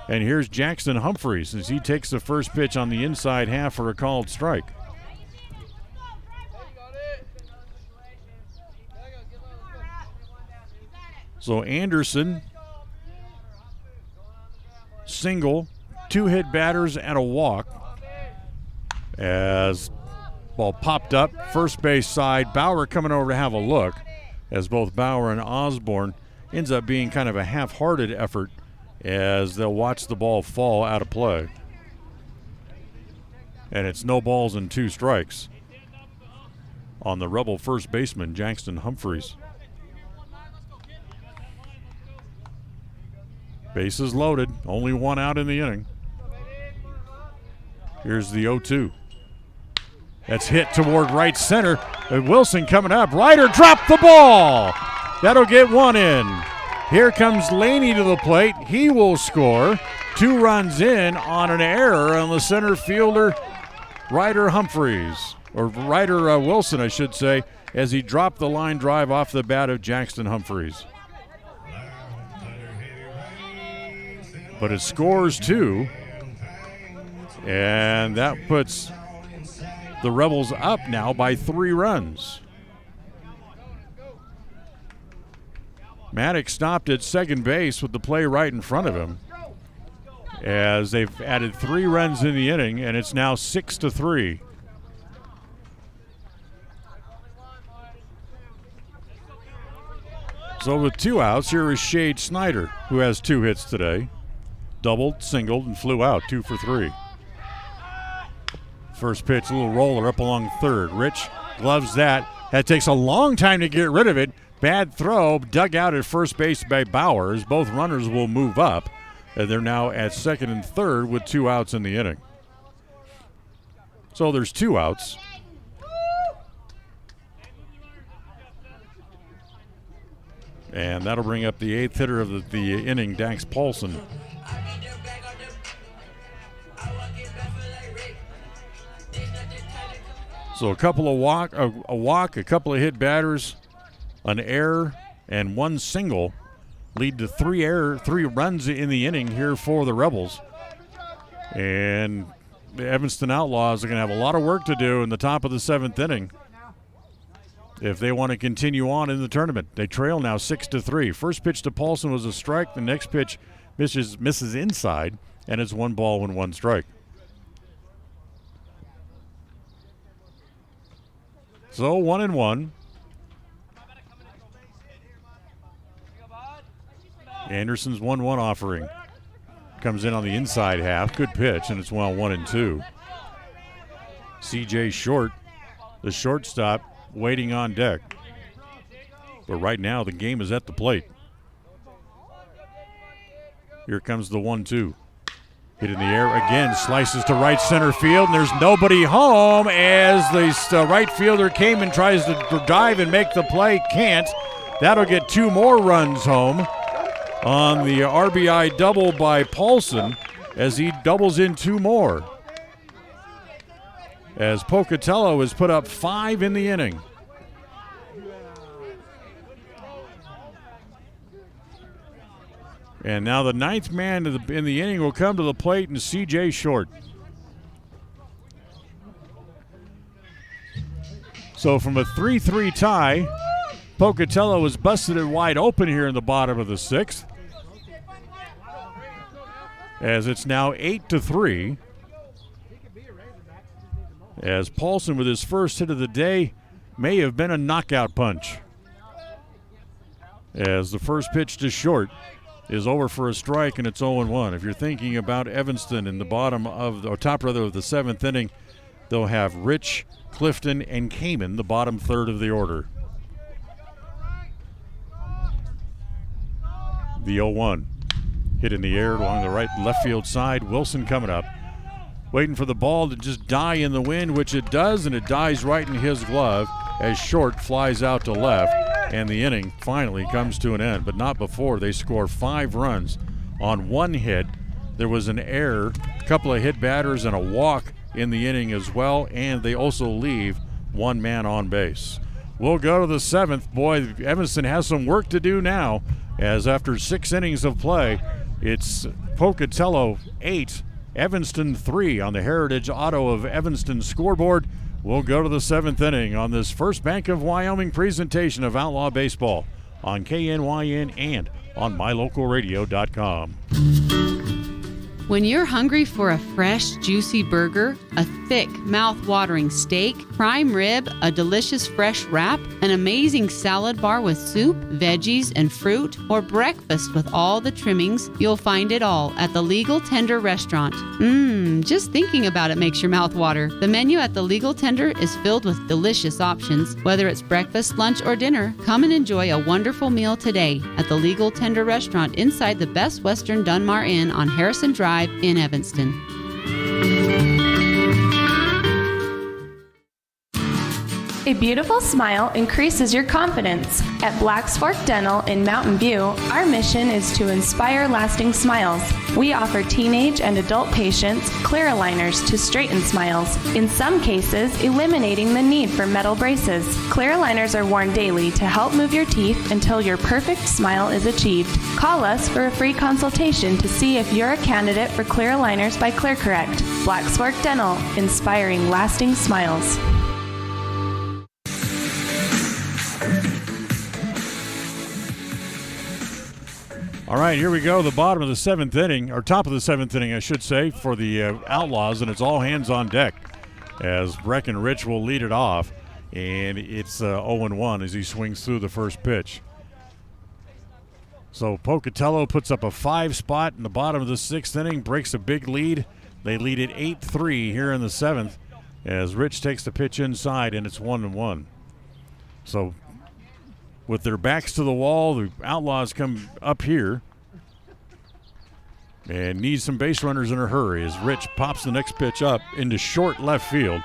Speaker 1: And here's Jackson Humphreys as he takes the first pitch on the inside half for a called strike. So Anderson, single, 2 hit batters and a walk. As ball popped up, first base side, Bauer coming over to have a look, as both Bauer and Osborne ends up being kind of a half-hearted effort as they'll watch the ball fall out of play. And it's no balls and 2 strikes on the Rebel first baseman, Jackson Humphreys. Bases loaded, only 1 out in the inning. Here's the 0-2. That's hit toward right center. Wilson coming up. Ryder dropped the ball. That'll get 1 in. Here comes Laney to the plate. He will score. 2 runs in on an error on the center fielder, Ryder Humphreys. Or Ryder Wilson, I should say, as he dropped the line drive off the bat of Jackson Humphreys. But it scores 2. And that puts the Rebels up now by 3 runs. Maddox stopped at second base with the play right in front of him as they've added 3 runs in the inning, and it's now 6-3. So with 2 outs, here is Shade Snyder, who has 2 hits today. Doubled, singled, and flew out, 2 for 3. First pitch, a little roller up along third. Rich gloves that. That takes a long time to get rid of it. Bad throw, dug out at first base by Bowers. Both runners will move up. And they're now at second and third with 2 outs in the inning. So there's 2 outs. And that'll bring up the 8th hitter of the inning, Dax Paulson. So a couple of a couple of hit batters, an error, and 1 single lead to three runs in the inning here for the Rebels. And the Evanston Outlaws are going to have a lot of work to do in the top of the 7th inning if they want to continue on in the tournament. They trail now 6-3. First pitch to Paulson was a strike. The next pitch misses inside, and it's 1 ball and 1 strike. So 1-1. Anderson's 1-1 offering. Comes in on the inside half. Good pitch, and it's 1-2. C.J. Short, the shortstop, waiting on deck. But right now, the game is at the plate. Here comes the 1-2. Hit in the air again, slices to right center field, and there's nobody home as the right fielder came and tries to dive and make the play. Can't. That'll get 2 more runs home on the RBI double by Paulson as he doubles in 2 more. As Pocatello has put up 5 in the inning. And now the 9th man in the inning will come to the plate, and C.J. Short. So from a 3-3 tie, Pocatello is busted it wide open here in the bottom of the 6th. As it's now 8-3. As Paulson with his first hit of the day may have been a knockout punch. As the first pitch to Short is over for a strike, and it's 0-1. If you're thinking about Evanston in the bottom of the top of the 7th inning, they'll have Rich, Clifton, and Kamen, the bottom third of the order. The 0-1. Hit in the air along the right left field side. Wilson coming up. Waiting for the ball to just die in the wind, which it does, and it dies right in his glove as Short flies out to left. And the inning finally comes to an end, but not before they score 5 runs on 1 hit. There was an error, a couple of hit batters, and a walk in the inning as well, and they also leave 1 man on base. We'll go to the 7th. Boy, Evanston has some work to do now, as after 6 innings of play, it's Pocatello 8, Evanston 3 on the Heritage Auto of Evanston scoreboard. We'll go to the 7th inning on this First Bank of Wyoming presentation of Outlaw Baseball on KNYN and on MyLocalRadio.com.
Speaker 4: When you're hungry for a fresh, juicy burger, a thick, mouth-watering steak, prime rib, a delicious fresh wrap, an amazing salad bar with soup, veggies, and fruit, or breakfast with all the trimmings, you'll find it all at the Legal Tender Restaurant. Just thinking about it makes your mouth water. The menu at the Legal Tender is filled with delicious options. Whether it's breakfast, lunch, or dinner, come and enjoy a wonderful meal today at the Legal Tender Restaurant inside the Best Western Dunmar Inn on Harrison Drive in Evanston.
Speaker 6: A beautiful smile increases your confidence. At Black's Fork Dental in Mountain View, our mission is to inspire lasting smiles. We offer teenage and adult patients clear aligners to straighten smiles, in some cases eliminating the need for metal braces. Clear aligners are worn daily to help move your teeth until your perfect smile is achieved. Call us for a free consultation to see if you're a candidate for clear aligners by ClearCorrect. Black's Fork Dental, inspiring lasting smiles.
Speaker 1: All right, here we go. The bottom of the 7th inning, or top of the 7th inning, I should say, for the Outlaws, and it's all hands on deck as Breckenridge will lead it off, and it's 0-1 as he swings through the first pitch. So Pocatello puts up a 5 spot in the bottom of the 6th inning, breaks a big lead. They lead it 8-3 here in the 7th as Rich takes the pitch inside, and it's 1-1. So with their backs to the wall, the Outlaws come up here and need some base runners in a hurry as Rich pops the next pitch up into short left field.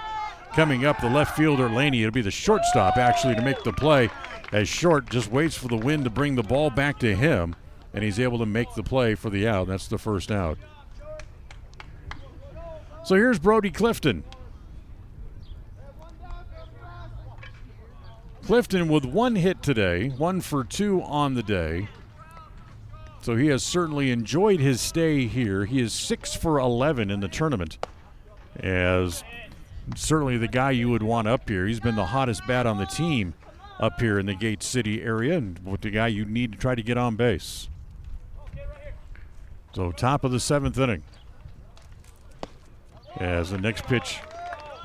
Speaker 1: Coming up, the left fielder, Laney, it'll be the shortstop actually to make the play as Short just waits for the wind to bring the ball back to him, and he's able to make the play for the out. That's the first out. So here's Brody Clifton. Clifton with 1 hit today, 1 for 2 on the day. So he has certainly enjoyed his stay here. He is 6 for 11 in the tournament, as certainly the guy you would want up here. He's been the hottest bat on the team up here in the Gate City area, and the guy you need to try to get on base. So top of the 7th inning, as the next pitch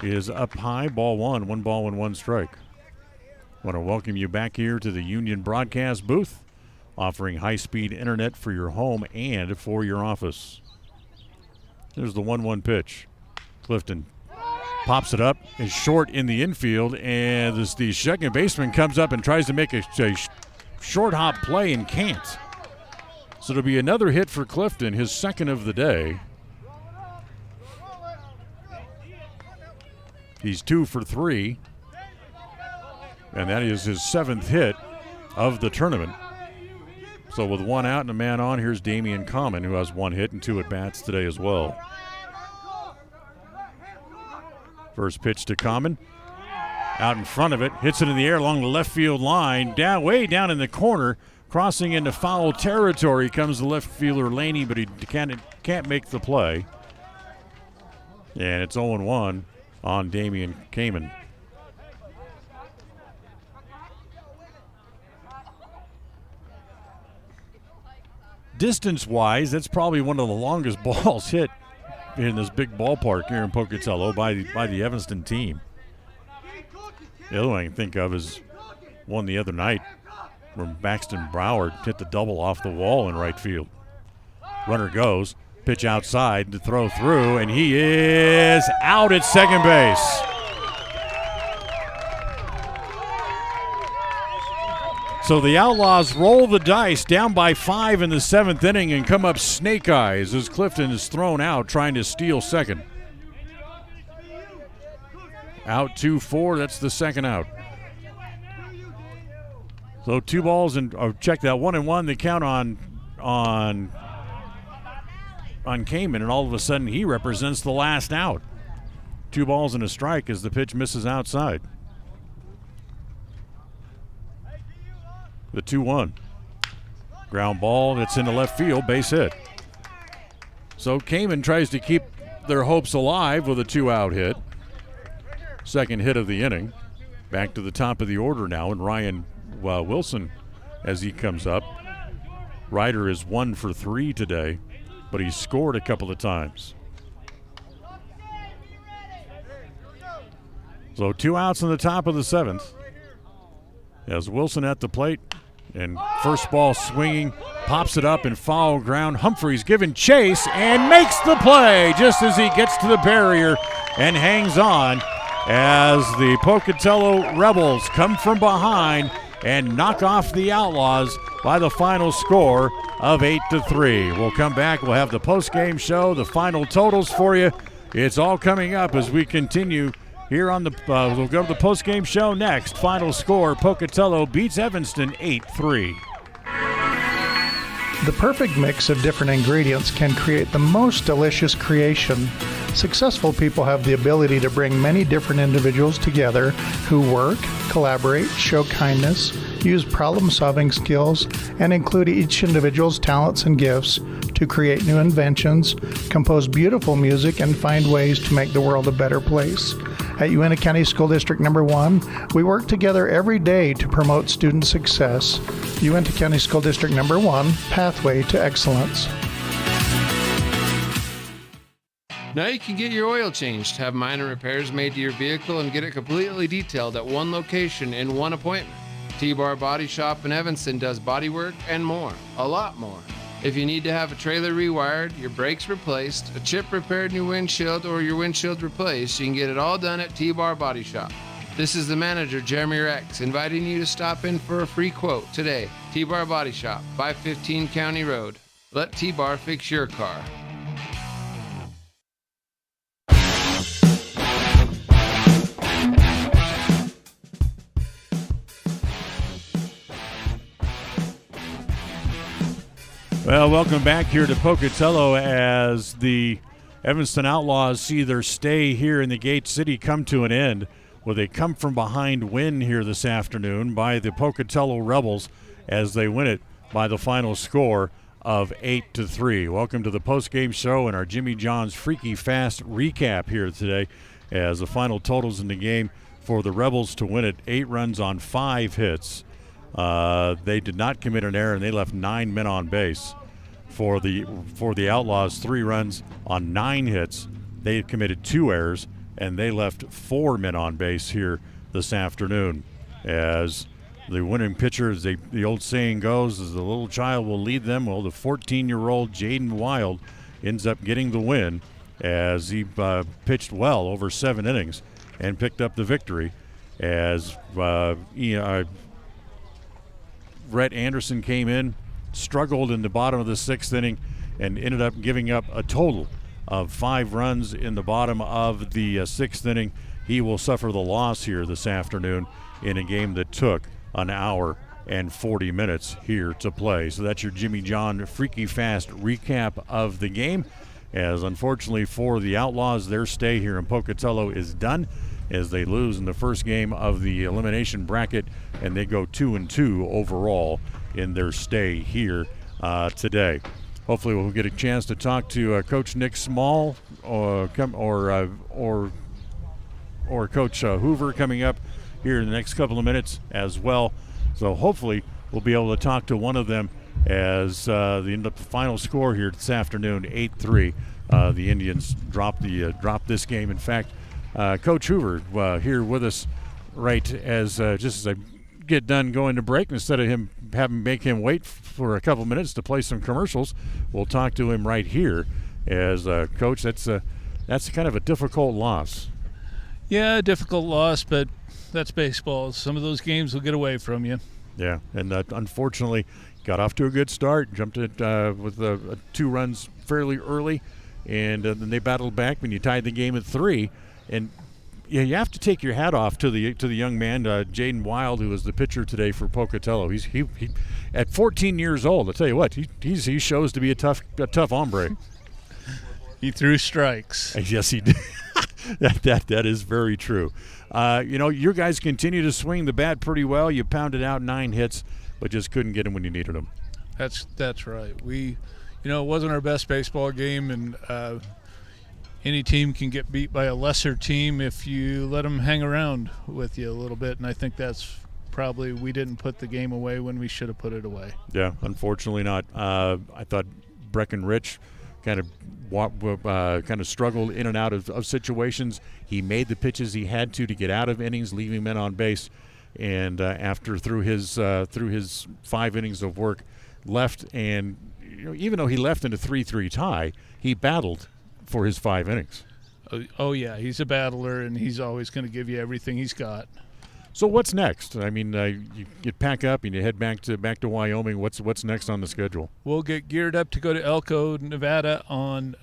Speaker 1: is up high, ball 1, 1 ball and 1 strike. I want to welcome you back here to the Union broadcast booth, offering high-speed internet for your home and for your office. There's the 1-1 pitch. Clifton pops it up, is short in the infield, and the second baseman comes up and tries to make a short hop play and can't. So it'll be another hit for Clifton, his second of the day. He's 2 for 3, and that is his 7th hit of the tournament. So with 1 out and a man on, here's Damian Common, who has 1 hit and 2 at-bats today as well. First pitch to Common. Out in front of it, hits it in the air along the left field line. Way down in the corner, crossing into foul territory comes the left fielder Laney, but he can't make the play. And it's 0-1 on Damian Kamen. Distance-wise, that's probably one of the longest balls hit in this big ballpark here in Pocatello by the Evanston team. The other one I can think of is one the other night when Baxton Broward hit the double off the wall in right field. Runner goes, pitch outside to throw through, and he is out at second base. So the Outlaws roll the dice, down by 5 in the 7th inning, and come up snake eyes as Clifton is thrown out trying to steal second. Out 2-4, that's the second out. So 2 balls and check that 1-1. The count on Kamen, and all of a sudden he represents the last out. 2 balls and a strike as the pitch misses outside. The 2-1. Ground ball that's into left field, base hit. So Kamen tries to keep their hopes alive with a 2-out hit. Second hit of the inning. Back to the top of the order now, and Ryan Wilson as he comes up. Ryder is 1 for 3 today, but he's scored a couple of times. So 2 outs in the top of the 7th. As Wilson at the plate, and first ball swinging, pops it up in foul ground. Humphreys giving chase and makes the play just as he gets to the barrier and hangs on as the Pocatello Rebels come from behind and knock off the Outlaws by the final score of 8-3. We'll come back. We'll have the post-game show, the final totals for you. It's all coming up as we continue here on the, we'll go to the post-game show next. Final score, Pocatello beats Evanston 8-3.
Speaker 19: The perfect mix of different ingredients can create the most delicious creation. Successful people have the ability to bring many different individuals together who work, collaborate, show kindness, use problem-solving skills, and include each individual's talents and gifts to create new inventions, compose beautiful music, and find ways to make the world a better place. At Uintah County School District Number 1, we work together every day to promote student success. Uintah County School District Number 1, Pathway to Excellence.
Speaker 20: Now you can get your oil changed, have minor repairs made to your vehicle, and get it completely detailed at one location in one appointment. T-Bar Body Shop in Evanston does body work and more, a lot more. If you need to have a trailer rewired, your brakes replaced, a chip repaired in your windshield, or your windshield replaced, you can get it all done at T-Bar Body Shop. This is the manager, Jeremy Rex, inviting you to stop in for a free quote today. T-Bar Body Shop, 515 County Road. Let T-Bar fix your car.
Speaker 1: Well, welcome back here to Pocatello as the Evanston Outlaws see their stay here in the Gate City come to an end with a come-from-behind win here this afternoon by the Pocatello Rebels as they win it by the final score of 8-3. Welcome to the postgame show and our Jimmy John's Freaky Fast recap here today, as the final totals in the game for the Rebels to win it: 8 runs on 5 hits. They did not commit an error, and they left 9 men on base. For the Outlaws, 3 runs on 9 hits. They committed 2 errors, and they left 4 men on base here this afternoon. As the winning pitcher, as the old saying goes, is the little child will lead them. Well, the 14-year-old Jaden Wild ends up getting the win, as he pitched well over 7 innings and picked up the victory. As Rhett Anderson came in, struggled in the bottom of the 6th inning, and ended up giving up a total of 5 runs in the bottom of the 6th inning. He will suffer the loss here this afternoon in a game that took an hour and 40 minutes here to play. So that's your Jimmy John Freaky Fast recap of the game, as unfortunately for the Outlaws, their stay here in Pocatello is done, as they lose in the first game of the elimination bracket, and they go 2-2 overall in their stay here today. Hopefully we'll get a chance to talk to Coach Nick Small or Coach Hoover coming up here in the next couple of minutes as well. So hopefully we'll be able to talk to one of them, as the final score here this afternoon, 8-3. The Indians dropped this game. In fact, Coach Hoover here with us right as just as I get done going to break, instead of him make him wait for a couple minutes to play some commercials, we'll talk to him right here. As Coach, that's kind of a difficult loss.
Speaker 9: Yeah, a difficult loss, but that's baseball. Some of those games will get away from you.
Speaker 1: Yeah, and unfortunately got off to a good start, jumped it with 2 runs fairly early, and then they battled back when you tied the game at 3. And yeah, you have to take your hat off to the young man, Jaden Wild, who was the pitcher today for Pocatello. He at 14 years old, I'll tell you what, he shows to be a tough hombre.
Speaker 9: He threw strikes.
Speaker 1: Yes, he did. That is very true. Your guys continue to swing the bat pretty well. You pounded out 9 hits, but just couldn't get them when you needed them.
Speaker 9: That's right. It wasn't our best baseball game, and any team can get beat by a lesser team if you let them hang around with you a little bit, and I think that's probably, we didn't put the game away when we should have put it away.
Speaker 1: Yeah, unfortunately not. I thought Breckenridge kind of struggled in and out of situations. He made the pitches he had to get out of innings, leaving men on base, and through his 5 innings of work, left. And even though he left in a 3-3 tie, he battled for his 5 innings.
Speaker 9: Oh yeah, he's a battler, and he's always going to give you everything he's got.
Speaker 1: So what's next? I mean, you pack up and you head back to Wyoming. What's next on the schedule?
Speaker 9: We'll get geared up to go to Elko, Nevada on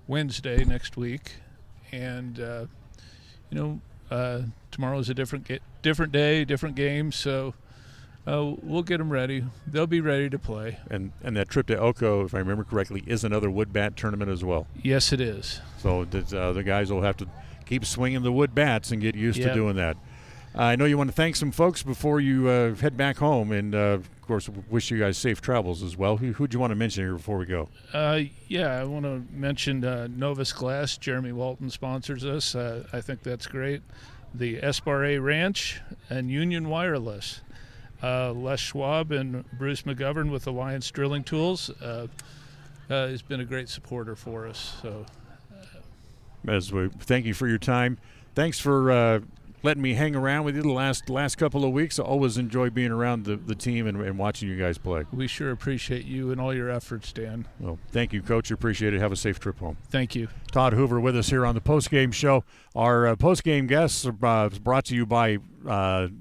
Speaker 9: Wednesday next week, and tomorrow's a different day, different game. So we'll get them ready. They'll be ready to play.
Speaker 1: And that trip to Elko, if I remember correctly, is another wood bat tournament as well.
Speaker 9: Yes, it is.
Speaker 1: So the guys will have to keep swinging the wood bats and get used to doing that. I know you want to thank some folks before you head back home, and of course wish you guys safe travels as well. Who'd you want to mention here before we go?
Speaker 9: I want to mention Novus Glass. Jeremy Walton sponsors us. I think that's great. The Esparre Ranch and Union Wireless. Les Schwab and Bruce McGovern with Alliance Drilling Tools has been a great supporter for us. So,
Speaker 1: as we thank you for your time. Thanks for letting me hang around with you the last couple of weeks. I always enjoy being around the team and watching you guys play.
Speaker 9: We sure appreciate you and all your efforts, Dan.
Speaker 1: Well, thank you, Coach. Appreciate it. Have a safe trip home.
Speaker 9: Thank you.
Speaker 1: Todd Hoover with us here on the postgame show. Our postgame guests are brought to you by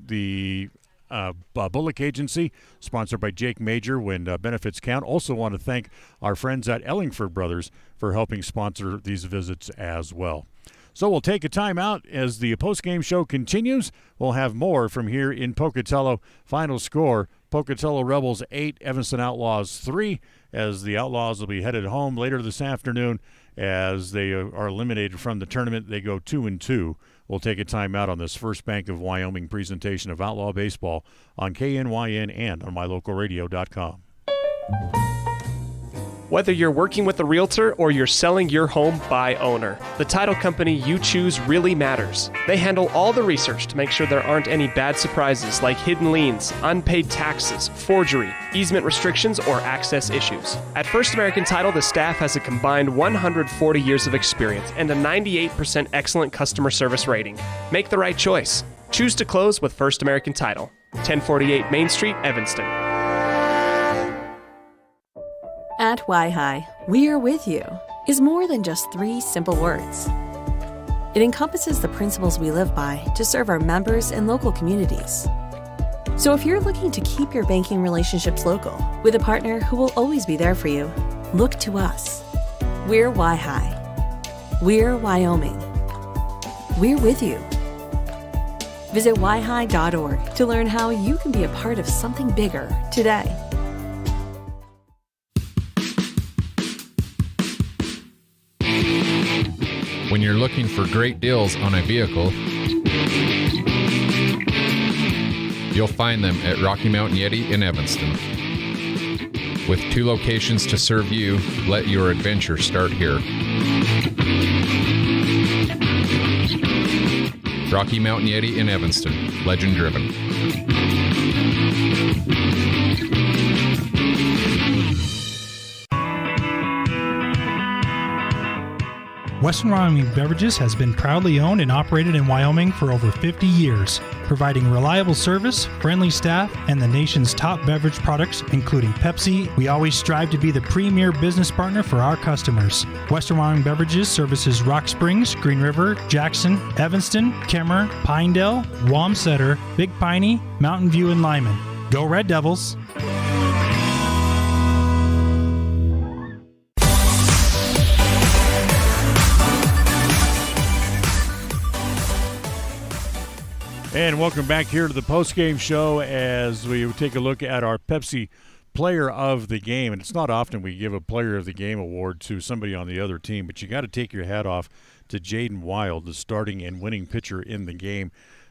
Speaker 1: the Bullock Agency, sponsored by Jake Major when benefits count. Also want to thank our friends at Ellingford Brothers for helping sponsor these visits as well. So we'll take a time out as the postgame show continues. We'll have more from here in Pocatello. Final score, Pocatello Rebels 8, Evanston Outlaws 3, as the Outlaws will be headed home later this afternoon as they are eliminated from the tournament. They go 2-2. We'll take a time out on this First Bank of Wyoming presentation of Outlaw Baseball on KNYN and on mylocalradio.com.
Speaker 5: Whether you're working with a realtor or you're selling your home by owner, the title company you choose really matters. They handle all the research to make sure there aren't any bad surprises like hidden liens, unpaid taxes, forgery, easement restrictions, or access issues. At First American Title, the staff has a combined 140 years of experience and a 98% excellent customer service rating. Make the right choice. Choose to close with First American Title. 1048 Main Street, Evanston.
Speaker 8: At Y-Hi, "We're with you" is more than just 3 simple words. It encompasses the principles we live by to serve our members and local communities. So if you're looking to keep your banking relationships local with a partner who will always be there for you, look to us. We're Y-Hi. We're Wyoming. We're with you. Visit yhi.org to learn how you can be a part of something bigger today.
Speaker 21: When you're looking for great deals on a vehicle, you'll find them at Rocky Mountain Yeti in Evanston. With 2 locations to serve you, let your adventure start here. Rocky Mountain Yeti in Evanston, legend driven.
Speaker 22: Western Wyoming Beverages has been proudly owned and operated in Wyoming for over 50 years, providing reliable service, friendly staff, and the nation's top beverage products, including Pepsi. We always strive to be the premier business partner for our customers. Western Wyoming Beverages services Rock Springs, Green River, Jackson, Evanston, Kemmer, Pinedale, Wamsutter, Big Piney, Mountain View, and Lyman. Go Red Devils!
Speaker 1: And welcome back here to the postgame show as we take a look at our Pepsi Player of the Game. And it's not often we give a Player of the Game award to somebody on the other team, but you got to take your hat off to Jaden Wild, the starting and winning pitcher in the game.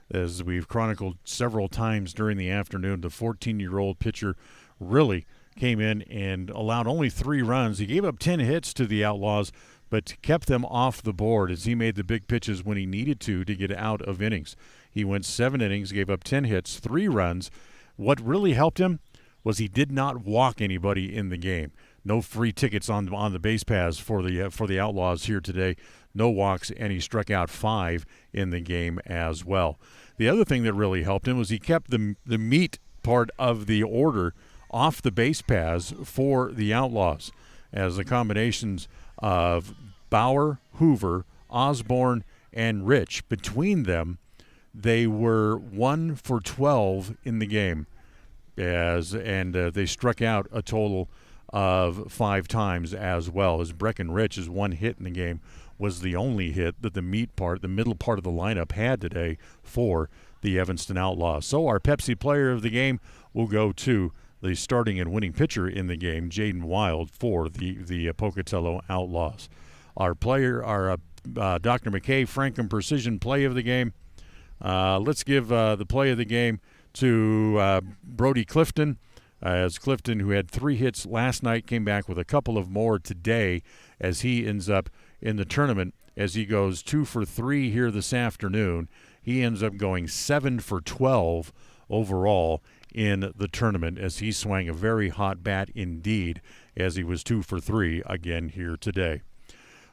Speaker 1: As we've chronicled several times during the afternoon, the 14-year-old pitcher really came in and allowed only 3 runs. He gave up 10 hits to the Outlaws, but kept them off the board as he made the big pitches when he needed to get out of innings. He went 7 innings, gave up 10 hits, 3 runs. What really helped him was he did not walk anybody in the game. No free tickets on the base paths for the Outlaws here today. No walks, and he struck out 5 in the game as well. The other thing that really helped him was he kept the meat part of the order off the base paths for the Outlaws, as the combinations of Bauer, Hoover, Osborne, and Rich, between them, they were 1 for 12 in the game, they struck out a total of 5 times as well. As Breckenridge's 1 hit in the game was the only hit that the middle part of the lineup had today for the Evanston Outlaws. So our Pepsi Player of the Game will go to the starting and winning pitcher in the game, Jaden Wild, for the Pocatello Outlaws. Our Dr. McKay Franklin Precision Play of the Game. Let's give the play of the game to Brody Clifton, as Clifton, who had 3 hits last night, came back with a couple of more today as he ends up in the tournament. As he goes 2 for 3 here this afternoon, he ends up going 7 for 12 overall in the tournament, as he swung a very hot bat indeed, as he was 2 for 3 again here today.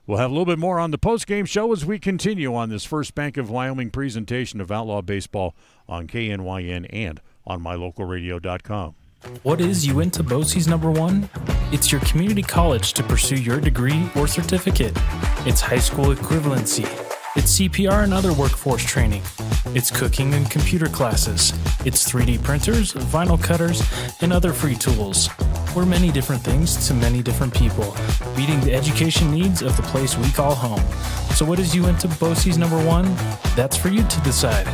Speaker 1: We'll have a little bit more on the postgame show as we continue on this First Bank of Wyoming presentation of Outlaw Baseball on KNYN and on mylocalradio.com.
Speaker 16: What is Uinta BOCES #1? It's your community college to pursue your degree or certificate. It's high school equivalency. It's CPR and other workforce training. It's cooking and computer classes. It's 3D printers, vinyl cutters, and other free tools. We're many different things to many different people, meeting the education needs of the place we call home. So what is Uinta BOCES #1? That's for you to decide.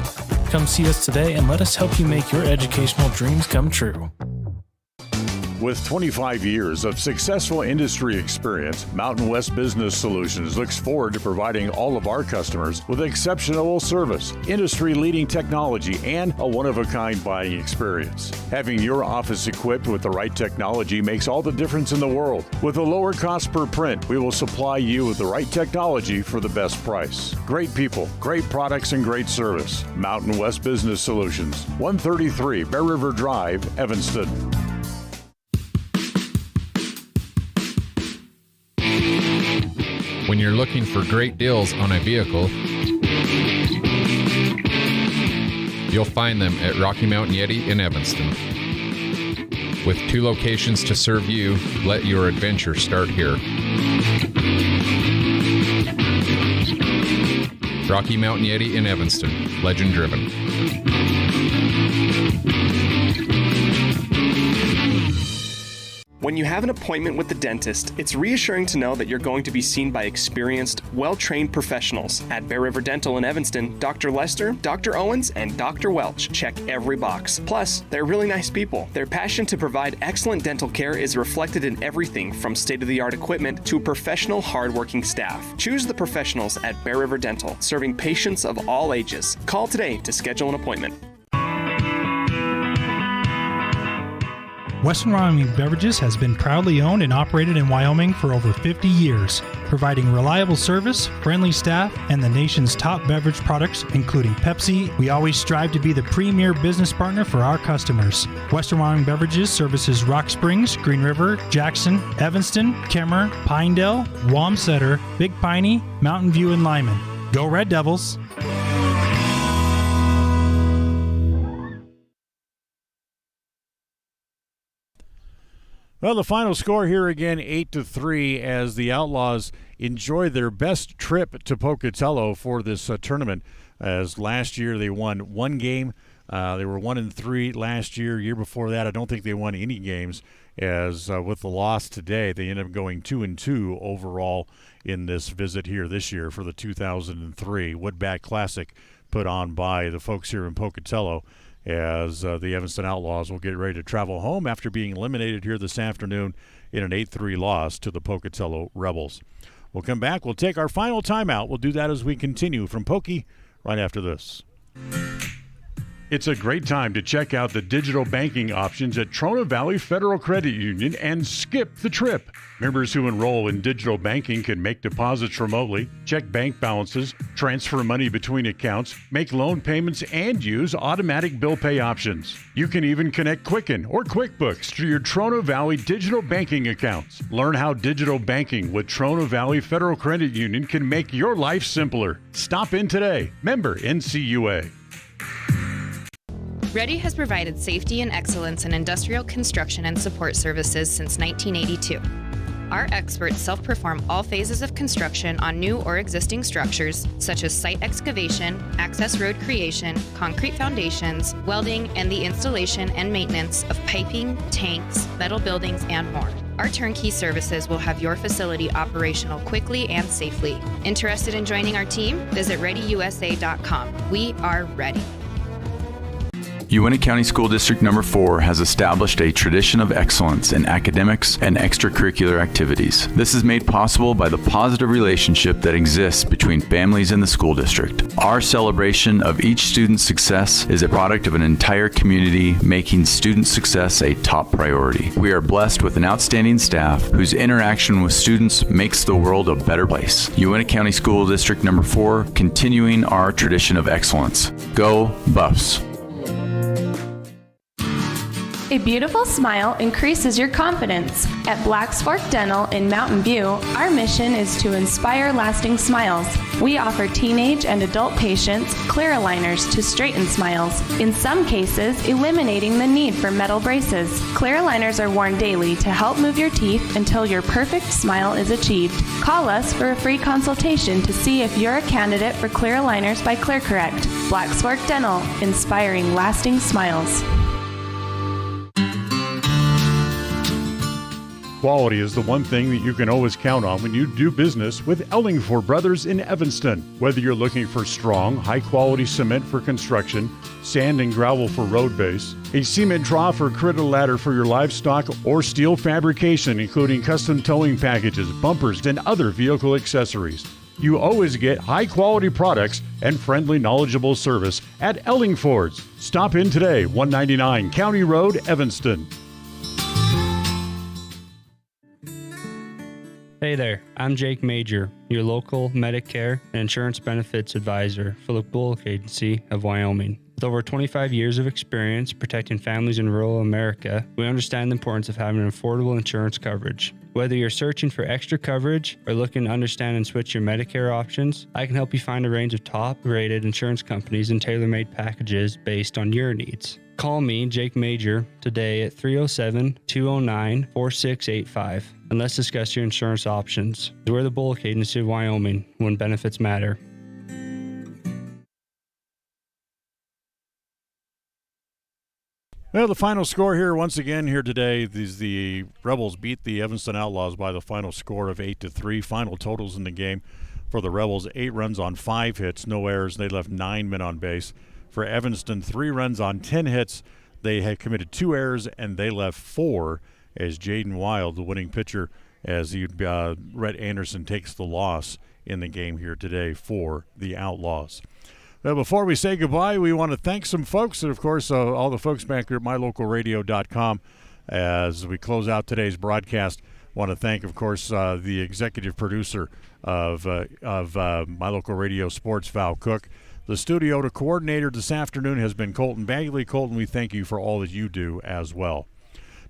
Speaker 16: Come see us today and let us help you make your educational dreams come true.
Speaker 12: With 25 years of successful industry experience, Mountain West Business Solutions looks forward to providing all of our customers with exceptional service, industry-leading technology, and a one-of-a-kind buying experience. Having your office equipped with the right technology makes all the difference in the world. With a lower cost per print, we will supply you with the right technology for the best price. Great people, great products, and great service. Mountain West Business Solutions, 133 Bear River Drive, Evanston.
Speaker 21: When you're looking for great deals on a vehicle, you'll find them at Rocky Mountain Yeti in Evanston. With 2 locations to serve you, let your adventure start here. Rocky Mountain Yeti in Evanston, legend driven.
Speaker 5: When you have an appointment with the dentist, it's reassuring to know that you're going to be seen by experienced, well-trained professionals. At Bear River Dental in Evanston, Dr. Lester, Dr. Owens, and Dr. Welch check every box. Plus, they're really nice people. Their passion to provide excellent dental care is reflected in everything from state-of-the-art equipment to professional, hard-working staff. Choose the professionals at Bear River Dental, serving patients of all ages. Call today to schedule an appointment.
Speaker 22: Western Wyoming Beverages has been proudly owned and operated in Wyoming for over 50 years, providing reliable service, friendly staff, and the nation's top beverage products, including Pepsi. We always strive to be the premier business partner for our customers. Western Wyoming Beverages services Rock Springs, Green River, Jackson, Evanston, Kemmer, Pinedale, Wamsutter, Big Piney, Mountain View, and Lyman. Go Red Devils!
Speaker 1: Well, the final score here again, 8-3, as the Outlaws enjoy their best trip to Pocatello for this tournament. As last year they won 1 game, they were 1-3 last year. Year before that, I don't think they won any games. As with the loss today, they ended up going 2-2 overall in this visit here this year for the 2003 Woodbat Classic put on by the folks here in Pocatello. As the Evanston Outlaws will get ready to travel home after being eliminated here this afternoon in an 8-3 loss to the Pocatello Rebels. We'll come back. We'll take our final timeout. We'll do that as we continue from Pokey right after this.
Speaker 12: It's a great time to check out the digital banking options at Trona Valley Federal Credit Union and skip the trip. Members who enroll in digital banking can make deposits remotely, check bank balances, transfer money between accounts, make loan payments, and use automatic bill pay options. You can even connect Quicken or QuickBooks to your Trona Valley digital banking accounts. Learn how digital banking with Trona Valley Federal Credit Union can make your life simpler. Stop in today. Member NCUA.
Speaker 3: Ready has provided safety and excellence in industrial construction and support services since 1982. Our experts self-perform all phases of construction on new or existing structures, such as site excavation, access road creation, concrete foundations, welding, and the installation and maintenance of piping, tanks, metal buildings, and more. Our turnkey services will have your facility operational quickly and safely. Interested in joining our team? Visit ReadyUSA.com. We are ready.
Speaker 7: Uintah County School District Number 4 has established a tradition of excellence in academics and extracurricular activities. This is made possible by the positive relationship that exists between families and the school district. Our celebration of each student's success is a product of an entire community, making student success a top priority. We are blessed with an outstanding staff whose interaction with students makes the world a better place. Uintah County School District Number 4, continuing our tradition of excellence. Go Buffs!
Speaker 6: A beautiful smile increases your confidence. At Black's Fork Dental in Mountain View, our mission is to inspire lasting smiles. We offer teenage and adult patients clear aligners to straighten smiles, in some cases eliminating the need for metal braces. Clear aligners are worn daily to help move your teeth until your perfect smile is achieved. Call us for a free consultation to see if you're a candidate for clear aligners by ClearCorrect. Black's Fork Dental, inspiring lasting smiles.
Speaker 1: quality is the one thing that you can always count on when you do business with Ellingford Brothers in Evanston. Whether you're looking for strong, high-quality cement for construction, sand and gravel for road base, a cement trough or critter ladder for your livestock, or steel fabrication, including custom towing packages, bumpers, and other vehicle accessories, you always get high-quality products and friendly, knowledgeable service at Ellingford's. Stop in today, 199 County Road, Evanston.
Speaker 10: Hey there, I'm Jake Major, your local Medicare and insurance benefits advisor for the Bullock Agency of Wyoming. With over 25 years of experience protecting families in rural America, we understand the importance of having an affordable insurance coverage. Whether you're searching for extra coverage or looking to understand and switch your Medicare options, I can help you find a range of top-rated insurance companies and tailor-made packages based on your needs. Call me, Jake Major, today at 307-209-4685, and let's discuss your insurance options. We're the Bullock Agency of Wyoming, when benefits matter.
Speaker 1: Well, the final score here, once again, here today, the Rebels beat the Evanston Outlaws by the final score of 8-3. Final totals in the game for the Rebels: 8 runs on 5 hits, no errors. They left 9 men on base. For Evanston, 3 runs on 10 hits. They had committed 2 errors, and they left 4 as Jaden Wild, the winning pitcher, as Rhett Anderson takes the loss in the game here today for the Outlaws. Well, before we say goodbye, we want to thank some folks, and of course, all the folks back here at mylocalradio.com. As we close out today's broadcast, want to thank, of course, the executive producer of My Local Radio Sports, Val Cook. The studio to coordinator this afternoon has been Colton Bagley. Colton, we thank you for all that you do as well.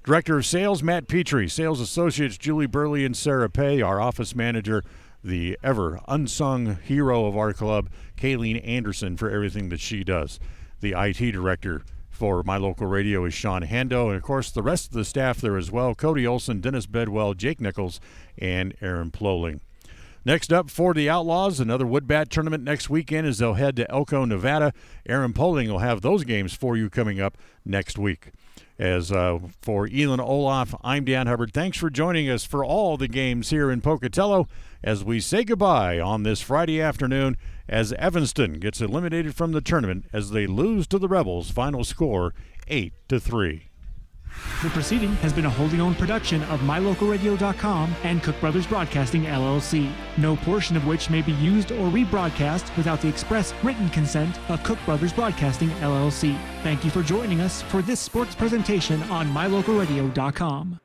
Speaker 1: Director of Sales, Matt Petrie. Sales Associates, Julie Burley and Sarah Pay. Our office manager, the ever unsung hero of our club, Kayleen Anderson, for everything that she does. The IT director for My Local Radio is Sean Hendo, and of course the rest of the staff there as well: Cody Olson, Dennis Bedwell, Jake Nichols, and Aaron Ploling. Next up for the Outlaws, another Woodbat tournament next weekend as they'll head to Elko, Nevada. Aaron Ploling will have those games for you coming up next week. As for Elon Olaf, I'm Dan Hubbard. Thanks for joining us for all the games here in Pocatello as we say goodbye on this Friday afternoon as Evanston gets eliminated from the tournament as they lose to the Rebels. Final score 8-3.
Speaker 11: The proceeding has been a wholly owned production of MyLocalRadio.com and Cook Brothers Broadcasting, LLC, no portion of which may be used or rebroadcast without the express written consent of Cook Brothers Broadcasting, LLC. Thank you for joining us for this sports presentation on MyLocalRadio.com.